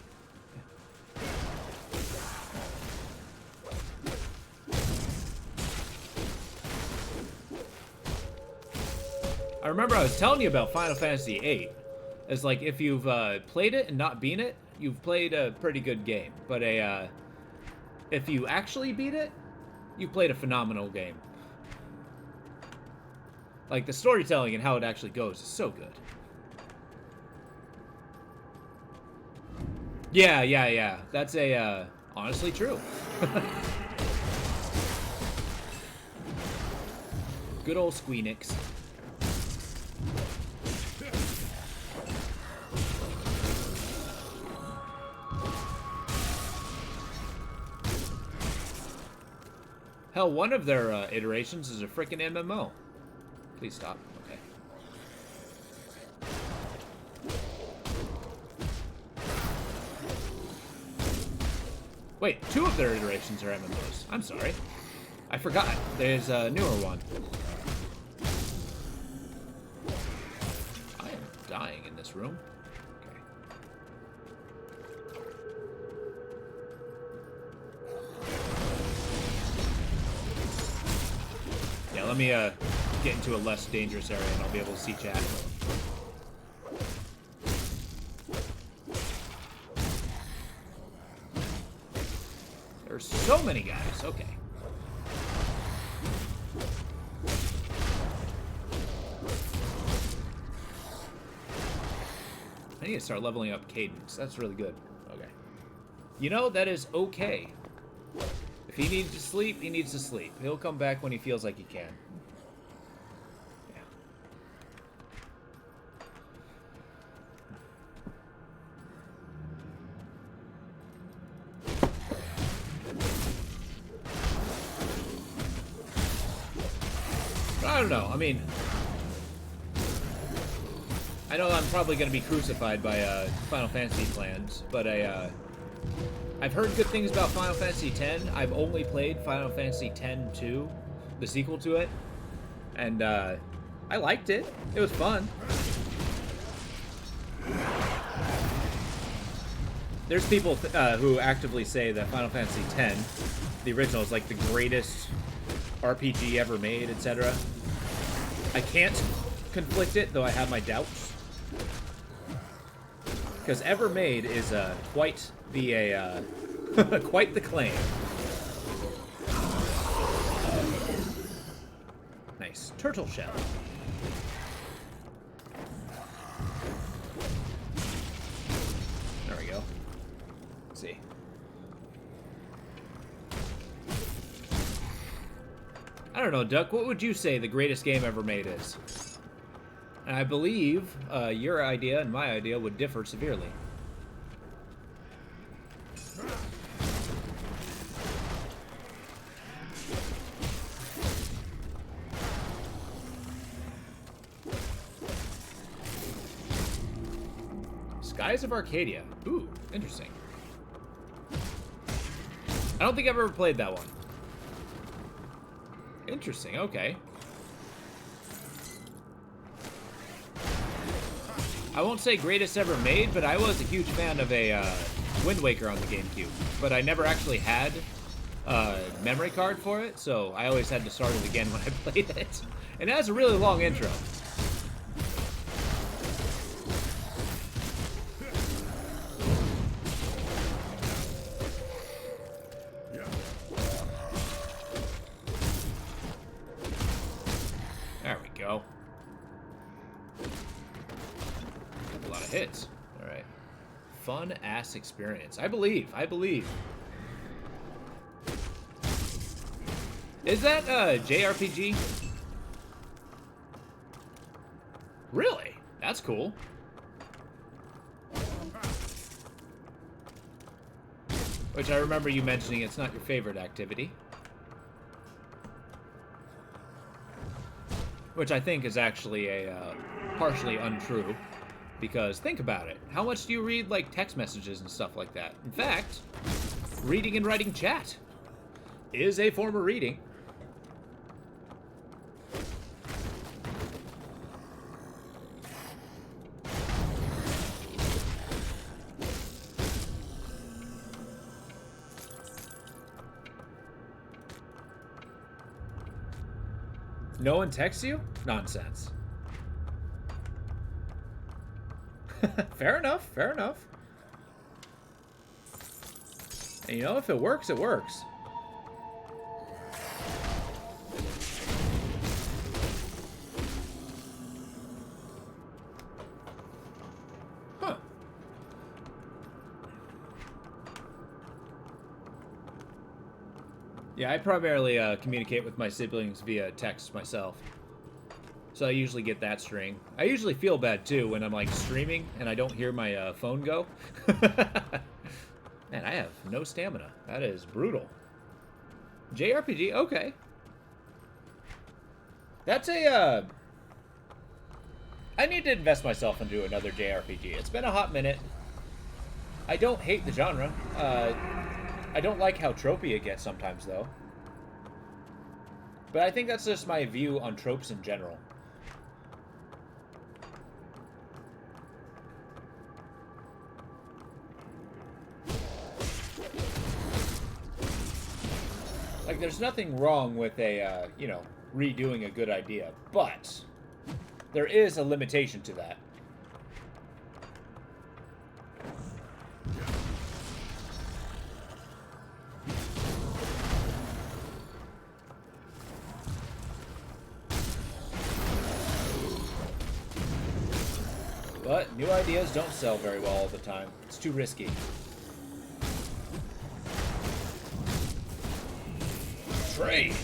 I remember I was telling you about Final Fantasy 8. It's like, if you've played it and not beaten it, you've played a pretty good game. But if you actually beat it, you've played a phenomenal game. Like, the storytelling and how it actually goes is so good. Yeah. That's honestly true. Good old Squeenix. Hell, one of their iterations is a frickin' MMO. Please stop. Okay. Wait, 2 of their iterations are MMOs. I'm sorry. I forgot. There's a newer one. I am dying in this room. Okay. Yeah, let me get into a less dangerous area and I'll be able to see chat. There's so many guys. Okay. I need to start leveling up cadence. That's really good. Okay. You know, that is okay. If he needs to sleep, he needs to sleep. He'll come back when he feels like he can. I don't know. I mean, I know I'm probably going to be crucified by Final Fantasy plans, but I've heard good things about Final Fantasy X. I've only played Final Fantasy X-2, the sequel to it, and I liked it. It was fun. There's people who actively say that Final Fantasy X, the original, is like the greatest RPG ever made, etc. I can't conflict it, though I have my doubts. Because ever made is quite the quite the claim. Nice turtle shell. There we go. Let's see. I don't know, Duck. What would you say the greatest game ever made is? And I believe your idea and my idea would differ severely. Skies of Arcadia. Ooh, interesting. I don't think I've ever played that one. Interesting, okay. I won't say greatest ever made, but I was a huge fan of a Wind Waker on the GameCube. But I never actually had a memory card for it, so I always had to start it again when I played it. And it has a really long intro. There we go. A lot of hits. All right. Fun ass experience. I believe. Is that JRPG? Really? That's cool. Which I remember you mentioning it's not your favorite activity. Which I think is actually a partially untrue. Because think about it. How much do you read like text messages and stuff like that? In fact, reading and writing chat is a form of reading. No one texts you? Nonsense. Fair enough, fair enough. And you know, if it works, it works. Huh. Yeah, I primarily communicate with my siblings via text myself. So I usually get that string. I usually feel bad, too, when I'm, like, streaming and I don't hear my phone go. Man, I have no stamina. That is brutal. JRPG? Okay. That's a, I need to invest myself into another JRPG. It's been a hot minute. I don't hate the genre. I don't like how tropey it gets sometimes, though. But I think that's just my view on tropes in general. Like, there's nothing wrong with a, you know, redoing a good idea, but there is a limitation to that. But new ideas don't sell very well all the time. It's too risky. Trade!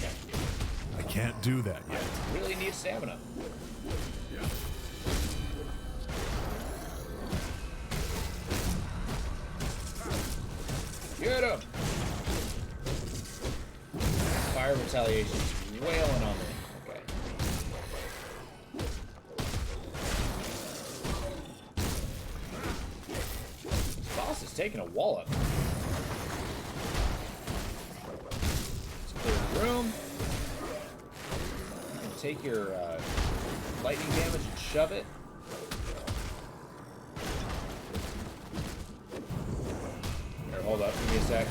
I can't do that yet. Really need stamina. Get him! Fire retaliation's wailing on me. Okay. This boss is taking a wallop. Let's clear the room. You can take your lightning damage and shove it. Here, hold up. Give me a sec.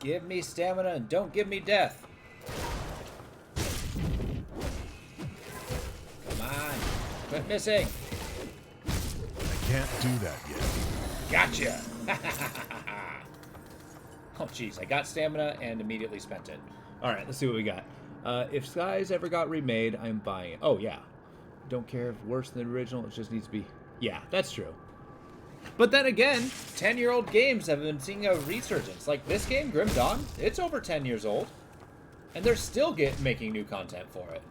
Give me stamina and don't give me death. Come on. Quit missing. I can't do that yet. Gotcha. Oh, jeez. I got stamina and immediately spent it. All right, let's see what we got. If Skies ever got remade, I'm buying it. Oh, yeah. Don't care if it's worse than the original. It just needs to be... Yeah, that's true. But then again, 10-year-old games have been seeing a resurgence. Like this game, Grim Dawn, it's over 10 years old. And they're still making new content for it.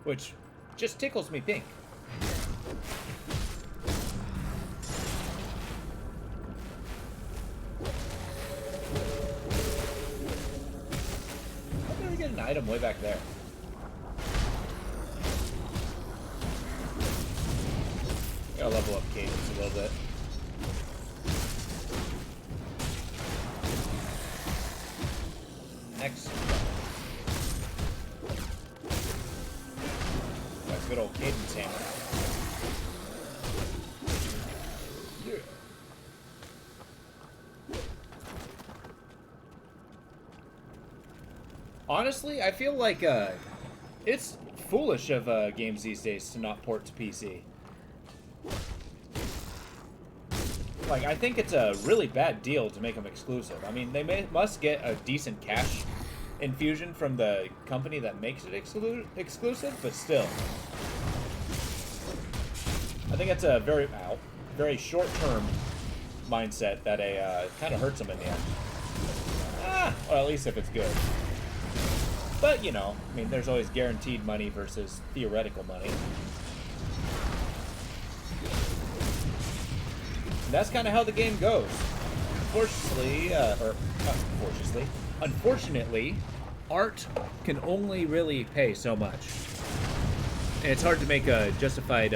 Which just tickles me pink. How did I get an item way back there? Gotta level up cadence a little bit. Next. Got good old cadence hammer. Yeah. Honestly, I feel like it's foolish of games these days to not port to PC. Like, I think it's a really bad deal to make them exclusive. I mean, they must get a decent cash infusion from the company that makes it exclusive, but still. I think it's a very short-term mindset that kind of hurts them in the end. Or at least if it's good. But, you know, I mean, there's always guaranteed money versus theoretical money. That's kind of how the game goes. Unfortunately, art can only really pay so much. And it's hard to make a justified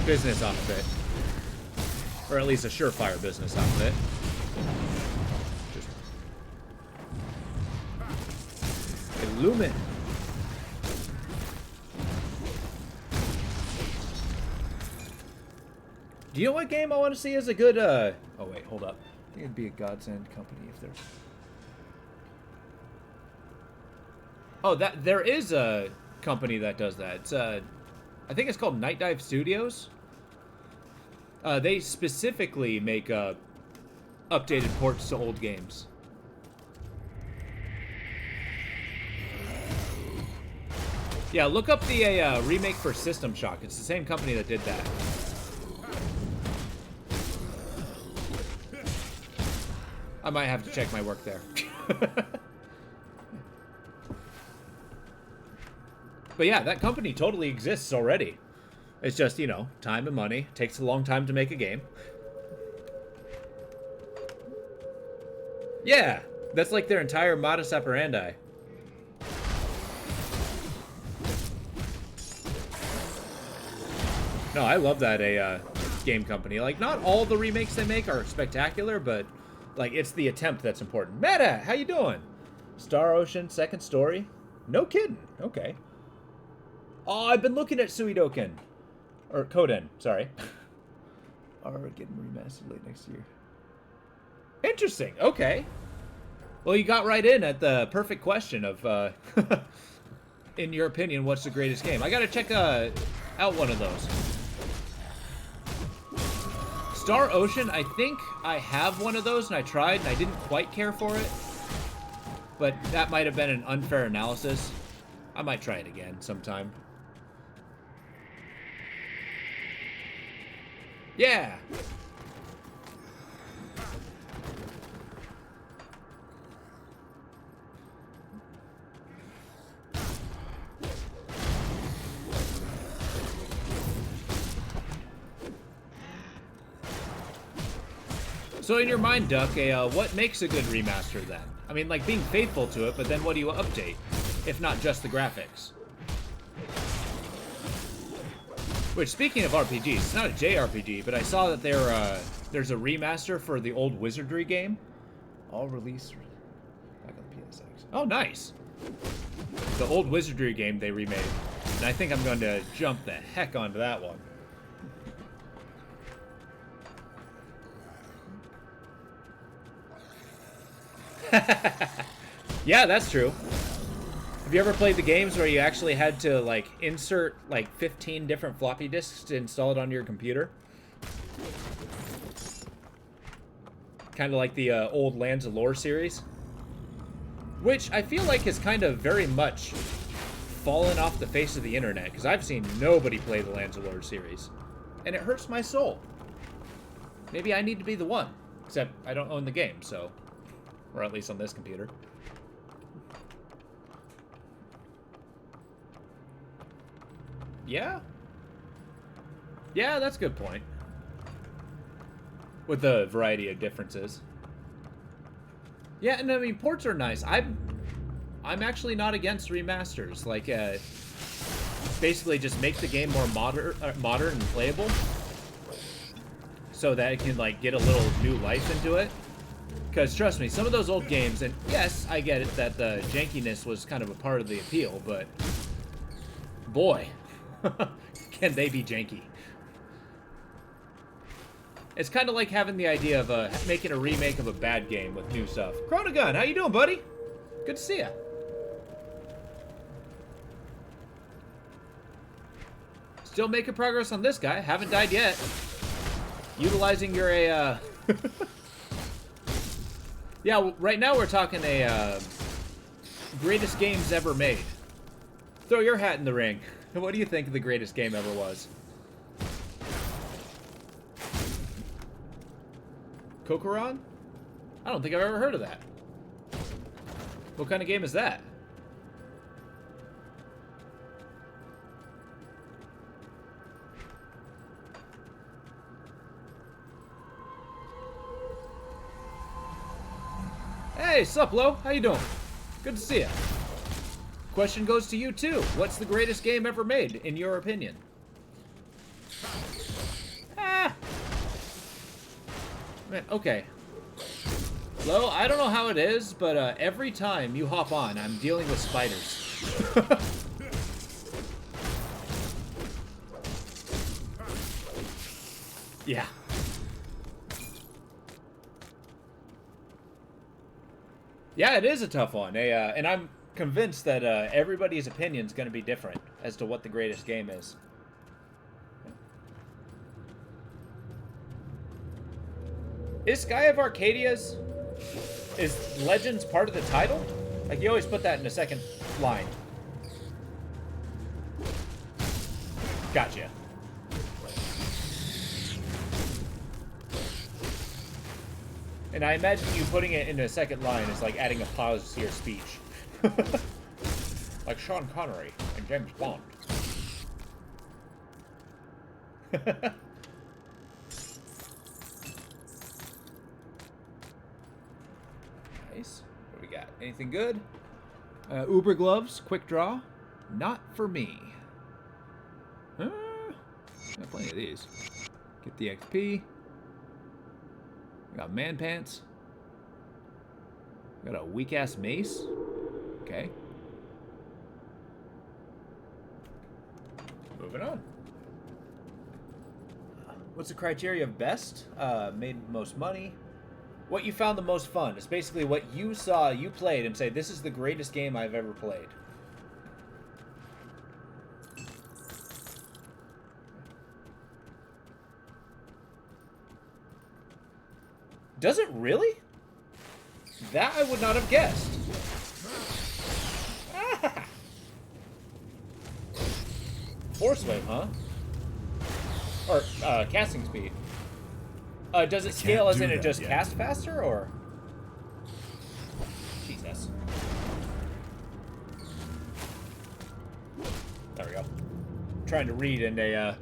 business off of it. Or at least a surefire business off of it. Just... Illumine. Do you know what game I want to see as a good, Oh, wait, hold up. I think it'd be a Godsend company if there's... Oh, there is a company that does that. It's, I think it's called Night Dive Studios. They specifically make, updated ports to old games. Yeah, look up the, remake for System Shock. It's the same company that did that. I might have to check my work there. But yeah, that company totally exists already. It's just, you know, time and money. It takes a long time to make a game. Yeah, that's like their entire modus operandi. No, I love that game company. Like, not all the remakes they make are spectacular, but... like, it's the attempt that's important. Meta, how you doing? Star Ocean, second story? No kidding. Okay. Oh, I've been looking at Suidoken. Or Koden, sorry. Are getting remastered late next year. Interesting. Okay. Well, you got right in at the perfect question of, in your opinion, what's the greatest game? I gotta check out one of those. Star Ocean, I think I have one of those, and I tried, and I didn't quite care for it. But that might have been an unfair analysis. I might try it again sometime. Yeah! So in your mind, Duck, what makes a good remaster then? I mean, like being faithful to it, but then what do you update? If not just the graphics. Which, speaking of RPGs, it's not a JRPG, but I saw that there's a remaster for the old Wizardry game. All released back on the PSX. Oh, nice. The old Wizardry game they remade. And I think I'm going to jump the heck onto that one. Yeah, that's true. Have you ever played the games where you actually had to, like, insert, like, 15 different floppy disks to install it on your computer? Kind of like the old Lands of Lore series. Which I feel like has kind of very much fallen off the face of the internet, because I've seen nobody play the Lands of Lore series. And it hurts my soul. Maybe I need to be the one. Except I don't own the game, so... Or at least on this computer. Yeah? Yeah, that's a good point. With the variety of differences. Yeah, and I mean, ports are nice. I'm actually not against remasters. Like, basically just make the game more modern and playable. So that it can, like, get a little new life into it. Because, trust me, some of those old games, and yes, I get it that the jankiness was kind of a part of the appeal, but... Boy... Can they be janky? It's kind of like having the idea of making a remake of a bad game with new stuff. Chronogun, how you doing, buddy? Good to see ya. Still making progress on this guy. Haven't died yet. Utilizing your Yeah, right now we're talking greatest games ever made. Throw your hat in the ring. What do you think the greatest game ever was? Kokoron? I don't think I've ever heard of that. What kind of game is that? Hey, sup, Lo? How you doing? Good to see ya. Question goes to you, too. What's the greatest game ever made, in your opinion? Ah! Man, okay. Lo, I don't know how it is, but every time you hop on, I'm dealing with spiders. Yeah. Yeah, it is a tough one. And I'm convinced that everybody's opinion is going to be different as to what the greatest game is. Is Sky of Arcadia's... Is Legends part of the title? Like, you always put that in the second line. Gotcha. And I imagine you putting it in the second line is like adding a pause to your speech. Like Sean Connery and James Bond. Nice. What do we got? Anything good? Uber gloves, quick draw. Not for me. Got plenty of these. Get the XP. Got man pants. Got a weak ass mace. Okay. Moving on. What's the criteria of best? Made most money. What you found the most fun. It's basically what you saw, you played, and say, this is the greatest game I've ever played. Does it really? That I would not have guessed. Ah. Force wave, huh? Or casting speed. Does it scale as in it just casts faster, or? Jesus. There we go. Trying to read in a.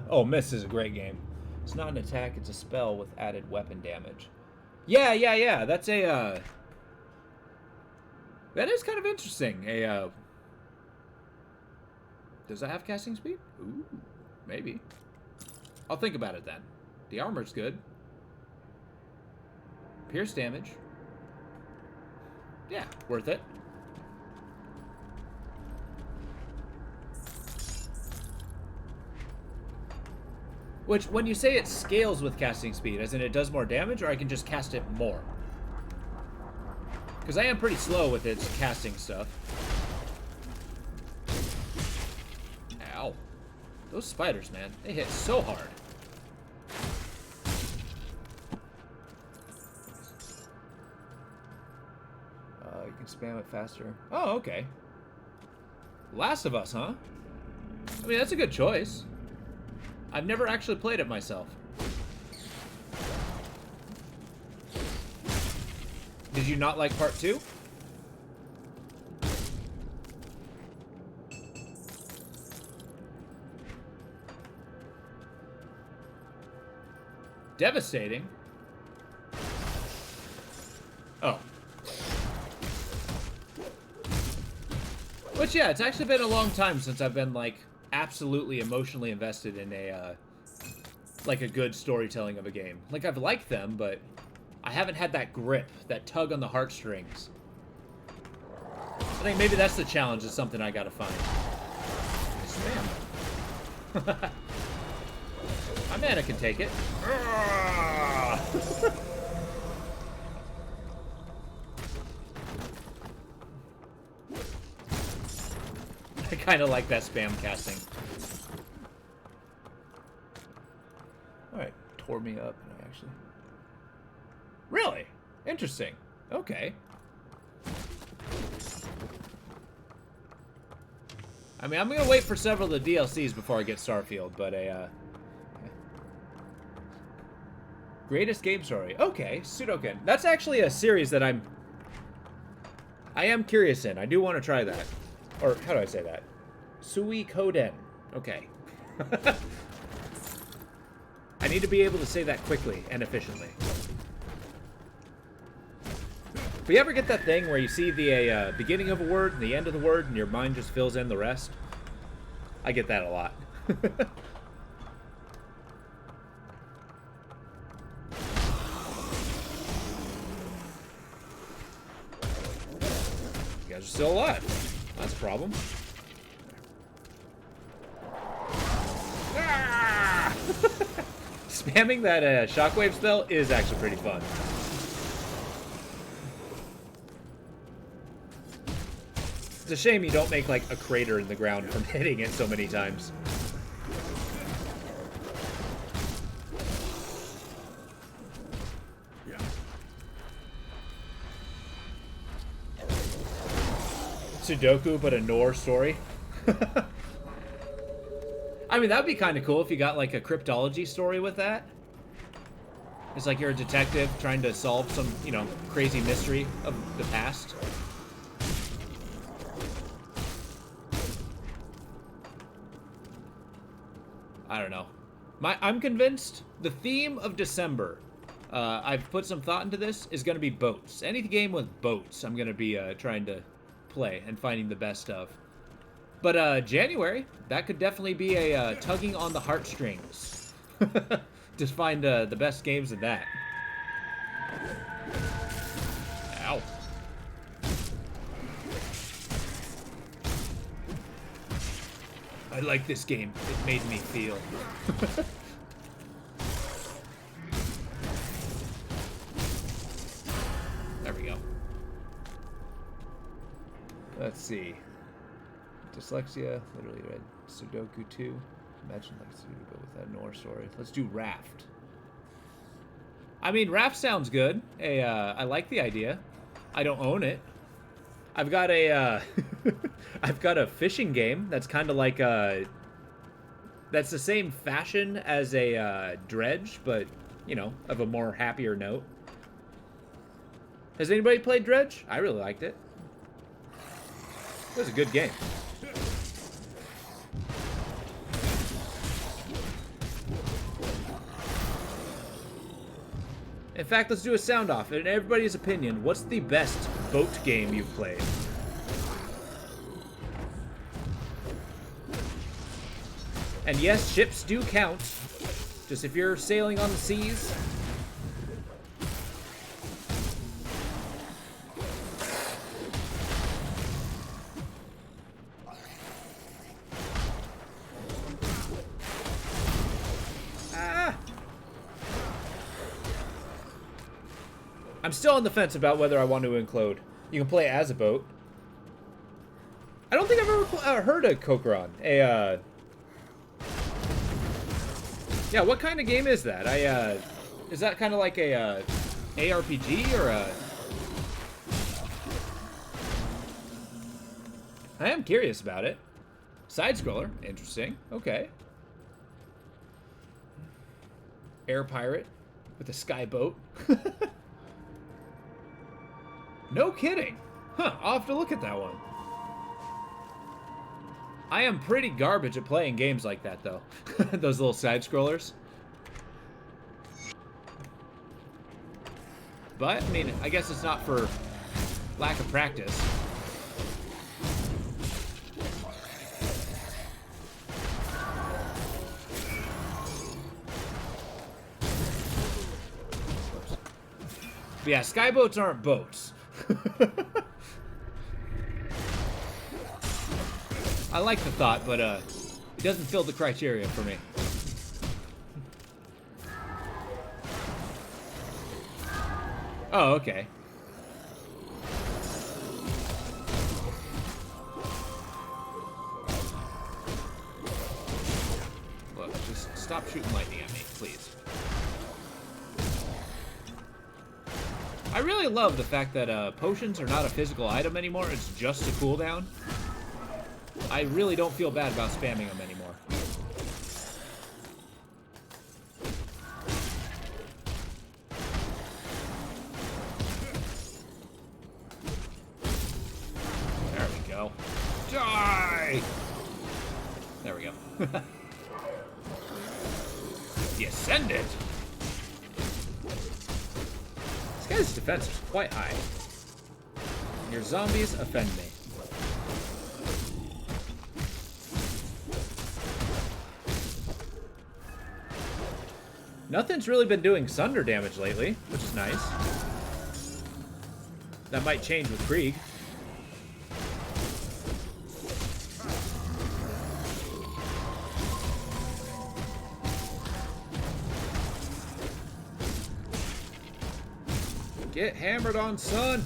Oh, Miss is a great game. It's not an attack, it's a spell with added weapon damage. Yeah. That's a, that is kind of interesting. Does that have casting speed? Ooh, maybe. I'll think about it then. The armor's good. Pierce damage. Yeah, worth it. Which, when you say it scales with casting speed, as in it does more damage, or I can just cast it more? Because I am pretty slow with its casting stuff. Ow. Those spiders, man. They hit so hard. You can spam it faster. Oh, okay. Last of Us, huh? I mean, that's a good choice. I've never actually played it myself. Did you not like part 2? Devastating. Oh. But yeah, it's actually been a long time since I've been, like, absolutely emotionally invested in a, like, a good storytelling of a game. Like, I've liked them, but I haven't had that grip, that tug on the heartstrings. I think maybe that's the challenge, is something I gotta find. Spam. My mana can take it. I kind of like that spam casting. Alright, tore me up, actually. Really? Interesting. Okay. I mean, I'm gonna wait for several of the DLCs before I get Starfield, but Greatest game story. Okay, Sudoku. That's actually a series that I am curious in. I do want to try that. Or, how do I say that? Suikoden. Okay. I need to be able to say that quickly and efficiently. But you ever get that thing where you see the beginning of a word and the end of the word and your mind just fills in the rest? I get that a lot. You guys are still alive. That's a problem. Ah! Spamming that shockwave spell is actually pretty fun. It's a shame you don't make, like, a crater in the ground from hitting it so many times. Sudoku, but a Nor story. I mean, that would be kind of cool if you got, like, a cryptology story with that. It's like you're a detective trying to solve some, you know, crazy mystery of the past. I don't know. I'm convinced the theme of December, I've put some thought into this, is going to be boats. Any game with boats, I'm going to be trying to play and finding the best of. But January, that could definitely be a tugging on the heartstrings. Just find the best games in that. Ow. I like this game. It made me feel. There we go. Let's see. Dyslexia, literally read Sudoku 2. Imagine like Sudoku, but with that Nor story. Let's do Raft. I mean, Raft sounds good. I like the idea. I don't own it. I've got a I've got a fishing game that's kind of like that's the same fashion as a Dredge, but you know, of a more happier note. Has anybody played Dredge? I really liked it. It was a good game. In fact, let's do a sound off. In everybody's opinion, what's the best boat game you've played? And yes, ships do count. Just if you're sailing on the seas. I'm still on the fence about whether I want to include. You can play as a boat. I don't think I've ever heard of Kokron. Yeah, what kind of game is that? Is that kind of like a ARPG or a? I am curious about it. Side scroller, interesting. Okay. Air pirate with a sky boat. No kidding. Huh, I'll have to look at that one. I am pretty garbage at playing games like that, though. Those little side scrollers. But, I mean, I guess it's not for lack of practice. But yeah, skyboats aren't boats. I like the thought, but it doesn't fill the criteria for me. Oh, okay. Look, just stop shooting lightning at me, please. I really love the fact that potions are not a physical item anymore. It's just a cooldown. I really don't feel bad about spamming them anymore. There we go. Die! There we go. The Ascendant! This guy's defense is quite high. Your zombies offend me. Nothing's really been doing Sunder damage lately, which is nice. That might change with Krieg. Get hammered on, son!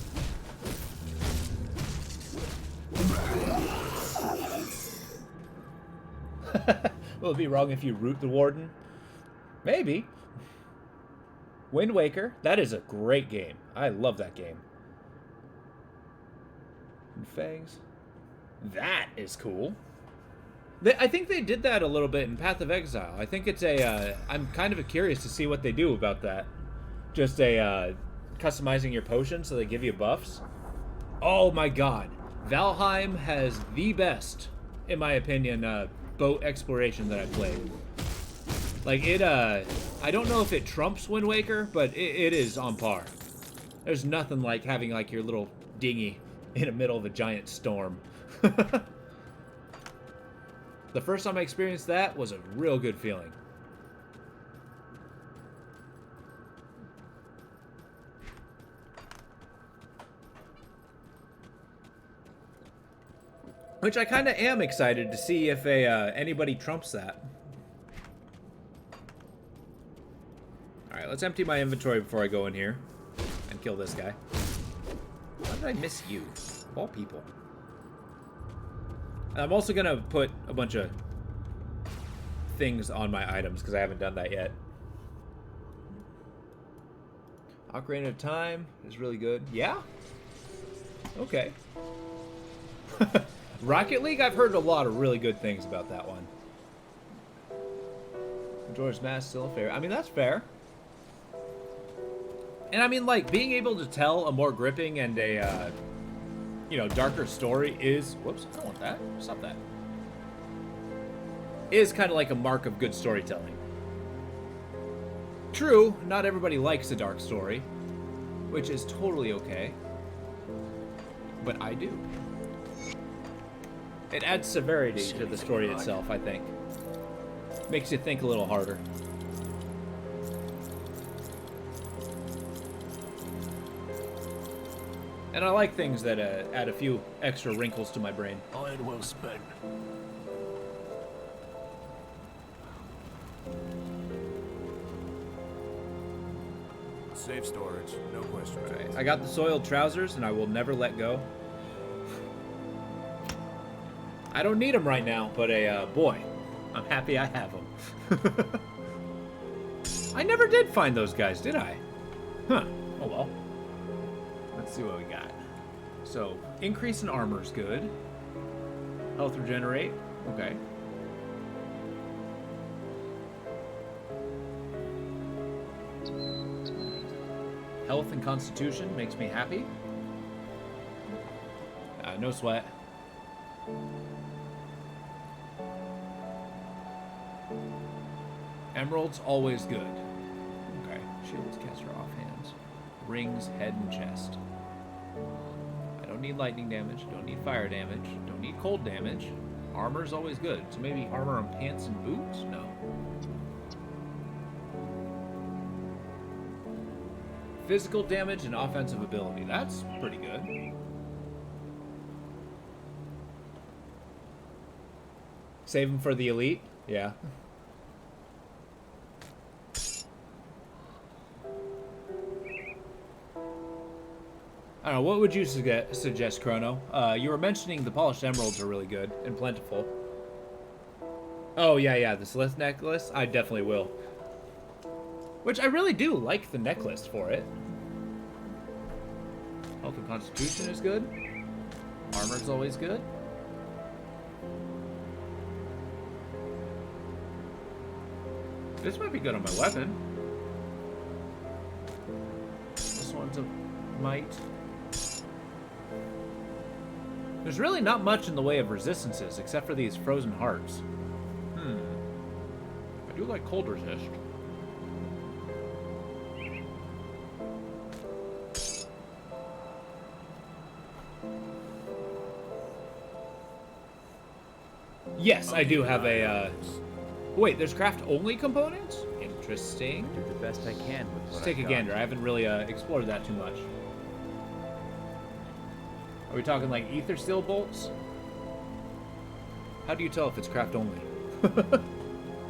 Will it be wrong if you root the Warden? Maybe. Wind Waker, that is a great game. I love that game. And Fangs. That is cool. I think they did that a little bit in Path of Exile. I think it's a, I'm kind of curious to see what they do about that. Just customizing your potions so they give you buffs. Oh my god. Valheim has the best, in my opinion, boat exploration that I've played. Like, I don't know if it trumps Wind Waker, but it is on par. There's nothing like having, like, your little dinghy in the middle of a giant storm. The first time I experienced that was a real good feeling. Which I kind of am excited to see if anybody trumps that. Alright, let's empty my inventory before I go in here and kill this guy. How did I miss you? Of all people. I'm also going to put a bunch of things on my items because I haven't done that yet. Ocarina of Time is really good. Yeah? Okay. Rocket League, I've heard a lot of really good things about that one. Majora's Mask still a favorite. I mean, that's fair. And I mean, like, being able to tell a more gripping and a, darker story is... Whoops, I don't want that. Stop that. Is kind of like a mark of good storytelling. True, not everybody likes a dark story, which is totally okay. But I do. It adds severity to the story itself, I think. Makes you think a little harder. And I like things that add a few extra wrinkles to my brain. Iron well spent. Safe storage, no questions. Alright, I got the soiled trousers, and I will never let go. I don't need them right now, but boy, I'm happy I have them. I never did find those guys, did I? Huh. Oh well. Let's see what we got. So, increase in armor is good. Health regenerate. Okay. Health and constitution makes me happy. No sweat. Emerald's always good. Okay. Shields, caster, offhands. Rings, head, and chest. I don't need lightning damage. Don't need fire damage. Don't need cold damage. Armor's always good. So maybe armor on pants and boots? No. Physical damage and offensive ability. That's pretty good. Save him for the elite? Yeah. I don't know, what would you suggest, Chrono? You were mentioning the polished emeralds are really good and plentiful. Oh, yeah, the Slith necklace? I definitely will. Which I really do like the necklace for it. Health and Constitution is good. Armor's always good. This might be good on my weapon. This one's a might. There's really not much in the way of resistances, except for these frozen hearts. I do like cold resist. Yes, I do have a, Wait, there's craft-only components? Interesting. Do the best I can with what Let's take a gander. I haven't really explored that too much. Are we talking like ether steel bolts? How do you tell if it's craft-only?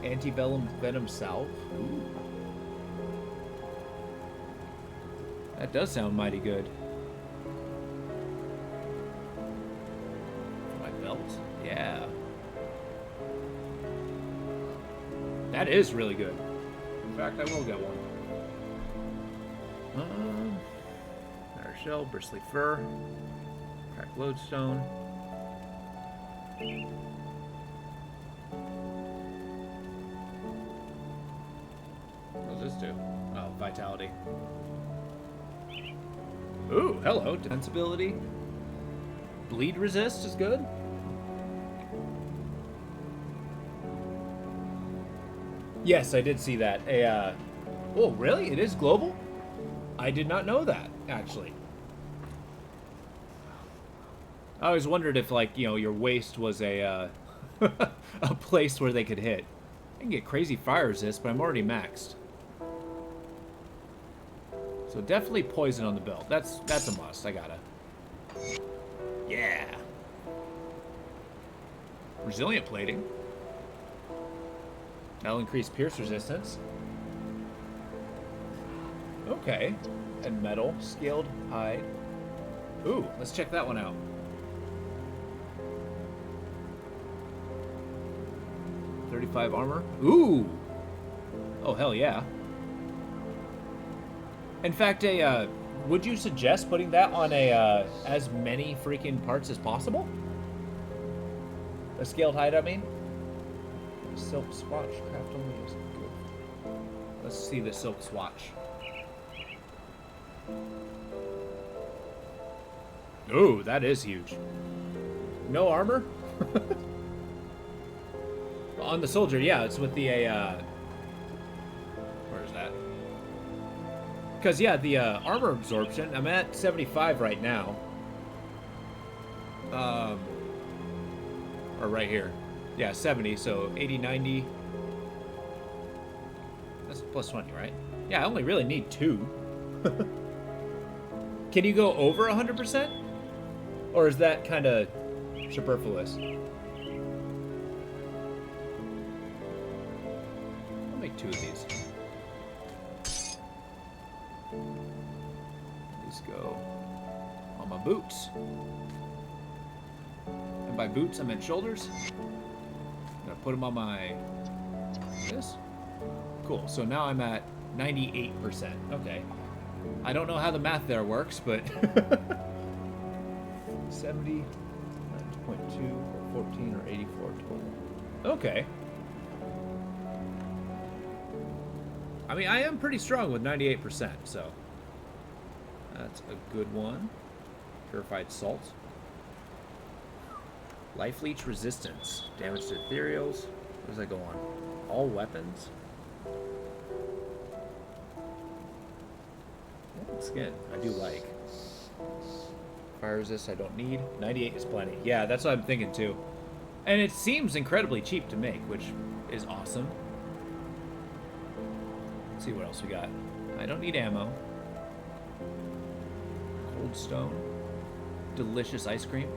Anti-venom salve? Ooh. That does sound mighty good. My belt? Yeah. That is really good. In fact, I will get one. Outer shell, bristly fur, cracked lodestone. What does this do? Oh, vitality. Ooh, hello. Defense ability. Bleed resist is good. Yes, I did see that. Oh, really? It is global? I did not know that, actually. I always wondered if, like, you know, your waist was a a place where they could hit. I can get crazy fire resist, but I'm already maxed. So definitely poison on the belt. That's a must. I gotta. Yeah. Resilient plating. That'll increase pierce resistance. Okay. And metal, scaled hide. Ooh, let's check that one out. .35 armor. Ooh. Oh, hell yeah. In fact, would you suggest putting that on as many freaking parts as possible? A scaled hide, I mean? Silk swatch, craft only is good. Let's see the silk swatch. Ooh, that is huge. No armor? On the soldier, yeah, it's with the where is that? Because yeah, the armor absorption, I'm at 75 right now. Or right here. Yeah, 70, so 80, 90. That's plus 20, right? Yeah, I only really need 2. Can you go over 100%? Or is that kind of superfluous? I'll make 2 of these. These go on my boots. And by boots, I meant shoulders. I'm gonna put them on my this. Cool. So now I'm at 98%. Okay. I don't know how the math there works, but 70, 9.2, or 14, or 84 total. Okay. I mean, I am pretty strong with 98%, so that's a good one. Purified salt. Life leech resistance. Damage to ethereals. What does that go on? All weapons? Skin, I do like. Fire resist, I don't need. 98 is plenty. Yeah, that's what I'm thinking too. And it seems incredibly cheap to make, which is awesome. Let's see what else we got. I don't need ammo. Cold stone. Delicious ice cream.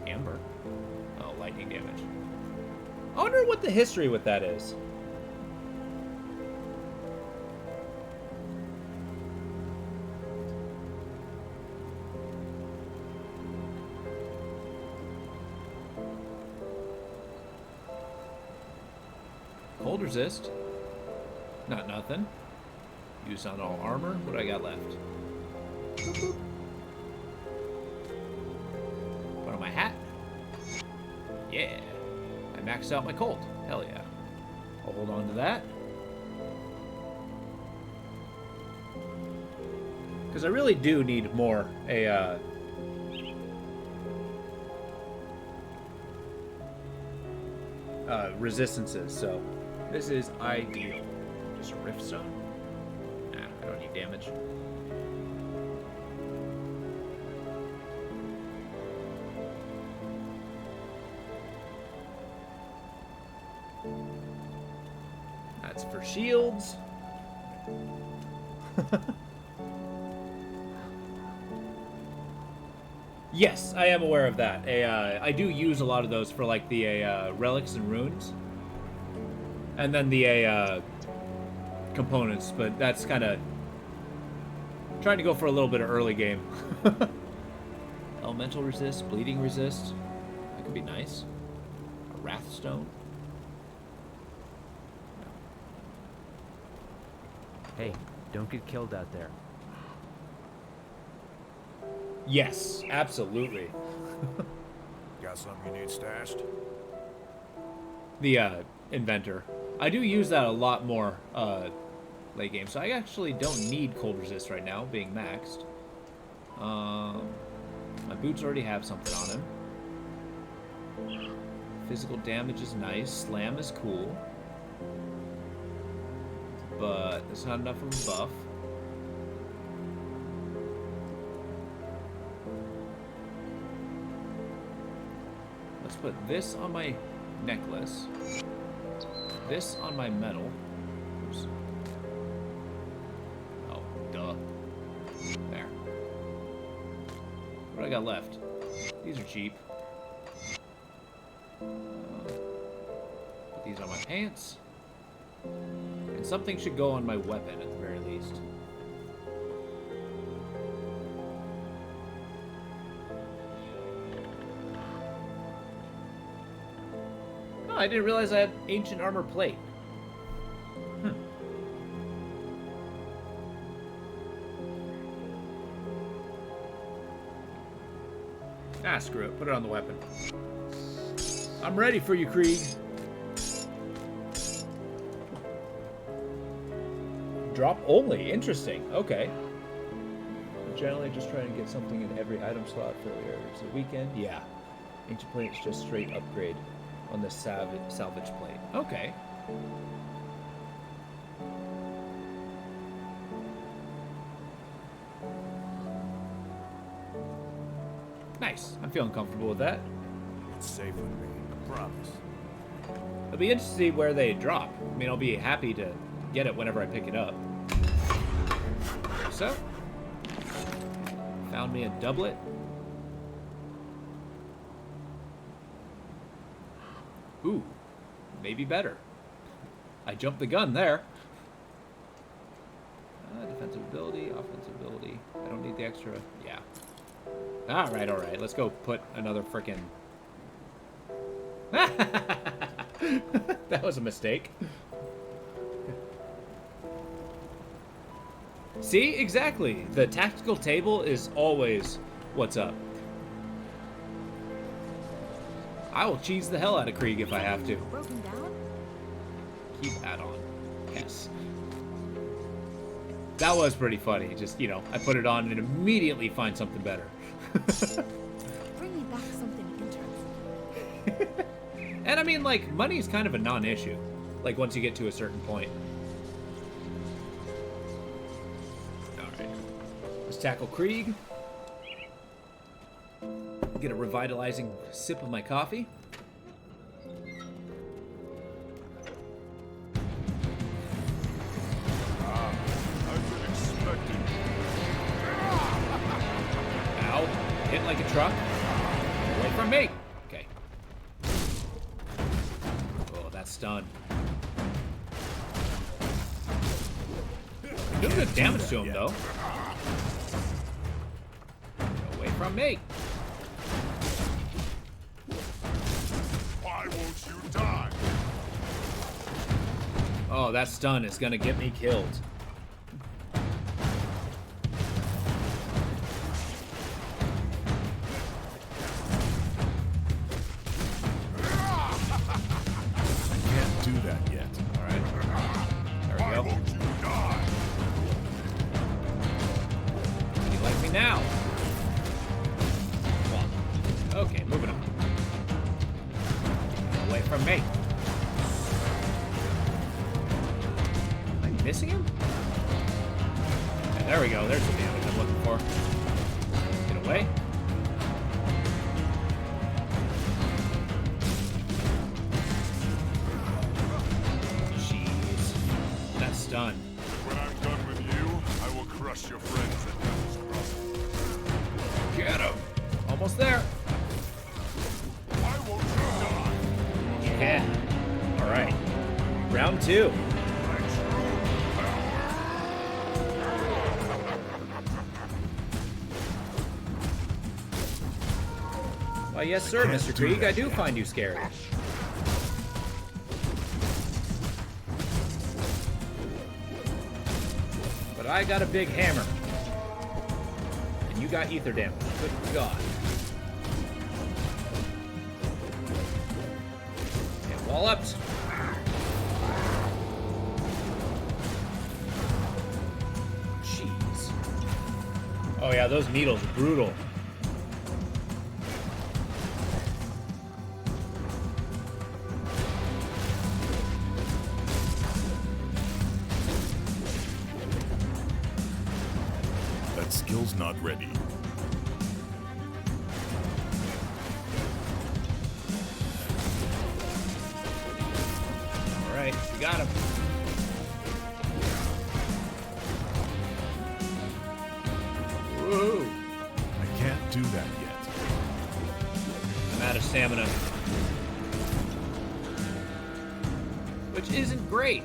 Amber. Oh, lightning damage. I wonder what the history with that is. Cold resist. Not nothing. Use on all armor. What do I got left? Boop, boop. Put on my hat. Yeah. I maxed out my cold. Hell yeah. I'll hold on to that. Because I really do need more resistances, so this is ideal. Just a rift stone. Nah, I don't need damage. That's for shields. Yes, I am aware of that. I do use a lot of those for like the relics and runes, and then the components. But that's kind of trying to go for a little bit of early game. Elemental resist, bleeding resist. That could be nice. A wrath stone. Hey, don't get killed out there. Yes, absolutely. Got something you need stashed? The inventor. I do use that a lot more late game, so I actually don't need cold resist right now, being maxed. My boots already have something on him. Physical damage is nice. Slam is cool. But it's not enough of a buff. Let's put this on my necklace. This on my medal. Oops. Oh, duh. There. What do I got left? These are cheap. Put these on my pants. And something should go on my weapon at the very least. Oh, I didn't realize I had ancient armor plate. Ah, screw it. Put it on the weapon. I'm ready for you, Krieg. Drop only. Interesting. Okay. Generally just trying to get something in every item slot for the weekend. Yeah. Ancient plate is just straight upgrade on the salvage plate. Okay. Nice. I'm feeling comfortable with that. It's safe with me, I promise. It'll be interesting to see where they drop. I mean, I'll be happy to get it whenever I pick it up. So, found me a doublet. Ooh, maybe better. I jumped the gun there. extra. Yeah. All right. Let's go put another frickin'. That was a mistake. See, exactly. The tactical table is always what's up. I will cheese the hell out of Krieg if I have to. Broken down? Keep add-on. Yes. That was pretty funny. Just, you know, I put it on and immediately find something better. Bring me back something interesting. And I mean, like, money's kind of a non-issue. Like, once you get to a certain point. Alright. Let's tackle Krieg. Get a revitalizing sip of my coffee. I've been expecting. Ow. Hit like a truck. Away from me. Okay. Oh, that's stunned. Doing good damage to him, though. Away from me. Why won't you die? Oh, that stun is gonna get me killed. Can't do that yet. Alright. There we Why go. won't you die? You like me now? Well, okay, moving on. Away from me. Am I missing him? Okay, there we go. There's the damage I'm looking for. Get away. Jeez. That's stun. When I'm done with you, I will crush your friends at Devil's Crossing. Get him. Almost there. Why won't you die? Yeah. All right. Round 2. Why, yes, sir, Can't Mr. do Krieg. that I do yet. find you scary. But I got a big hammer. And you got ether damage. Good God. And wall ups. Jeez. Oh yeah, those needles are brutal. That skill's not ready. All right, we got him. Woohoo! I can't do that yet. I'm out of stamina. Which isn't great.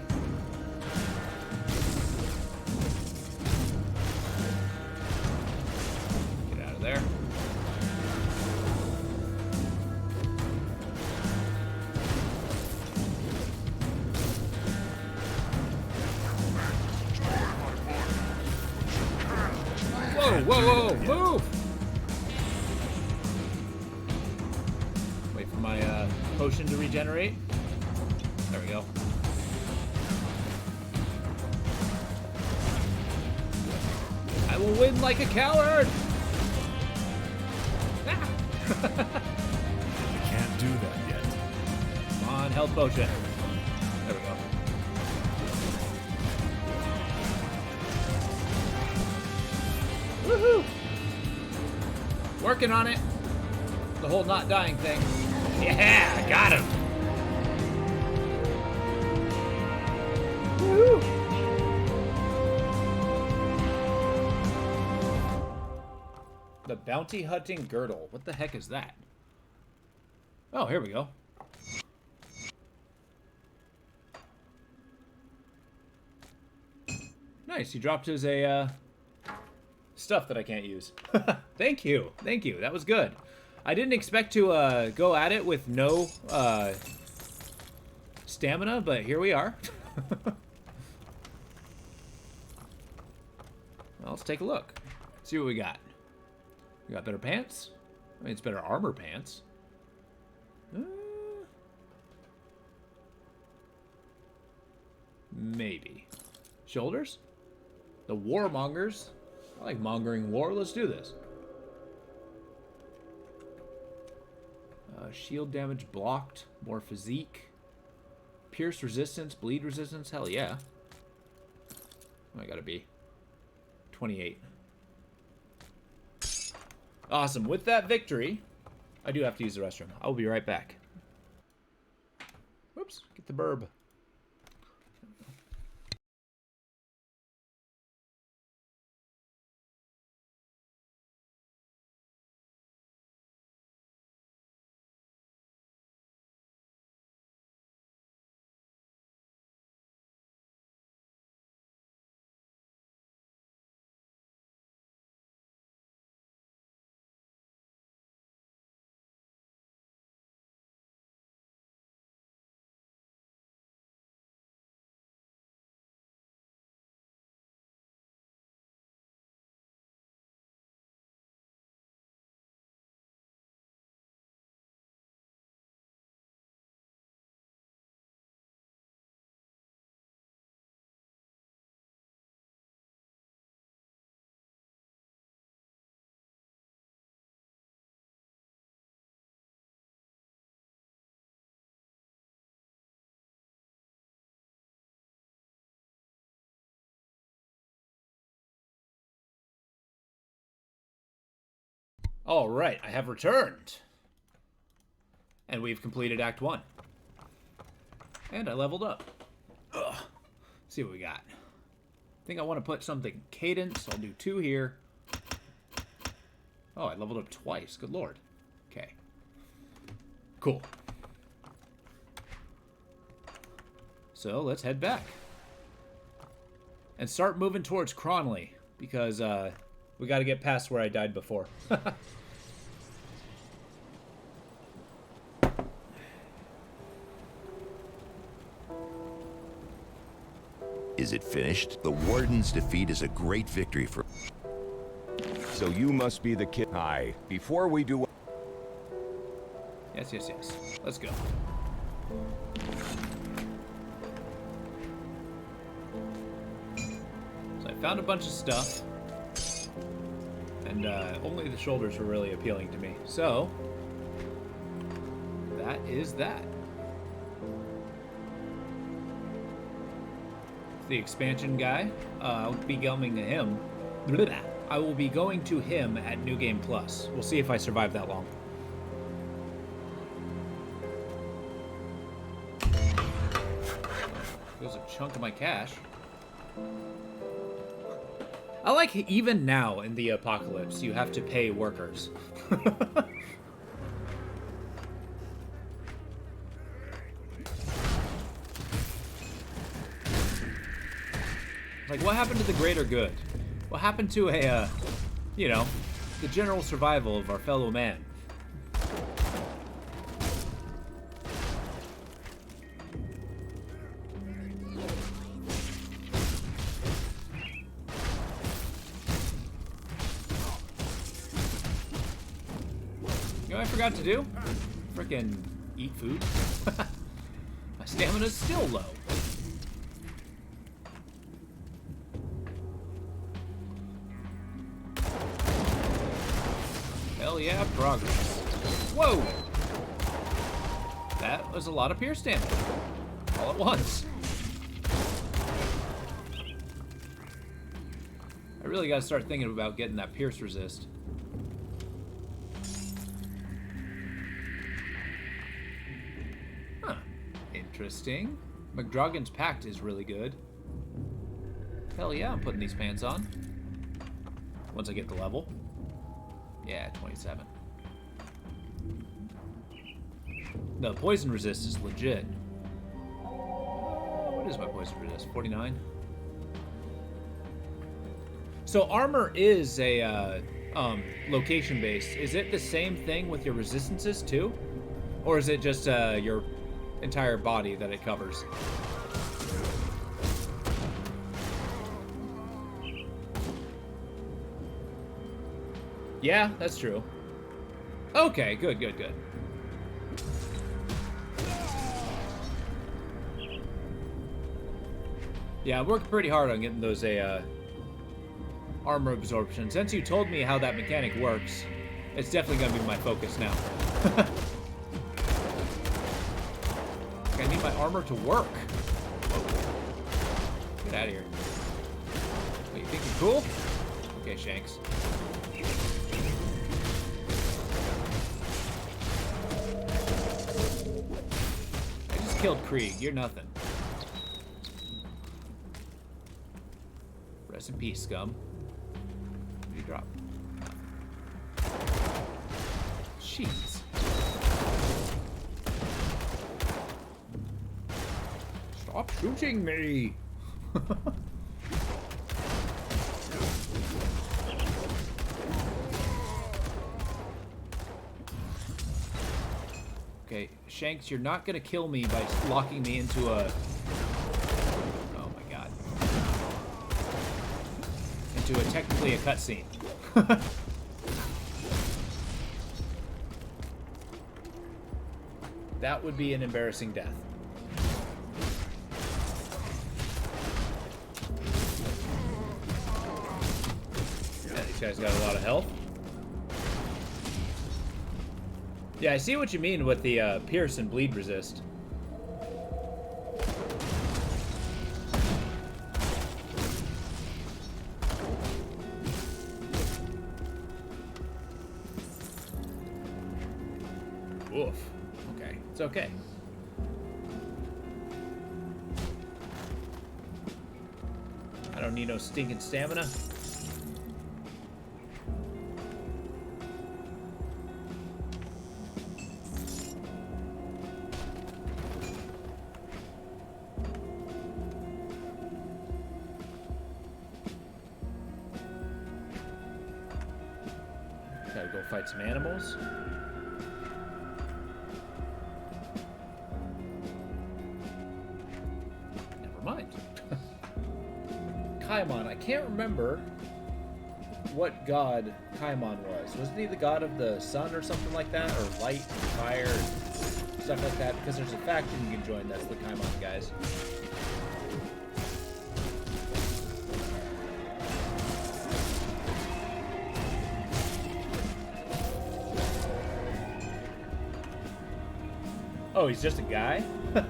Get out of there. Whoa, move! Wait for my potion to regenerate. There we go. I will win like a coward! Ah! I can't do that yet. Come on, health potion. There we go. Woohoo! Working on it. The whole not dying thing. Yeah, I got him. Woo! The bounty hunting girdle. What the heck is that? Oh, here we go. Nice. He dropped us a stuff that I can't use. Thank you. Thank you. That was good. I didn't expect to go at it with no stamina, but here we are. Well, let's take a look. See what we got. We got better pants. I mean, it's better armor pants. Maybe. Shoulders? The warmongers? I like mongering war. Let's do this. Shield damage blocked. More physique. Pierce resistance. Bleed resistance. Hell yeah. I gotta be 28. Awesome. With that victory, I do have to use the restroom. I will be right back. Whoops. Get the burb. All right, I have returned. And we've completed Act 1. And I leveled up. Ugh. See what we got. I think I want to put something cadence. I'll do 2 here. Oh, I leveled up twice. Good lord. Okay. Cool. So let's head back. And start moving towards Cronley. Because we got to get past where I died before. Is it finished? The Warden's defeat is a great victory for... So you must be the kid. Hi. Before we do... Yes, yes, yes. Let's go. So I found a bunch of stuff. And only the shoulders were really appealing to me. So, that is that. The expansion guy. I'll be going to him. I will be going to him at New Game Plus. We'll see if I survive that long. There's a chunk of my cash. I like even now in the apocalypse, you have to pay workers. Like, what happened to the greater good? What happened to a, you know, the general survival of our fellow man? You know what I forgot to do? Frickin' eat food. My stamina's still low. Hell yeah, progress. Whoa! That was a lot of pierce damage. All at once. I really gotta start thinking about getting that pierce resist. Huh. Interesting. McDragon's Pact is really good. Hell yeah, I'm putting these pants on. Once I get the level. Yeah, 27. No, poison resist is legit. What is my poison resist? 49? So armor is a location based. Is it the same thing with your resistances too, or is it just your entire body that it covers? Yeah, that's true. Okay, good, good, good. Yeah, I'm working pretty hard on getting those armor absorption. Since you told me how that mechanic works, it's definitely gonna be my focus now. I need my armor to work. Whoa. Get out of here. What, you think you're cool? Okay, Shanks. I just killed Krieg. You're nothing. Rest in peace, scum. What did you drop? Jeez. Stop shooting me! Okay, Shanks, you're not gonna kill me by locking me into a... Oh my god. Into a technically a cutscene. That would be an embarrassing death. Yeah, these guys got a lot of health. Yeah, I see what you mean with the pierce and bleed resist. Oof. Okay, it's okay. I don't need no stinking stamina. Gotta go fight some animals. Never mind. Kaimon, I can't remember what god Kaimon was. Wasn't he the god of the sun or something like that? Or light and fire and stuff like that? Because there's a faction you can join that's the Kaimon guys. Oh, he's just a guy? Well,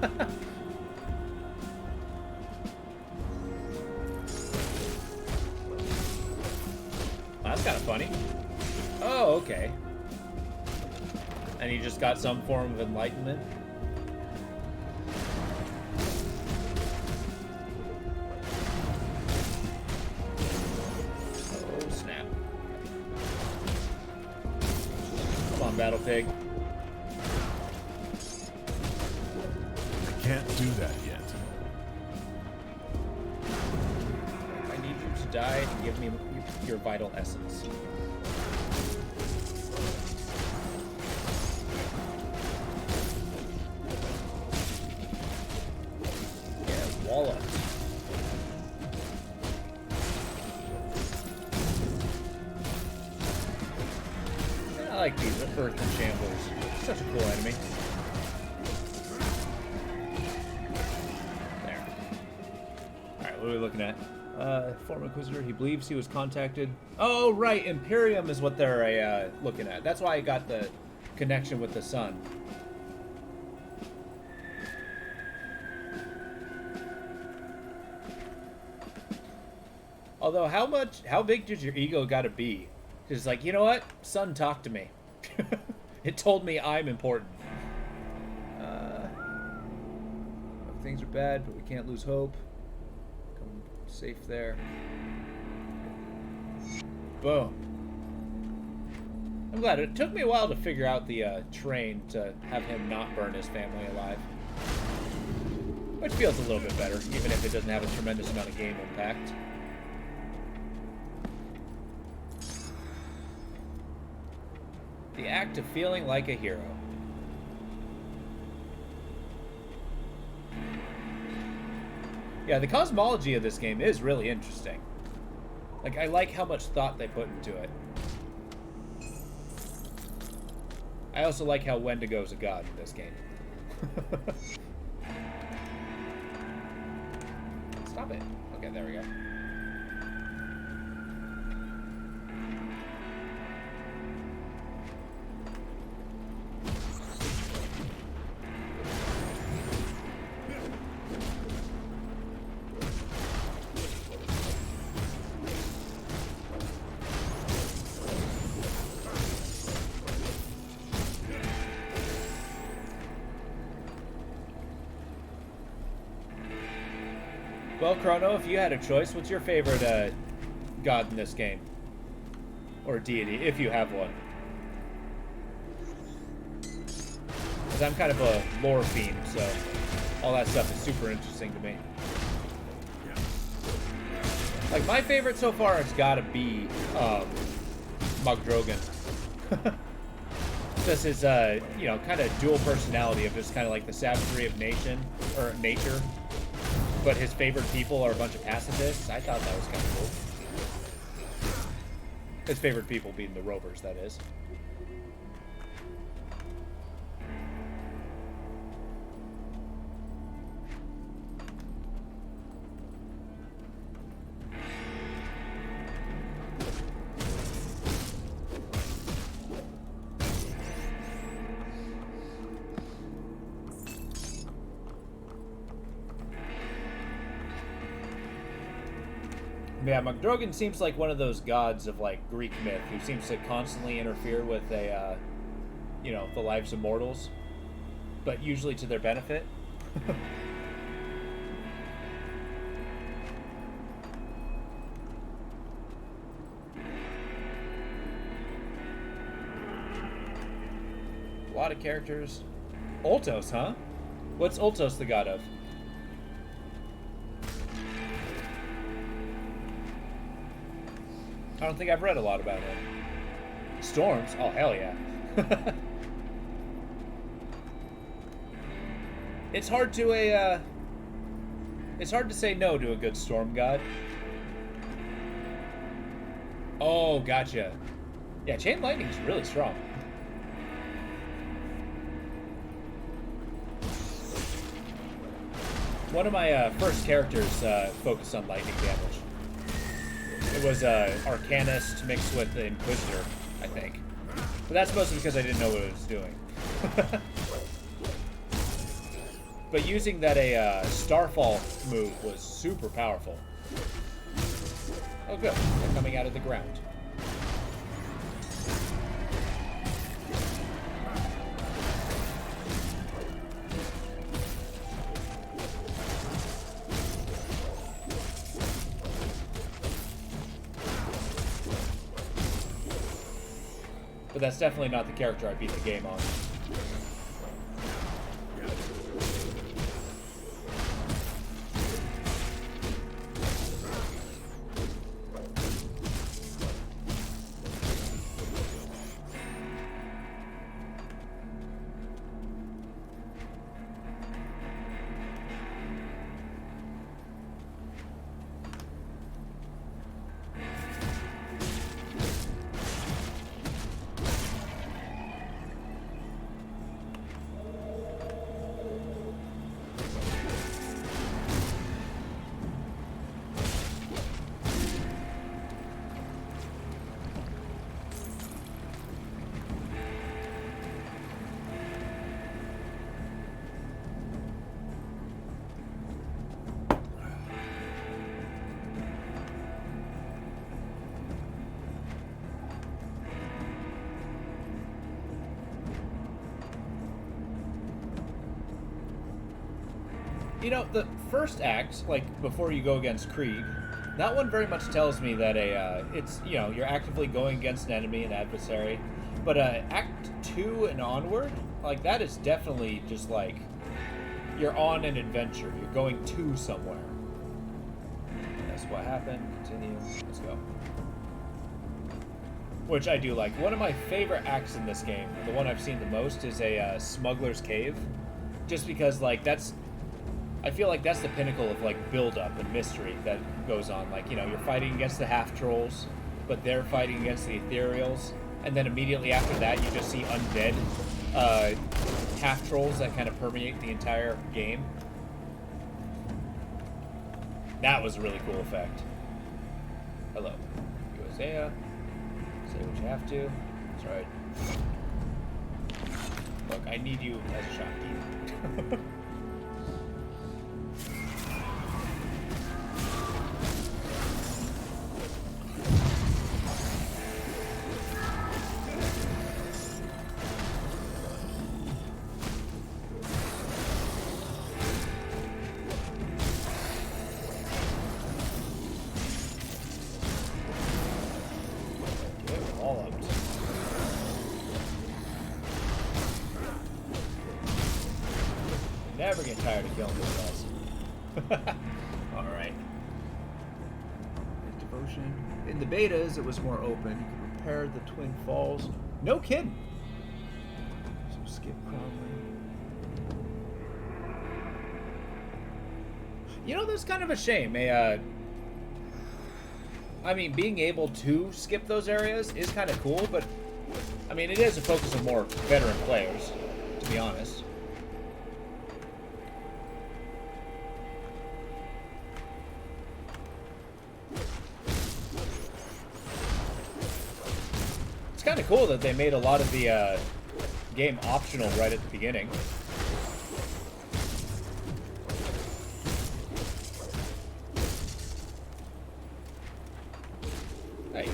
that's kind of funny. Oh, okay. And he just got some form of enlightenment? Oh, snap. Come on, Battle Pig. Can't do that yet. I need you to die and give me your vital essence. Yeah, wallop. I like these Earth and Shambles. Such a cool enemy. What are we looking at? Former Inquisitor, he believes he was contacted. Oh, right, Imperium is what they're looking at. That's why I got the connection with the sun. Although, how big does your ego gotta be? Because it's like, you know what? Sun, talk to me. It told me I'm important. Things are bad, but we can't lose hope. Safe there. Boom. I'm glad. It took me a while to figure out the train to have him not burn his family alive. Which feels a little bit better, even if it doesn't have a tremendous amount of game impact. The act of feeling like a hero. Yeah, the cosmology of this game is really interesting. Like, I like how much thought they put into it. I also like how Wendigo's a god in this game. Stop it. Okay, there we go. Well, Chrono, if you had a choice, what's your favorite god in this game? Or deity, if you have one. Because I'm kind of a lore fiend, so all that stuff is super interesting to me. Like, my favorite so far has got to be Mugdrogan. Just his, you know, kind of dual personality of just kind of like the savagery of nature. But his favorite people are a bunch of pacifists. I thought that was kind of cool. His favorite people being the rovers, that is. Yeah, Mugdrogan seems like one of those gods of, like, Greek myth who seems to constantly interfere with a, you know, the lives of mortals, but usually to their benefit. A lot of characters. Ultos, huh? What's Ultos the god of? I don't think I've read a lot about it. Storms? Oh, hell yeah. It's hard to it's hard to say no to a good storm god. Oh, gotcha. Yeah, Chain Lightning's really strong. One of my first characters focused on lightning damage. It was Arcanist mixed with the Inquisitor, I think. But that's mostly because I didn't know what it was doing. But using that Starfall move was super powerful. Oh good, they're coming out of the ground. But that's definitely not the character I beat the game on. You know, the first act, like, before you go against Krieg, that one very much tells me that it's, you know, you're actively going against an enemy, an adversary. But Act 2 and onward, like, that is definitely just, like, you're on an adventure. You're going to somewhere. That's what happened. Continue. Let's go. which I do like. One of my favorite acts in this game, the one I've seen the most, is a Smuggler's Cave. Just because, like, I feel like that's the pinnacle of, like, build-up and mystery that goes on. Like, you know, you're fighting against the half-trolls, but they're fighting against the ethereals. And then immediately after that, you just see undead half-trolls that kind of permeate the entire game. That was a really cool effect. Hello. Isaiah. Say what you have to. That's right. Look, I need you as a shopkeeper. Never get tired of killing these guys. Alright. Devotion. In the betas, it was more open. You could repair the Twin Falls. No kidding. So skip probably. You know, that's kind of a shame. I mean, being able to skip those areas is kind of cool, but I mean, it is a focus of more veteran players, to be honest. It's kind of cool that they made a lot of the game optional right at the beginning. Hey.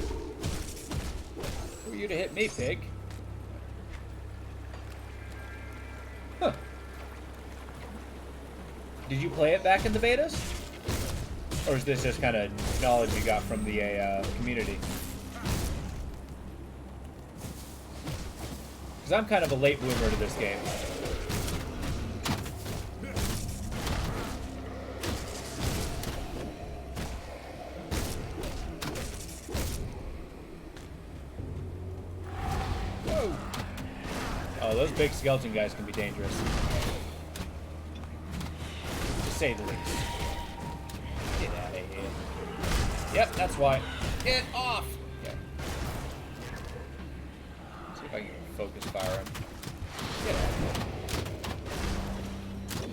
Who are you to hit me, pig? Huh. Did you play it back in the betas? Or is this just kind of knowledge you got from the community? Because I'm kind of a late bloomer to this game. Whoa! Oh, those big skeleton guys can be dangerous. To say the least. Get out of here. Yep, that's why. Get off! Okay. See if I can focus fire him. Get out of here.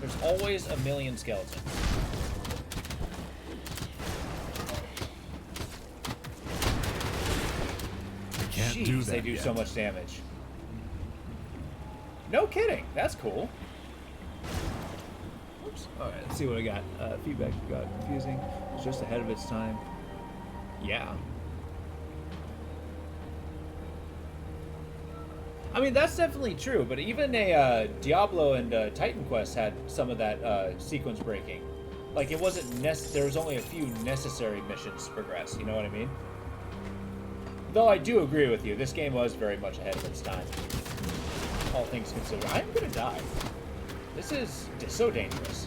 There's always a million skeletons. Can't Jeez, do that they do yet. so much damage. No kidding. That's cool. Oops. Alright, let's see what I got. Feedback got confusing. It's just ahead of its time. Yeah. I mean, that's definitely true, but even a Diablo and Titan Quest had some of that sequence breaking. Like, it wasn't there was only a few necessary missions to progress, you know what I mean? Though I do agree with you, this game was very much ahead of its time. All things considered. I'm gonna die. This is so dangerous.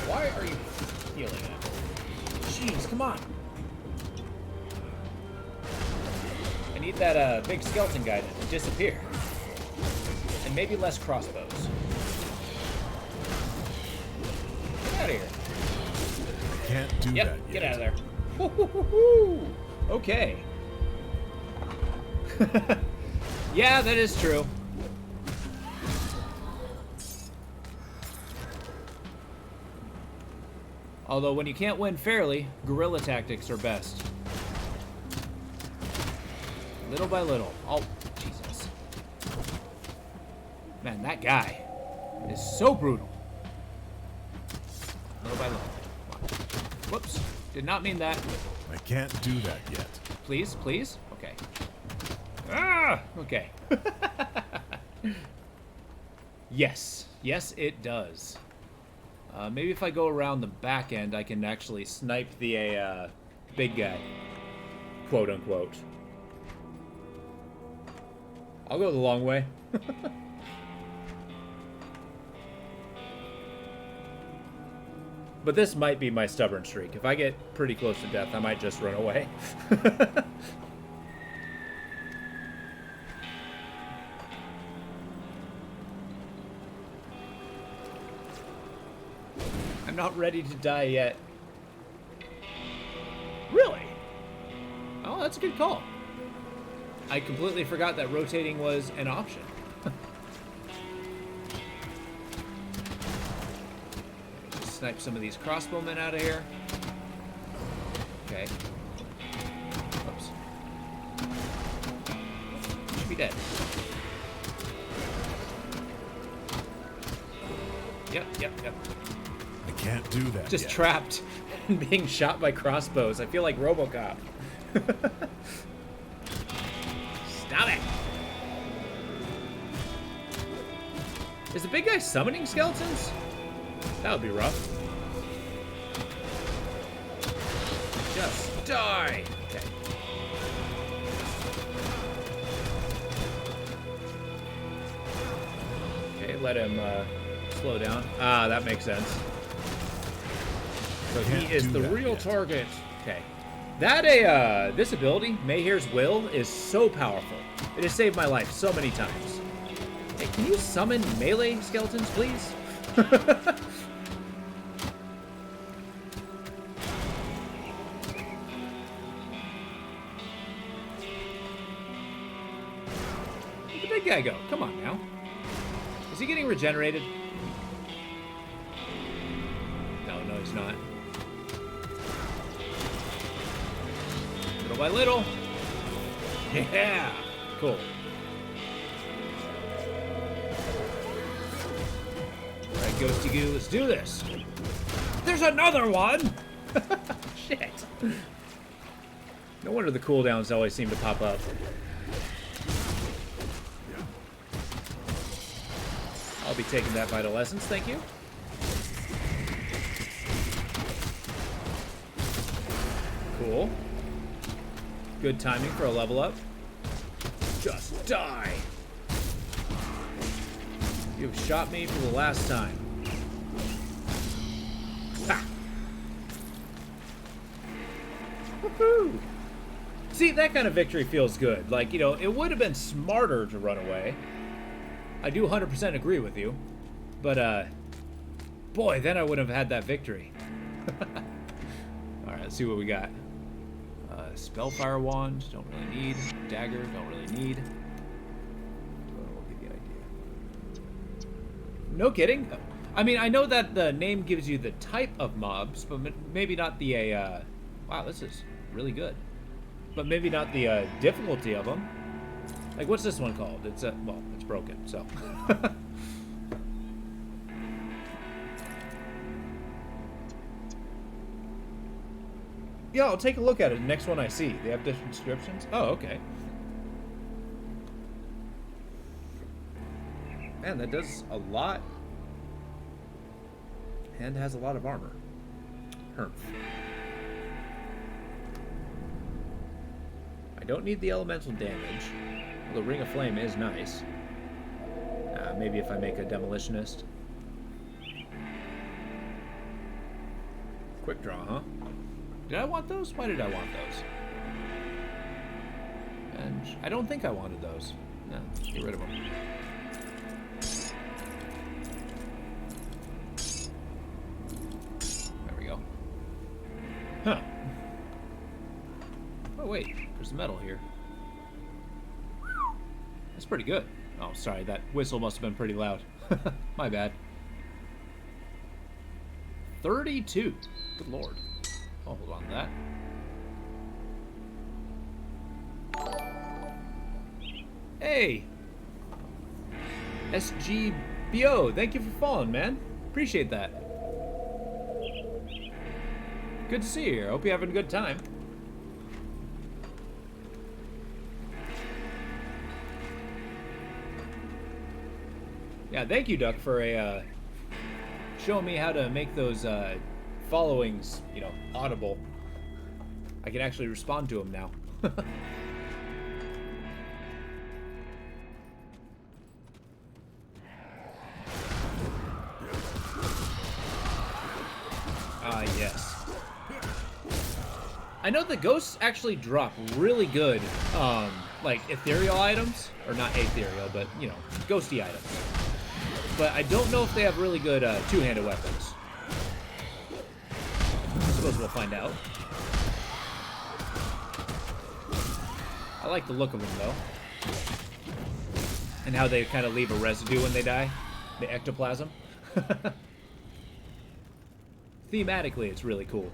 Why are you healing it? Jeez, come on. I need that big skeleton guy to disappear. And maybe less crossbows. Get out of here. Can't do that Yep, yet. get out of there. Woo-hoo-hoo-hoo. Okay. Yeah, that is true. Although when you can't win fairly, guerrilla tactics are best. Little by little. Oh, Jesus. Man, that guy is so brutal. Little by little. Whoops. Did not mean that. I can't do that yet. Please, please? Okay. Ah! Okay. Yes. Yes, it does. Maybe if I go around the back end, I can actually snipe the big guy. Quote unquote. I'll go the long way. But this might be my stubborn streak. If I get pretty close to death, I might just run away. I'm not ready to die yet. Really? Oh, that's a good call. I completely forgot that rotating was an option. Just snipe some of these crossbowmen out of here. Okay. Oops. Should be dead. Yep. I can't do that Just yet. trapped and being shot by crossbows. I feel like RoboCop. Stop it! Is the big guy summoning skeletons? That would be rough. Just die! Okay. Okay, let him slow down. Ah, that makes sense. So he is the real target. Okay. That this ability, Mayher's Will, is so powerful. It has saved my life so many times. Hey, can you summon melee skeletons, please? Where'd the big guy go? Come on now. Is he getting regenerated? No, he's not. Little by little. Yeah! Cool. Alright, Ghosty Goo, let's do this. There's another one! Shit. No wonder the cooldowns always seem to pop up. I'll be taking that vital essence, thank you. Cool. Good timing for a level up. Just die! You've shot me for the last time. Ha! Woohoo! See, that kind of victory feels good. Like, you know, it would have been smarter to run away. I do 100% agree with you. But, boy, then I would have had that victory. Alright, let's see what we got. Spellfire Wand, don't really need. Dagger, don't really need. We'll give you an idea. No kidding. I mean, I know that the name gives you the type of mobs, but maybe not the, wow, this is really good. But maybe not the, difficulty of them. Like, what's this one called? It's, well, it's broken, so. Yeah, I'll take a look at it. The next one I see. They have different descriptions? Oh, okay. Man, that does a lot. And has a lot of armor. Humph. I don't need the elemental damage. The Ring of Flame is nice. Maybe if I make a Demolitionist. Quick draw, huh? Did I want those? Why did I want those? And I don't think I wanted those. No, get rid of them. There we go. Huh. Oh, wait. There's metal here. That's pretty good. Oh, sorry. That whistle must have been pretty loud. My bad. 32. Good lord. I'll hold on to that. Hey! SGBO, thank you for following, man. Appreciate that. Good to see you here. Hope you're having a good time. Yeah, thank you, Duck, for showing me how to make those followings, you know, audible. I can actually respond to them now. I know the ghosts actually drop really good, like ethereal items, or not ethereal, but you know, ghosty items. But I don't know if they have really good two-handed weapons. I suppose we'll find out. I like the look of them though, and how they kind of leave a residue when they die, the ectoplasm. Thematically, it's really cool.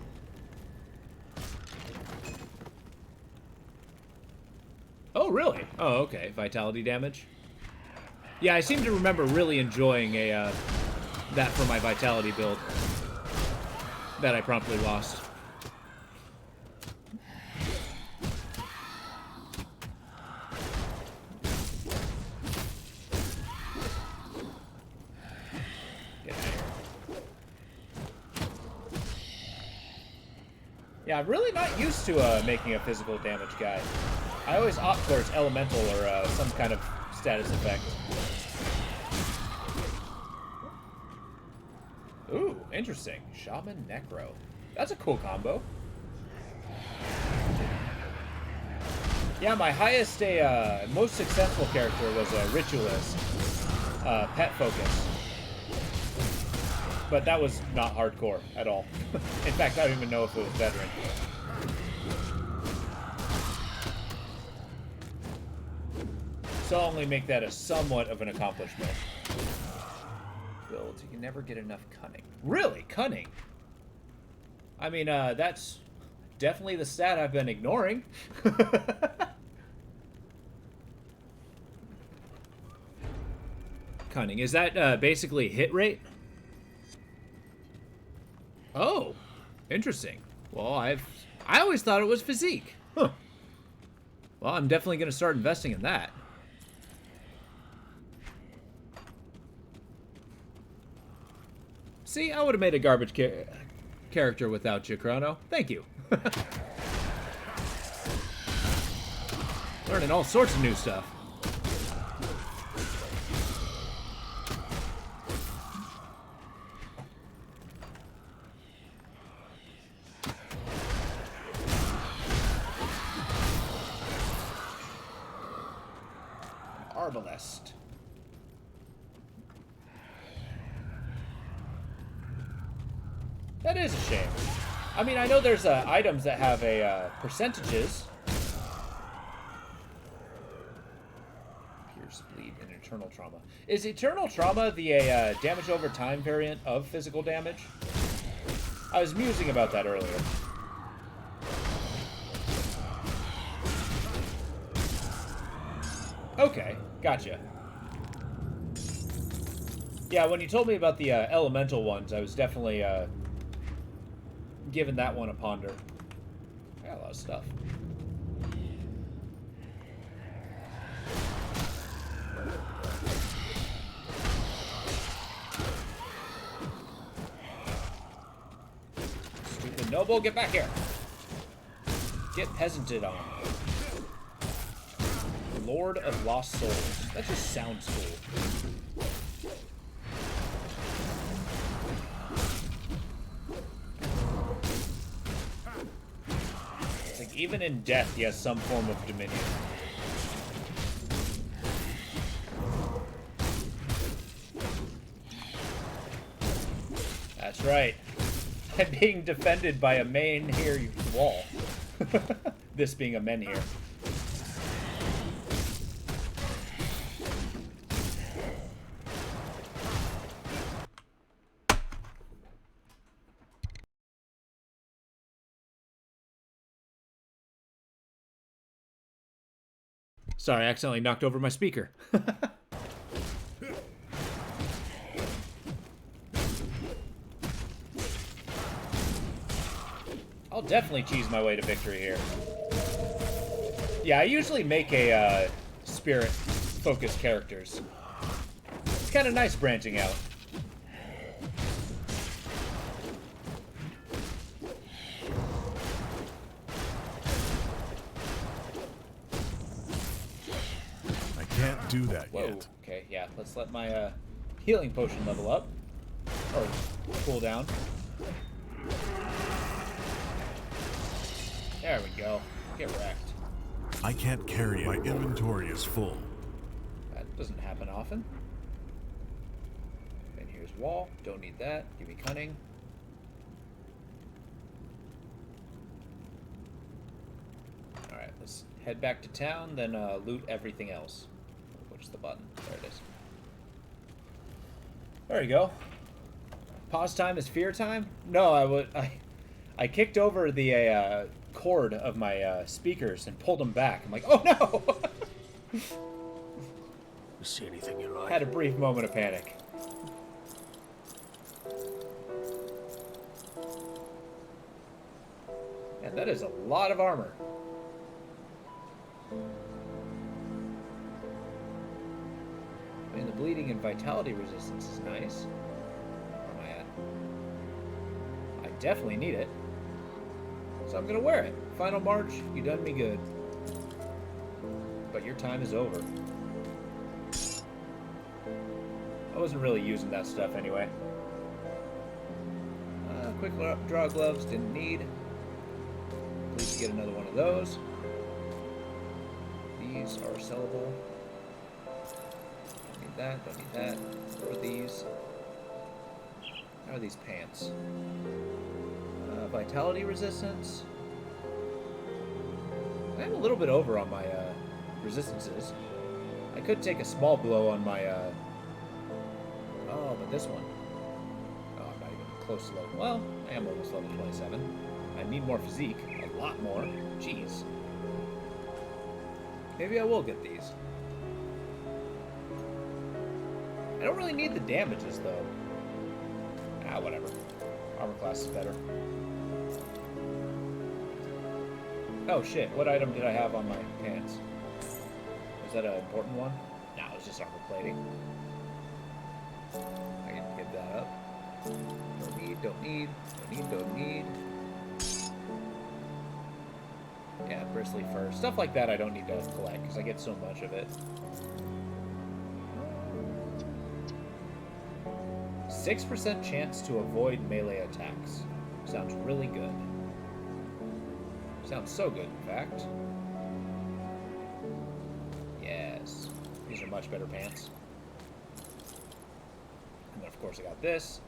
Oh, really? Oh, okay. Vitality damage. Yeah, I seem to remember really enjoying a that for my vitality build that I promptly lost. Get out of here. Yeah, I'm really not used to making a physical damage guy. I always opt towards elemental or some kind of status effect. Ooh, interesting. Shaman Necro. That's a cool combo. Yeah, my highest, most successful character was a Ritualist. Pet focus. But that was not hardcore at all. In fact, I don't even know if it was veteran. So I'll only make that a somewhat of an accomplishment. Builds, you can never get enough cunning. Really? Cunning? I mean, that's definitely the stat I've been ignoring. Cunning. Is that basically hit rate? Oh, interesting. Well, I always thought it was physique. Huh. Well, I'm definitely going to start investing in that. See, I would have made a garbage character without you, Chrono. Thank you. Learning all sorts of new stuff. Arbalest. That is a shame. I mean, I know there's items that have a percentages. Pierce, bleed, and eternal trauma. Is eternal trauma the damage over time variant of physical damage? I was musing about that earlier. Okay, gotcha. Yeah, when you told me about the elemental ones, I was definitely giving that one a ponder. I got a lot of stuff. Stupid noble, get back here! Get peasanted on. Lord of Lost Souls. That just sounds cool. It's like even in death, he has some form of dominion. That's right. I'm being defended by a menhir wall. This being a menhir. Sorry, I accidentally knocked over my speaker. I'll definitely cheese my way to victory here. Yeah, I usually make a spirit-focused characters. It's kind of nice branching out. Can't do that Whoa. yet. Okay, yeah. Let's let my healing potion level up. Or cool down. There we go. Get wrecked. I can't carry it. My inventory is full. That doesn't happen often. And here's wall. Don't need that. Give me cunning. Alright, let's head back to town, then loot everything else. Which is the button? There it is. There you go. Pause time is fear time? No, I kicked over the cord of my speakers and pulled them back. I'm like, oh no! See anything you like? Had a brief moment of panic. Yeah, that is a lot of armor. I mean, the bleeding and vitality resistance is nice. Where am I at? I definitely need it. So I'm gonna wear it. Final march, you done me good. But your time is over. I wasn't really using that stuff anyway. Quick draw gloves, didn't need. Please get another one of those. These are sellable. Don't need that, don't need that. What are these? How are these pants? Vitality resistance. I'm a little bit over on my resistances. I could take a small blow on my oh, but this one. Oh, I'm not even close to level. Well, I am almost level 27. I need more physique. A lot more. Jeez. Maybe I will get these. I don't really need the damages, though. Ah, whatever. Armor class is better. Oh, shit. What item did I have on my pants? Was that an important one? No, it was just armor plating. I can give that up. Don't need, don't need, don't need, don't need. Yeah, bristly fur. Stuff like that I don't need to collect because I get so much of it. 6% chance to avoid melee attacks. Sounds really good. Sounds so good, in fact. Yes. These are much better pants. And then, of course, I got this.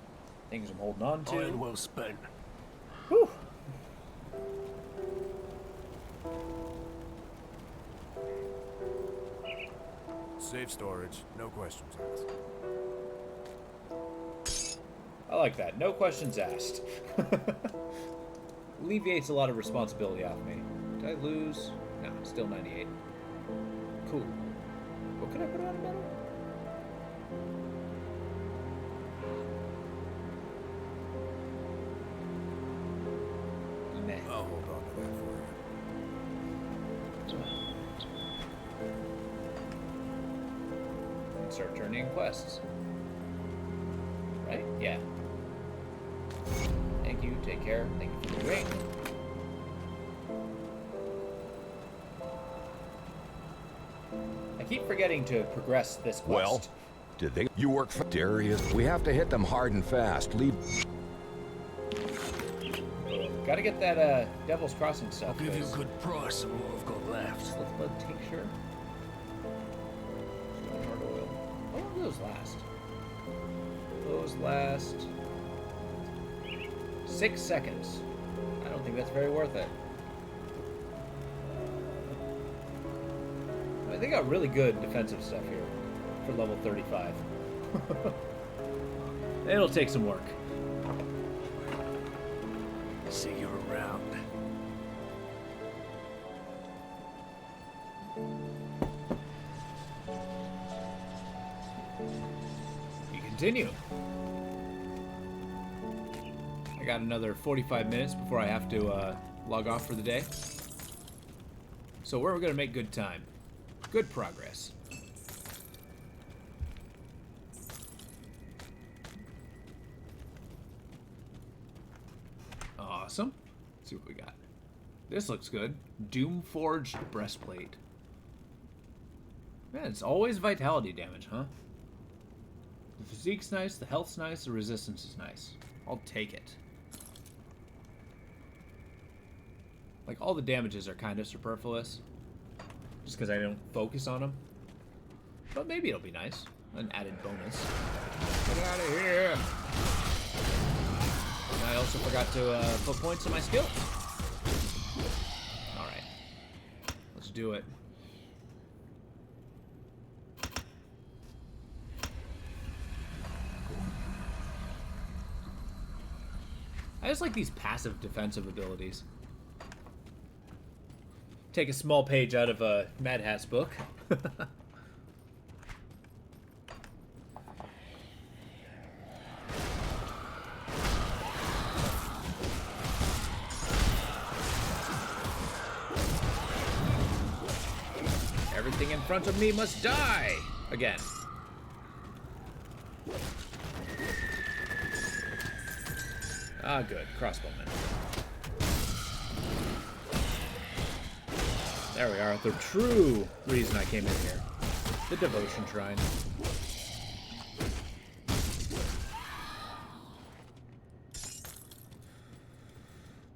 Things I'm holding on to. Iron well spent. Whew. Safe storage, no questions asked. I like that. No questions asked. Alleviates a lot of responsibility off me. Did I lose? No, still 98. Cool. What could I put on metal? Nah. I'll hold on to that for you. And start turning in quests. Right? Yeah. Thank you. Take care. Thank you for the ring. I keep forgetting to progress this quest. Well, did they? You work for Darius? We have to hit them hard and fast. Leave. Gotta get that Devil's Crossing I'll stuff. give you a 'cause good price on what I've got left. Slithbud tincture. Stoneheart oil. How long do those last? Those last 6 seconds. I don't think that's very worth it. They got really good defensive stuff here for level 35. It'll take some work. See you around. We continue. I got another 45 minutes before I have to log off for the day. So we're going to make good time. Good progress. Awesome. Let's see what we got. This looks good. Doom Forged breastplate. Man, it's always vitality damage, huh? The physique's nice, the health's nice, the resistance is nice. I'll take it. Like, all the damages are kind of superfluous. Just because I don't focus on them. But maybe it'll be nice. An added bonus. Get out of here! And I also forgot to put points in my skills. Alright. Let's do it. I just like these passive defensive abilities. Take a small page out of a Mad Hat's book. Everything in front of me must die! Again. Ah, good. Crossbowman. There we are. The true reason I came in here. The devotion shrine.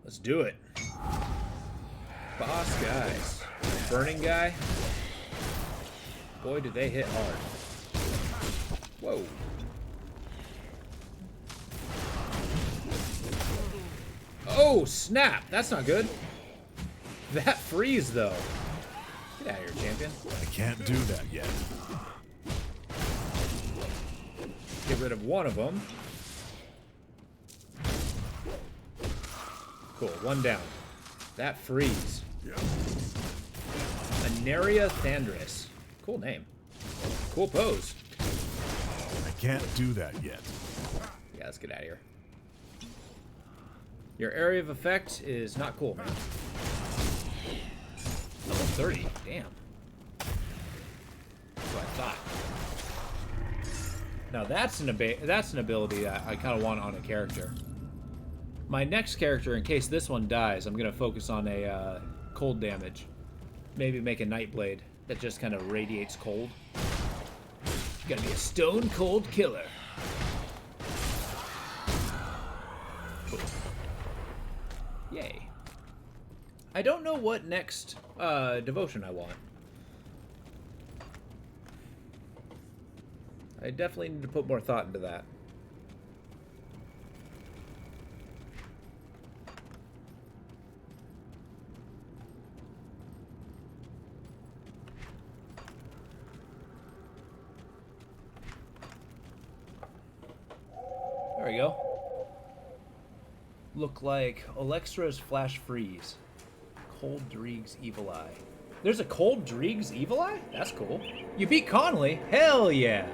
Let's do it. Boss guys. Burning guy. Boy, do they hit hard. Whoa. Oh, snap! That's not good. That freeze, though. Get out of here, champion. I can't do that yet. Get rid of one of them. Cool, one down. That freeze. Anaria Thandris. Cool name. Cool pose. I can't do that yet. Yeah, let's get out of here. Your area of effect is not cool, man. Level 30, damn. That's what I thought. Now that's an ability that I kind of want on a character. My next character, in case this one dies, I'm gonna focus on a cold damage. Maybe make a Nightblade that just kind of radiates cold. You gotta be a stone cold killer. Cool. Yay. I don't know what next devotion I want. I definitely need to put more thought into that. There we go. Look like Alexstra's Flash Freeze. Cold Dreeg's Evil Eye. There's a Cold Dreeg's Evil Eye? That's cool. You beat Connolly? Hell yeah!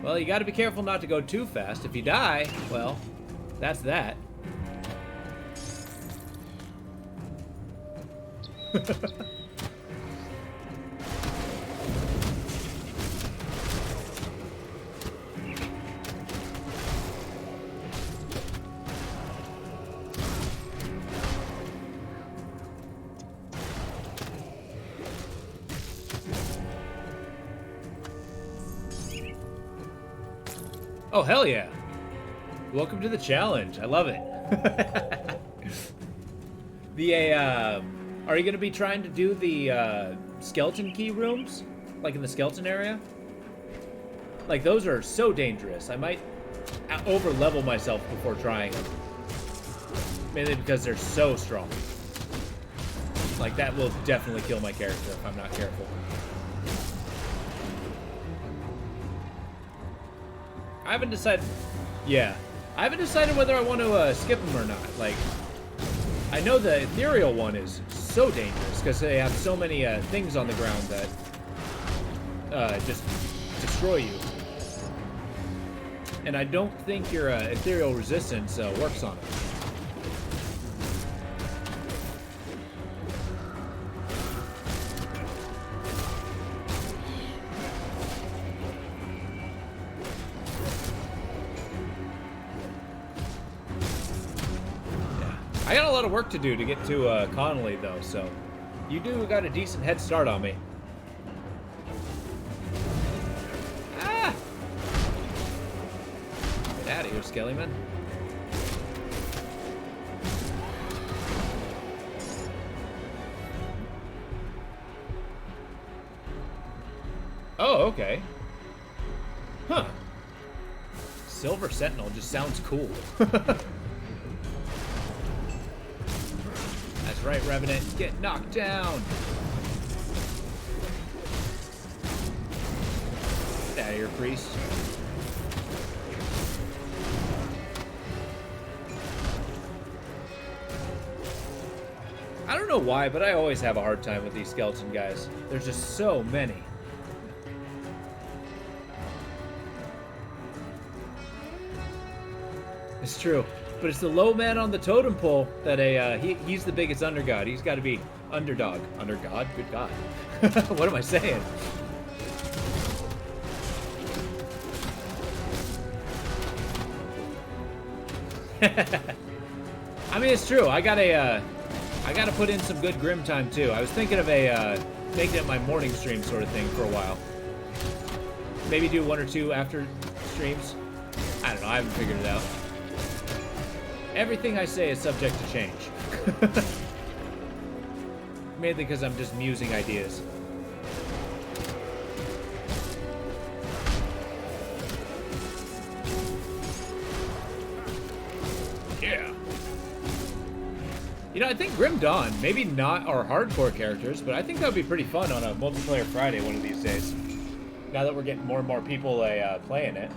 Well, you gotta be careful not to go too fast. If you die, well, that's that. Oh, hell yeah. Welcome to the challenge. I love it. Are you going to be trying to do the skeleton key rooms? Like in the skeleton area? Like, those are so dangerous. I might over-level myself before trying them. Mainly because they're so strong. Like, that will definitely kill my character if I'm not careful. I haven't decided. Yeah, I haven't decided whether I want to skip them or not. Like, I know the ethereal one is so dangerous because they have so many things on the ground that just destroy you. And I don't think your ethereal resistance works on it. I got a lot of work to do to get to Connolly, though, so you do got a decent head start on me. Ah! Get another Skellyman? Oh, okay. Huh. Silver Sentinel just sounds cool. That's right, Revenant. Get knocked down. Get out of here, priest. I don't know why, but I always have a hard time with these skeleton guys. There's just so many. It's true, but it's the low man on the totem pole that he's the biggest undergod. He's got to be underdog. Undergod? Good God. What am I saying? I mean, it's true. I gotta put in some good Grim time too. I was thinking of making it my morning stream sort of thing for a while. Maybe do 1 or 2 after streams. I don't know. I haven't figured it out. Everything I say is subject to change. Mainly because I'm just musing ideas. Yeah. You know, I think Grim Dawn, maybe not our hardcore characters, but I think that would be pretty fun on a multiplayer Friday one of these days. Now that we're getting more and more people playing it.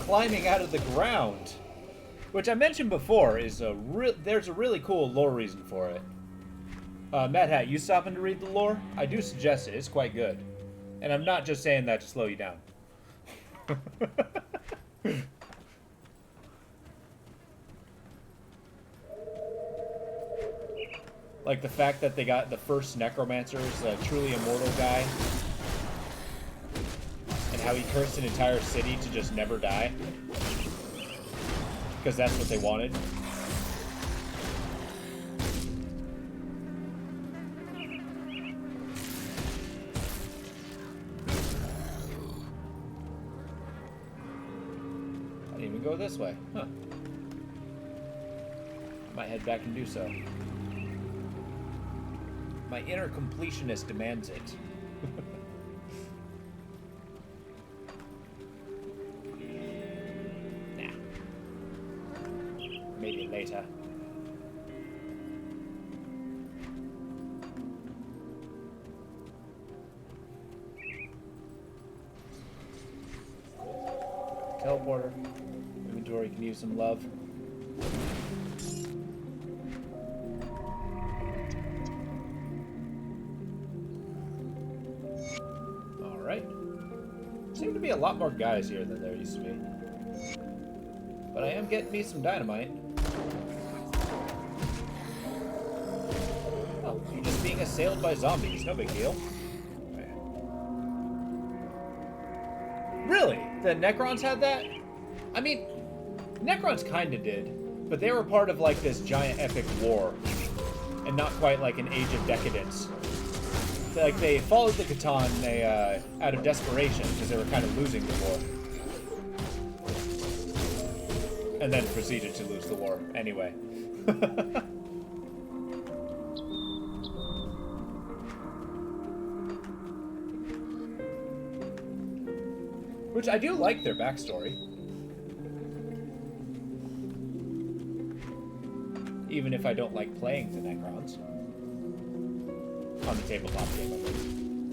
Climbing out of the ground, which I mentioned before is there's a really cool lore reason for it. Mad Hat, you stopping to read the lore? I do suggest it. It's quite good, and I'm not just saying that to slow you down. Like the fact that they got the first necromancer is a truly immortal guy. How he cursed an entire city to just never die. Because that's what they wanted. I didn't even go this way. Huh. I might head back and do so. My inner completionist demands it. Maybe later. Teleporter. Inventory can use some love. Alright. Seem to be a lot more guys here than there used to be. But I am getting me some dynamite. Oh, you're just being assailed by zombies. No big deal. Really? The Necrons had that? I mean, Necrons kinda did. But they were part of, like, this giant epic war. And not quite like an age of decadence. Like, they followed the Catan out of desperation because they were kind of losing the war. And then proceeded to lose the war anyway. Which I do like their backstory. Even if I don't like playing the Necrons. On the tabletop game, I mean.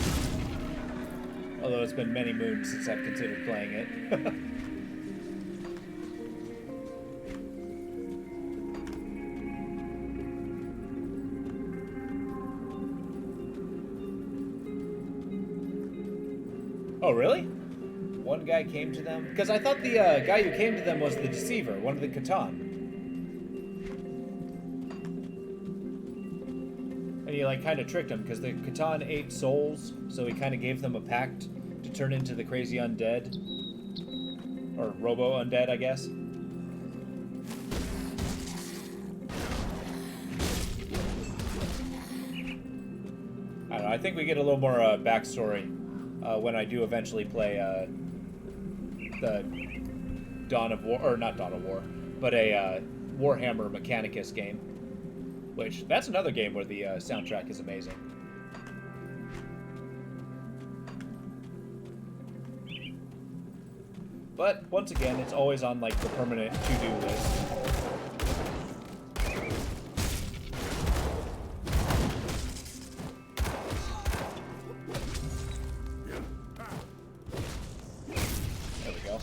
Although it's been many moons since I've considered playing it. Oh, really? one guy came to them? Because I thought the guy who came to them was the deceiver, one of the Catan. And he like kind of tricked them because the Catan ate souls, so he kind of gave them a pact to turn into the crazy undead. Or robo-undead, I guess. I don't know, I think we get a little more backstory when I do eventually play the Dawn of War, or not Dawn of War, but a Warhammer Mechanicus game. Which, that's another game where the soundtrack is amazing. But, once again, it's always on, like, the permanent to-do list. There we go.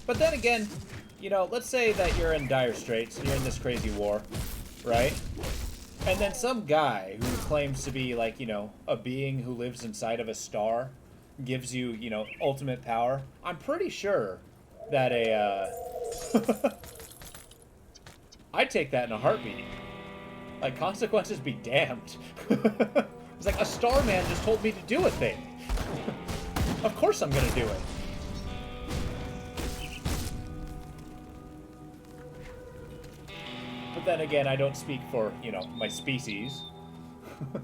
But then again, you know, let's say that you're in dire straits and you're in this crazy war, right? And then some guy who claims to be, like, you know, a being who lives inside of a star gives you, you know, ultimate power. I'm pretty sure that I'd take that in a heartbeat. Like, consequences be damned. It's like, a star man just told me to do a thing. Of course I'm gonna do it. But then again, I don't speak for, you know, my species. But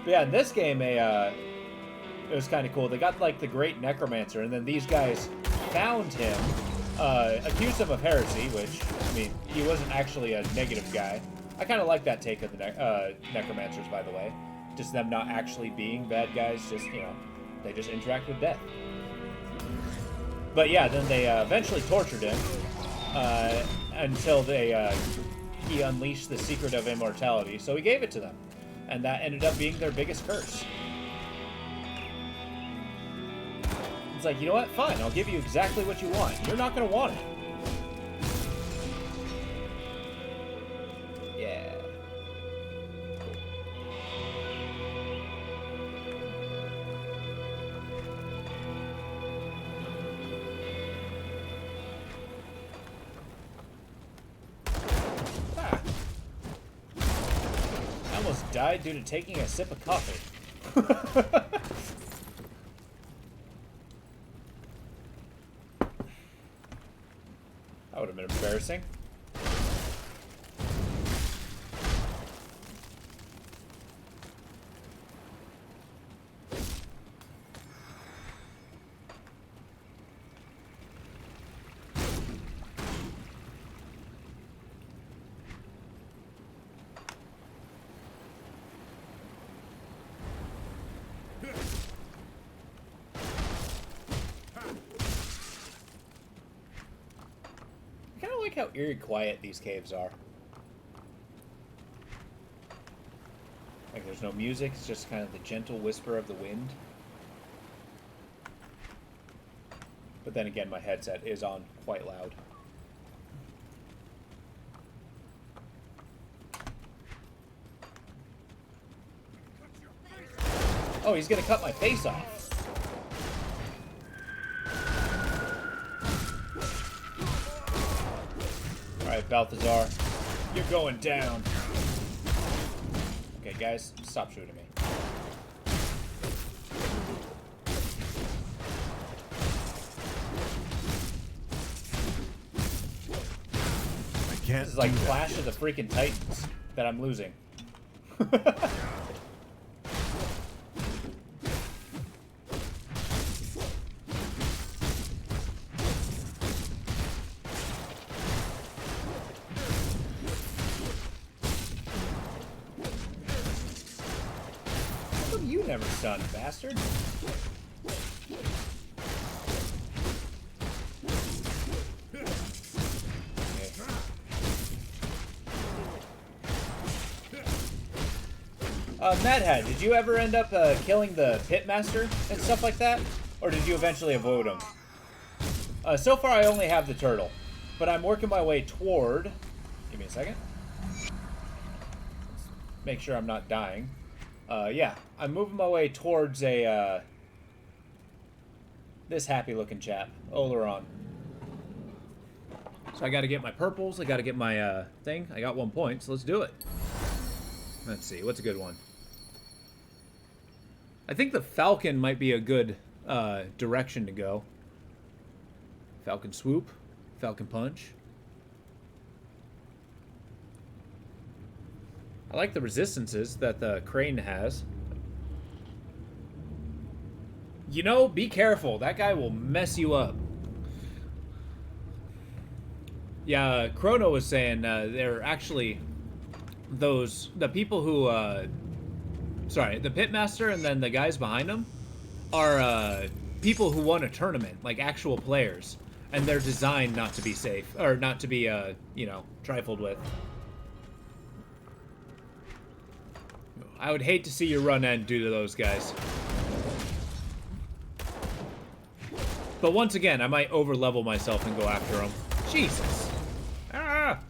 yeah, in this game, it was kind of cool. They got, like, the Great Necromancer, and then these guys found him, accused him of heresy, which, I mean, he wasn't actually a negative guy. I kind of like that take of the Necromancers, by the way. Just them not actually being bad guys, just, you know, they just interact with death. But yeah, then they eventually tortured him until he unleashed the secret of immortality, so he gave it to them. And that ended up being their biggest curse. It's like, you know what? Fine, I'll give you exactly what you want. You're not going to want it. Yeah. Ah. I almost died due to taking a sip of coffee. That would have been embarrassing. How eerie quiet these caves are. Like, there's no music, it's just kind of the gentle whisper of the wind. But then again, my headset is on quite loud. Oh, he's gonna cut my face off. Alright, Balthazar, you're going down. Okay, guys, stop shooting me. I can't. This is like Clash of the freaking Titans that I'm losing. Never stunned, bastard. Okay. Mad Hat, did you ever end up killing the pitmaster and stuff like that? Or did you eventually avoid him? So far I only have the turtle, but I'm working my way toward... Give me a second. Make sure I'm not dying. Yeah, I'm moving my way towards a, this happy-looking chap, Oleron. So I gotta get my purples, I gotta get my, thing. I got 1 point, so let's do it. Let's see, what's a good one? I think the Falcon might be a good, direction to go. Falcon Swoop, Falcon Punch. I like the resistances that the crane has. You know, be careful. That guy will mess you up. Yeah, Chrono was saying they're actually the people who, sorry, the Pitmaster and then the guys behind him are people who won a tournament, like actual players. And they're designed not to be safe, or not to be, you know, trifled with. I would hate to see your run end due to those guys. But once again, I might over-level myself and go after them. Jesus! Ah!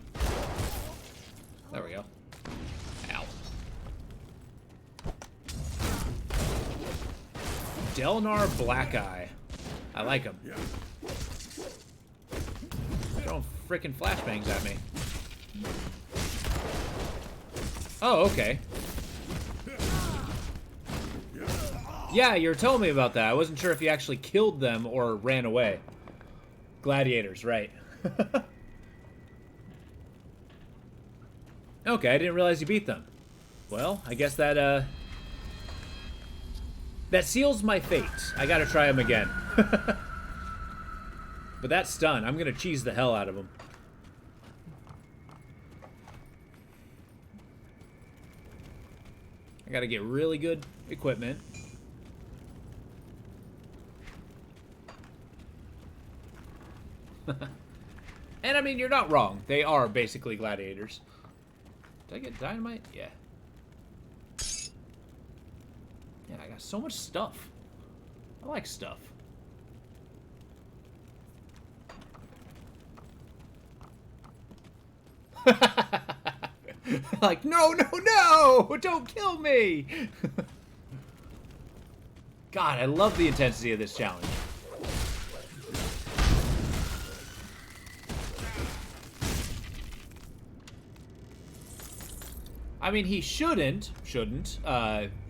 There we go. Ow. Delnar Blackeye. I like him. Throwing frickin' flashbangs at me. Oh, okay. Yeah, you were telling me about that. I wasn't sure if you actually killed them or ran away. Gladiators, right. Okay, I didn't realize you beat them. Well, I guess that, that seals my fate. I gotta try them again. But that stun, I'm gonna cheese the hell out of him. I gotta get really good equipment. And I mean, you're not wrong. They are basically gladiators. Did I get dynamite? Yeah. Yeah, I got so much stuff. I like stuff. Like, no, no, no! Don't kill me! God, I love the intensity of this challenge. I mean, he shouldn't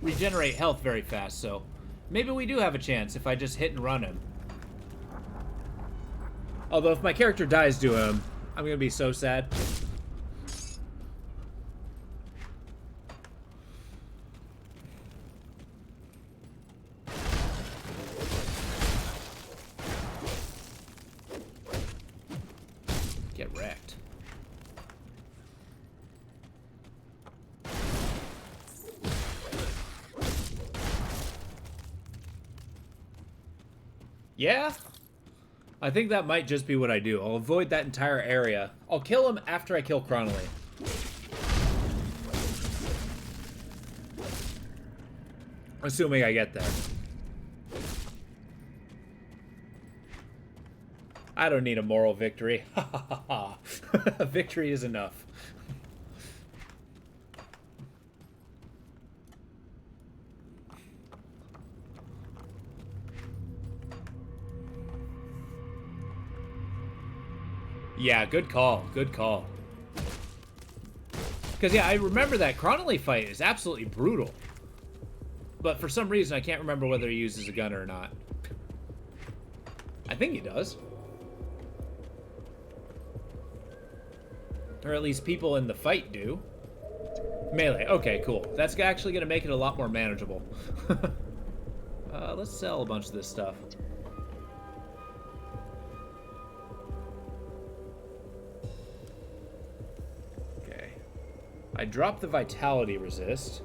regenerate health very fast, so maybe we do have a chance if I just hit and run him. Although if my character dies to him, I'm gonna be so sad. Get wrecked. Yeah? I think that might just be what I do. I'll avoid that entire area. I'll kill him after I kill Cronley. Assuming I get there. I don't need a moral victory. Ha ha ha ha. Victory is enough. Yeah, good call. Good call. Because, yeah, I remember that Cronley fight is absolutely brutal. But for some reason, I can't remember whether he uses a gun or not. I think he does. Or at least people in the fight do. Melee. Okay, cool. That's actually going to make it a lot more manageable. Let's sell a bunch of this stuff. I drop the vitality resist,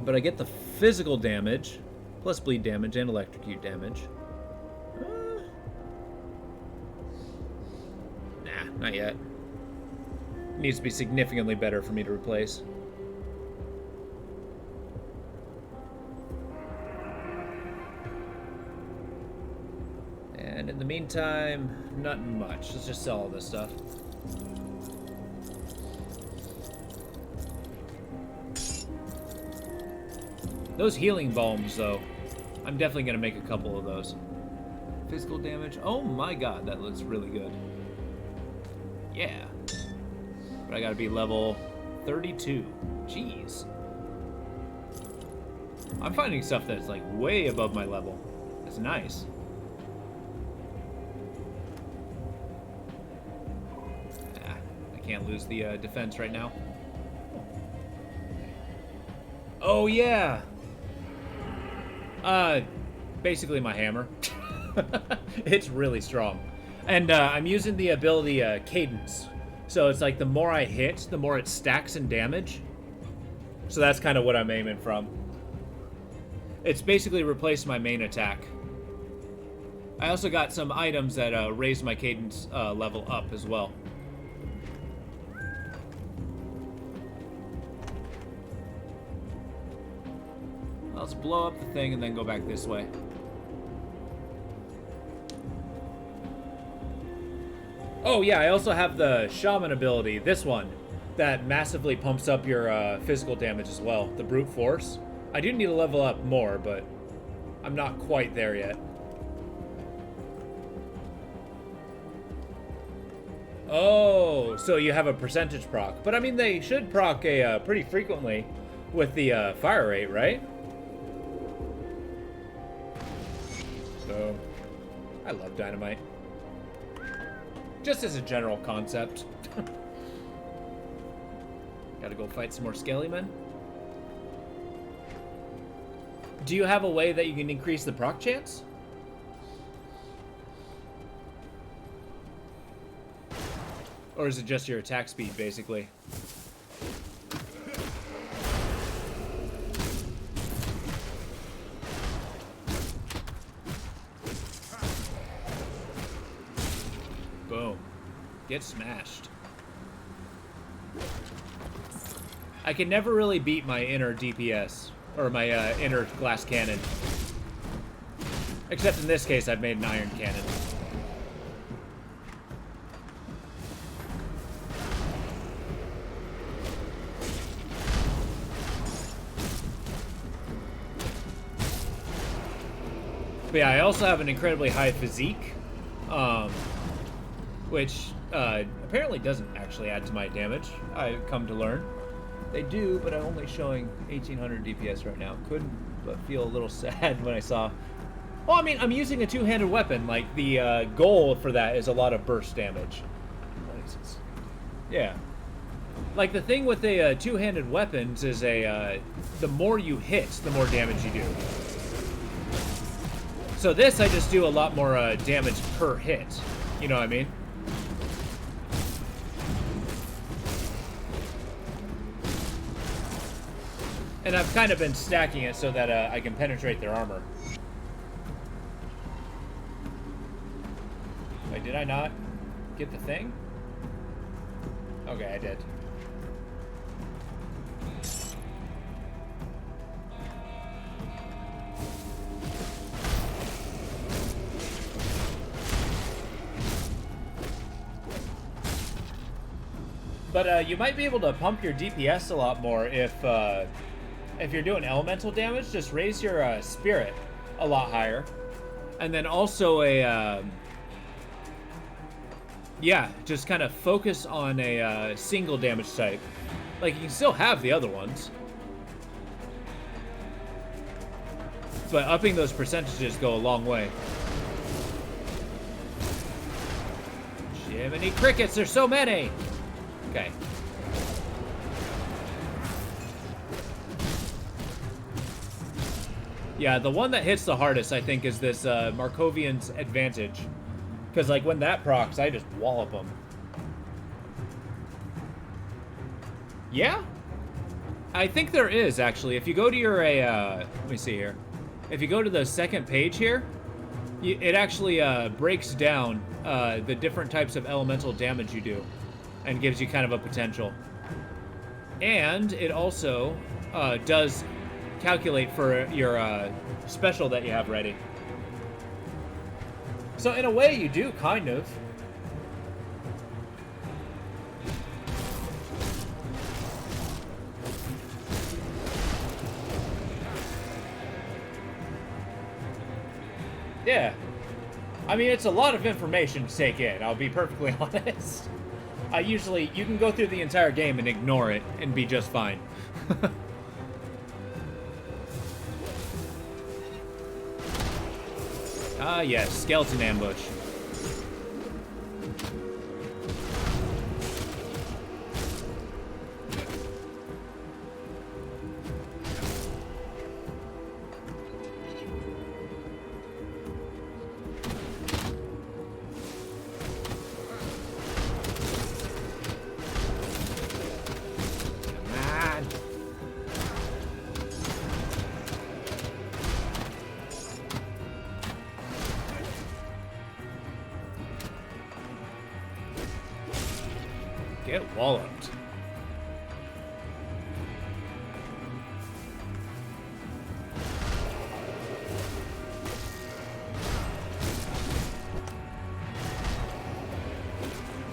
but I get the physical damage, plus bleed damage and electrocute damage. Nah, not yet. Needs to be significantly better for me to replace. meantime, nothing much. Let's just sell all this stuff. Those healing balms, though, I'm definitely going to make a couple of those. Physical damage. Oh my god, that looks really good. Yeah. But I got to be level 32. Jeez. I'm finding stuff that's like way above my level. That's nice. Ah, I can't lose the defense right now. Oh yeah. Basically my hammer. It's really strong. And I'm using the ability Cadence. So it's like the more I hit, the more it stacks in damage. So that's kind of what I'm aiming from. It's basically replaced my main attack. I also got some items that raise my Cadence level up as well. Let's blow up the thing and then go back this way. Oh yeah, I also have the Shaman ability, this one, that massively pumps up your physical damage as well, the Brute Force. I do need to level up more, but I'm not quite there yet. Oh, so you have a percentage proc. But I mean, they should proc pretty frequently with the fire rate, right? So, I love dynamite. Just as a general concept. Gotta go fight some more scaly men. Do you have a way that you can increase the proc chance? Or is it just your attack speed, basically? Boom. Get smashed. I can never really beat my inner DPS, or my inner glass cannon. Except in this case, I've made an iron cannon. But yeah, I also have an incredibly high physique, which apparently doesn't actually add to my damage, I've come to learn. They do, but I'm only showing 1800 DPS right now. Couldn't but feel a little sad when I saw... Well, I mean, I'm using a two-handed weapon. Like, the goal for that is a lot of burst damage. Yeah. Like, the thing with the two-handed weapons is the more you hit, the more damage you do. So this, I just do a lot more damage per hit. You know what I mean? And I've kind of been stacking it so that I can penetrate their armor. Wait, did I not get the thing? Okay, I did. But you might be able to pump your DPS a lot more if you're doing elemental damage. Just raise your spirit a lot higher, and then also yeah, just kind of focus on a single damage type. Like, you can still have the other ones, but upping those percentages go a long way. Jiminy crickets, there's so many! Okay. Yeah, the one that hits the hardest, I think, is this Markovian's Advantage. Because, like, when that procs, I just wallop them. Yeah? I think there is, actually. If you go to your, let me see here. If you go to the second page here, it actually breaks down the different types of elemental damage you do. And gives you kind of a potential. And it also does calculate for your special that you have ready. So in a way, you do, kind of. Yeah. I mean, it's a lot of information to take in, I'll be perfectly honest. Usually, you can go through the entire game and ignore it and be just fine. Ah, yes, skeleton ambush. Get walloped.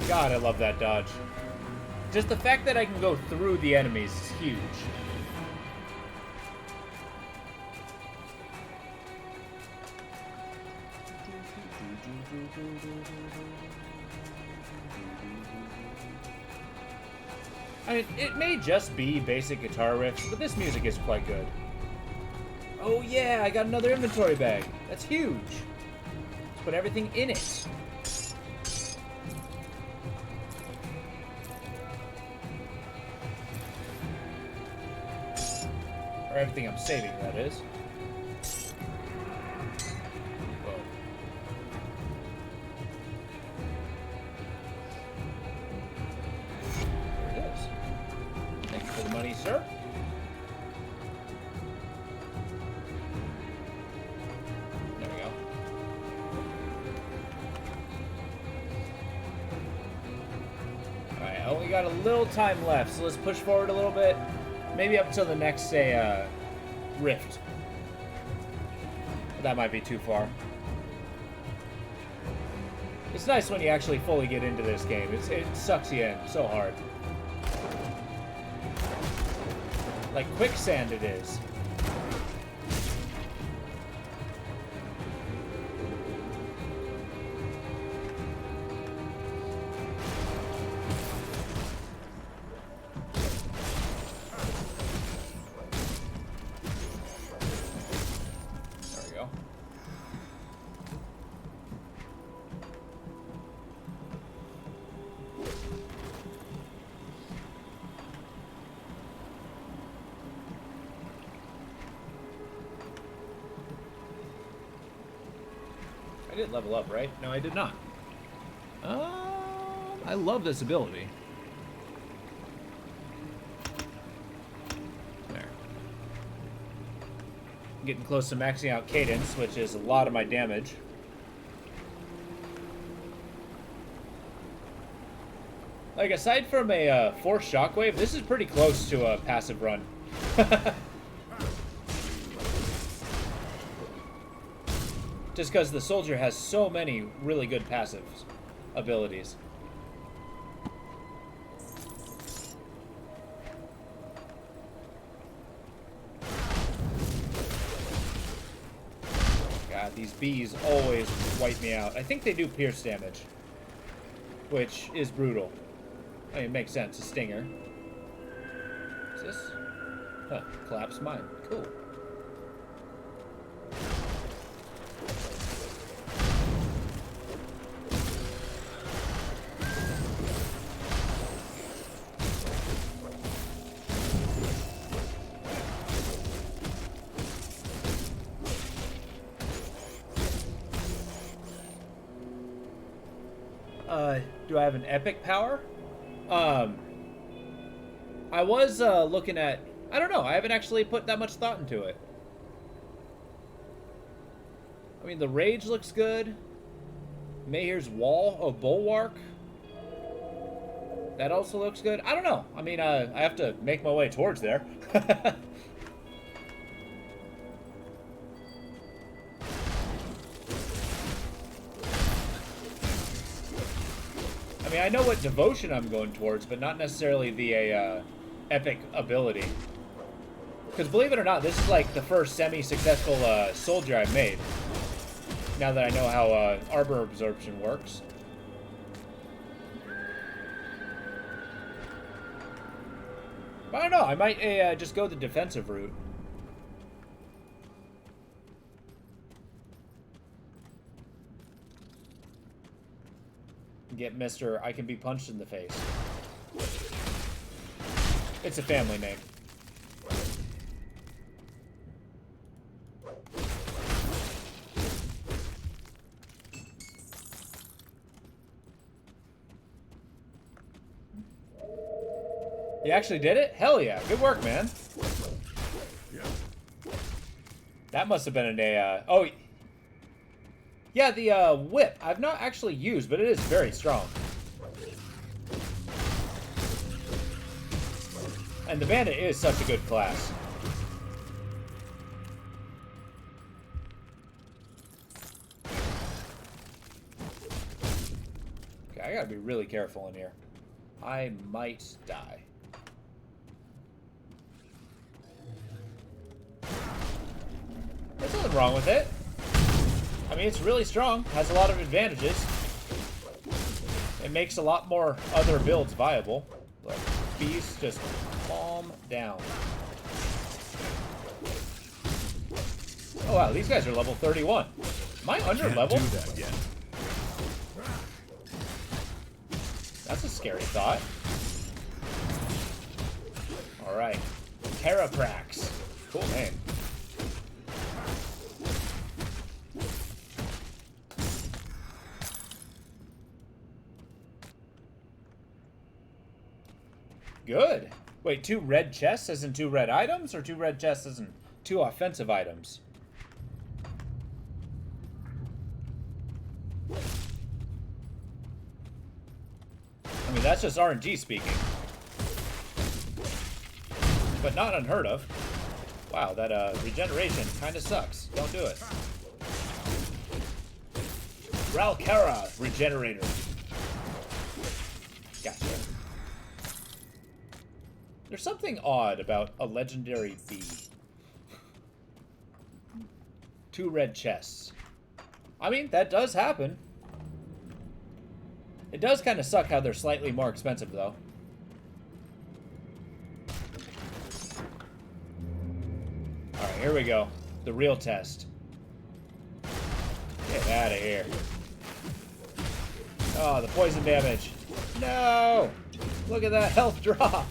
God, I love that dodge. Just the fact that I can go through the enemies is huge. I mean, it may just be basic guitar riffs, but this music is quite good. Oh yeah, I got another inventory bag. That's huge. Let's put everything in it. Or everything I'm saving, that is. Whoa. There it is. Thank you for the money, sir. There we go. Alright, I only got a little time left, so let's push forward a little bit. Maybe up until the next, say, rift. But that might be too far. It's nice when you actually fully get into this game. It sucks you in so hard. Like quicksand it is. I didn't level up, right? No, I did not. I love this ability. There. I'm getting close to maxing out cadence, which is a lot of my damage. Like, aside from a force shockwave, this is pretty close to a passive run. Just because the soldier has so many really good passive abilities. God, these bees always wipe me out. I think they do pierce damage, which is brutal. I mean, it makes sense. A stinger. What's this? Huh, collapse mine. Cool. Do I have an epic power? I was looking at... I don't know. I haven't actually put that much thought into it. I mean, the Rage looks good. Mayher's Wall of Bulwark. That also looks good. I don't know. I mean, I have to make my way towards there. mean, I know what devotion I'm going towards, but not necessarily the epic ability. Because believe it or not, this is like the first semi-successful soldier I've made. Now that I know how armor absorption works. But I don't know, I might just go the defensive route. Get Mr. I can be punched in the face. It's a family name. You actually did it? Hell yeah. Good work, man. That must have been an oh, yeah, the whip I've not actually used, but it is very strong. And the bandit is such a good class. Okay, I gotta be really careful in here. I might die. There's nothing wrong with it. I mean, it's really strong, has a lot of advantages. It makes a lot more other builds viable. Look, beast, just calm down. Oh wow, these guys are level 31. Am I under level? Can't do that yet. That's a scary thought. Alright. Terraprax. Cool name. Good. Wait, 2 red chests as in 2 red items, or 2 red chests as in 2 offensive items? I mean, that's just RNG speaking. But not unheard of. Wow, that regeneration kind of sucks. Don't do it. Ralcara regenerator. Gotcha. There's something odd about a legendary bee. 2 red chests. I mean, that does happen. It does kind of suck how they're slightly more expensive, though. Alright, here we go. The real test. Get out of here. Oh, the poison damage. No! Look at that health drop.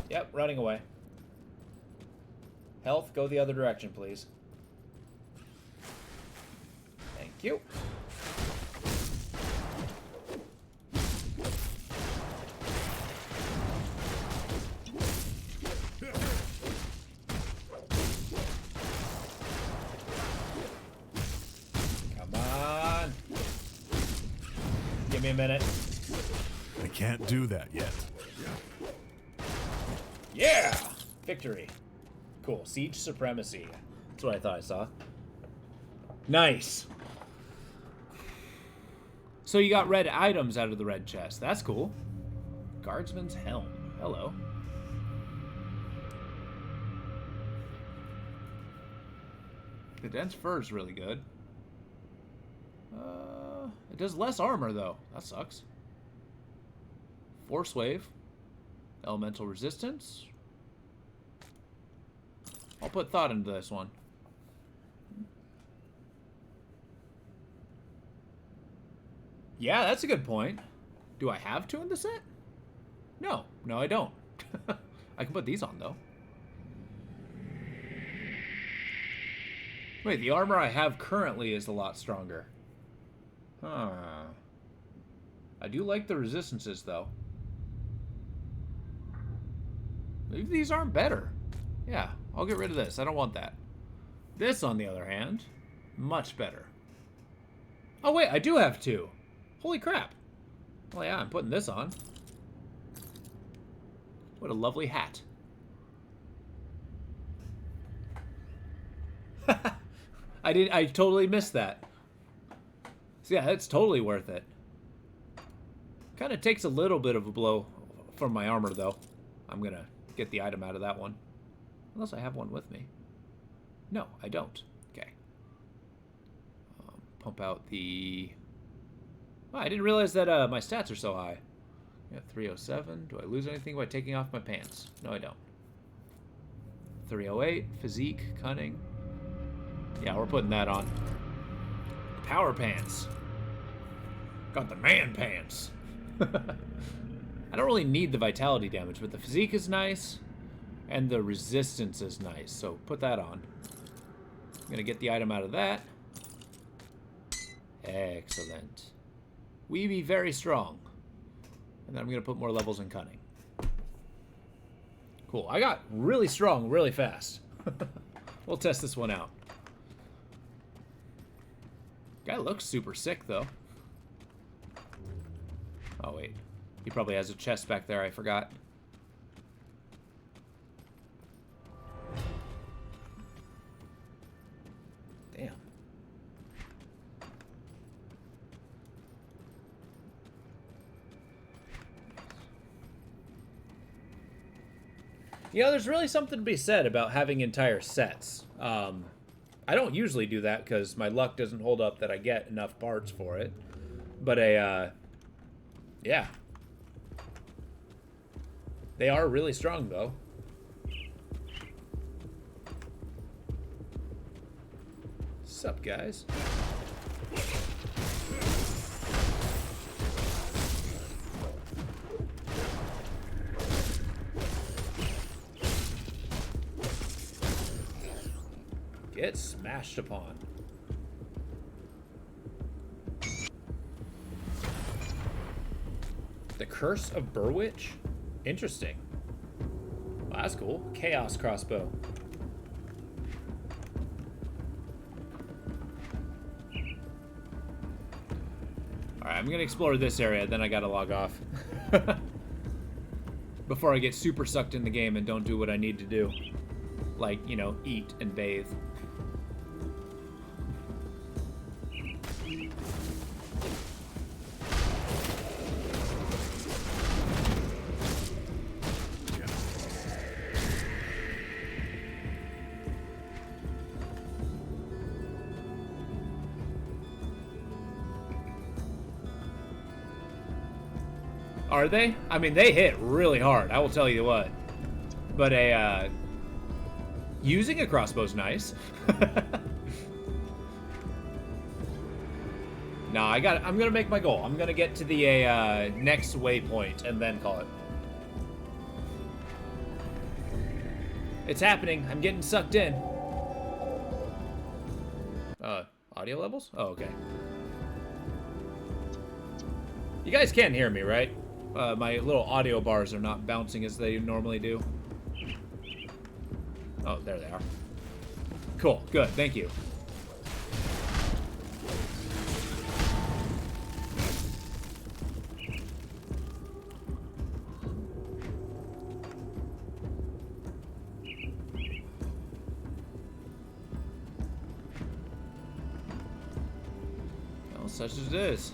Yep, running away. Health, go the other direction, please. Thank you. Come on. Give me a minute. I can't do that yet. Yeah! Victory. Cool. Siege supremacy. That's what I thought I saw. Nice. So you got red items out of the red chest. That's cool. Guardsman's helm. Hello. The dense fur is really good. It does less armor, though. That sucks. Force wave. Elemental resistance. I'll put thought into this one. Yeah, that's a good point. Do I have 2 in the set? No. No, I don't. I can put these on, though. Wait, the armor I have currently is a lot stronger. Huh. I do like the resistances, though. Maybe these aren't better. Yeah, I'll get rid of this. I don't want that. This, on the other hand, much better. Oh, wait, I do have 2. Holy crap. Well, yeah, I'm putting this on. What a lovely hat. I totally missed that. So yeah, it's totally worth it. Kind of takes a little bit of a blow from my armor, though. I'm going to get the item out of that one. Unless I have one with me. No, I don't. Okay. Pump out the... Oh, I didn't realize that my stats are so high. Yeah, 307. Do I lose anything by taking off my pants? No, I don't. 308. Physique. Cunning. Yeah, we're putting that on. Power pants. Got the man pants. I don't really need the vitality damage, but the physique is nice. And the resistance is nice. So put that on. I'm going to get the item out of that. Excellent. We be very strong. And then I'm going to put more levels in cunning. Cool. I got really strong really fast. We'll test this one out. Guy looks super sick, though. Oh, wait. He probably has a chest back there. I forgot. Damn. You know, there's really something to be said about having entire sets. I don't usually do that because my luck doesn't hold up that I get enough parts for it. But yeah. They are really strong, though. Sup, guys? Get smashed upon. The Curse of Burwitch? Interesting. Well, that's cool. Chaos crossbow. Alright, I'm gonna explore this area, then I gotta log off. Before I get super sucked in the game and don't do what I need to do. Like, you know, eat and bathe. Are they? I mean, they hit really hard, I will tell you what. But using a crossbow's nice. No, I'm gonna make my goal. I'm gonna get to the next waypoint and then call it. It's happening. I'm getting sucked in. Audio levels? Oh, okay. You guys can hear me, right? My little audio bars are not bouncing as they normally do. Oh, there they are. Cool, good, thank you. Well, such as it is.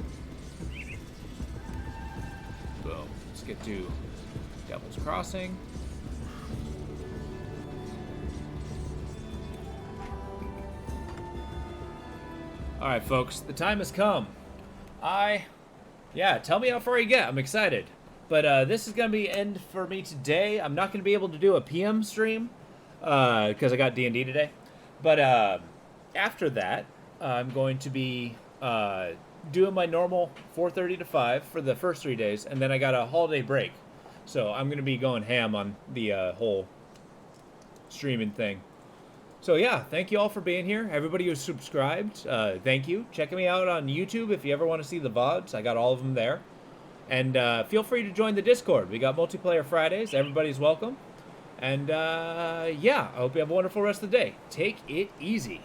Boom. Let's get to Devil's Crossing. Alright, folks, the time has come. Yeah, tell me how far you get. I'm excited. But this is going to be end for me today. I'm not going to be able to do a PM stream because I got D&D today. But after that, I'm going to be doing my normal 4:30 to 5 for the first 3 days, and then I got a holiday break. So I'm going to be going ham on the whole streaming thing. So yeah, thank you all for being here. Everybody who's subscribed, thank you. Check me out on YouTube if you ever want to see the VODs. I got all of them there. And feel free to join the Discord. We got multiplayer Fridays. Everybody's welcome. And yeah, I hope you have a wonderful rest of the day. Take it easy.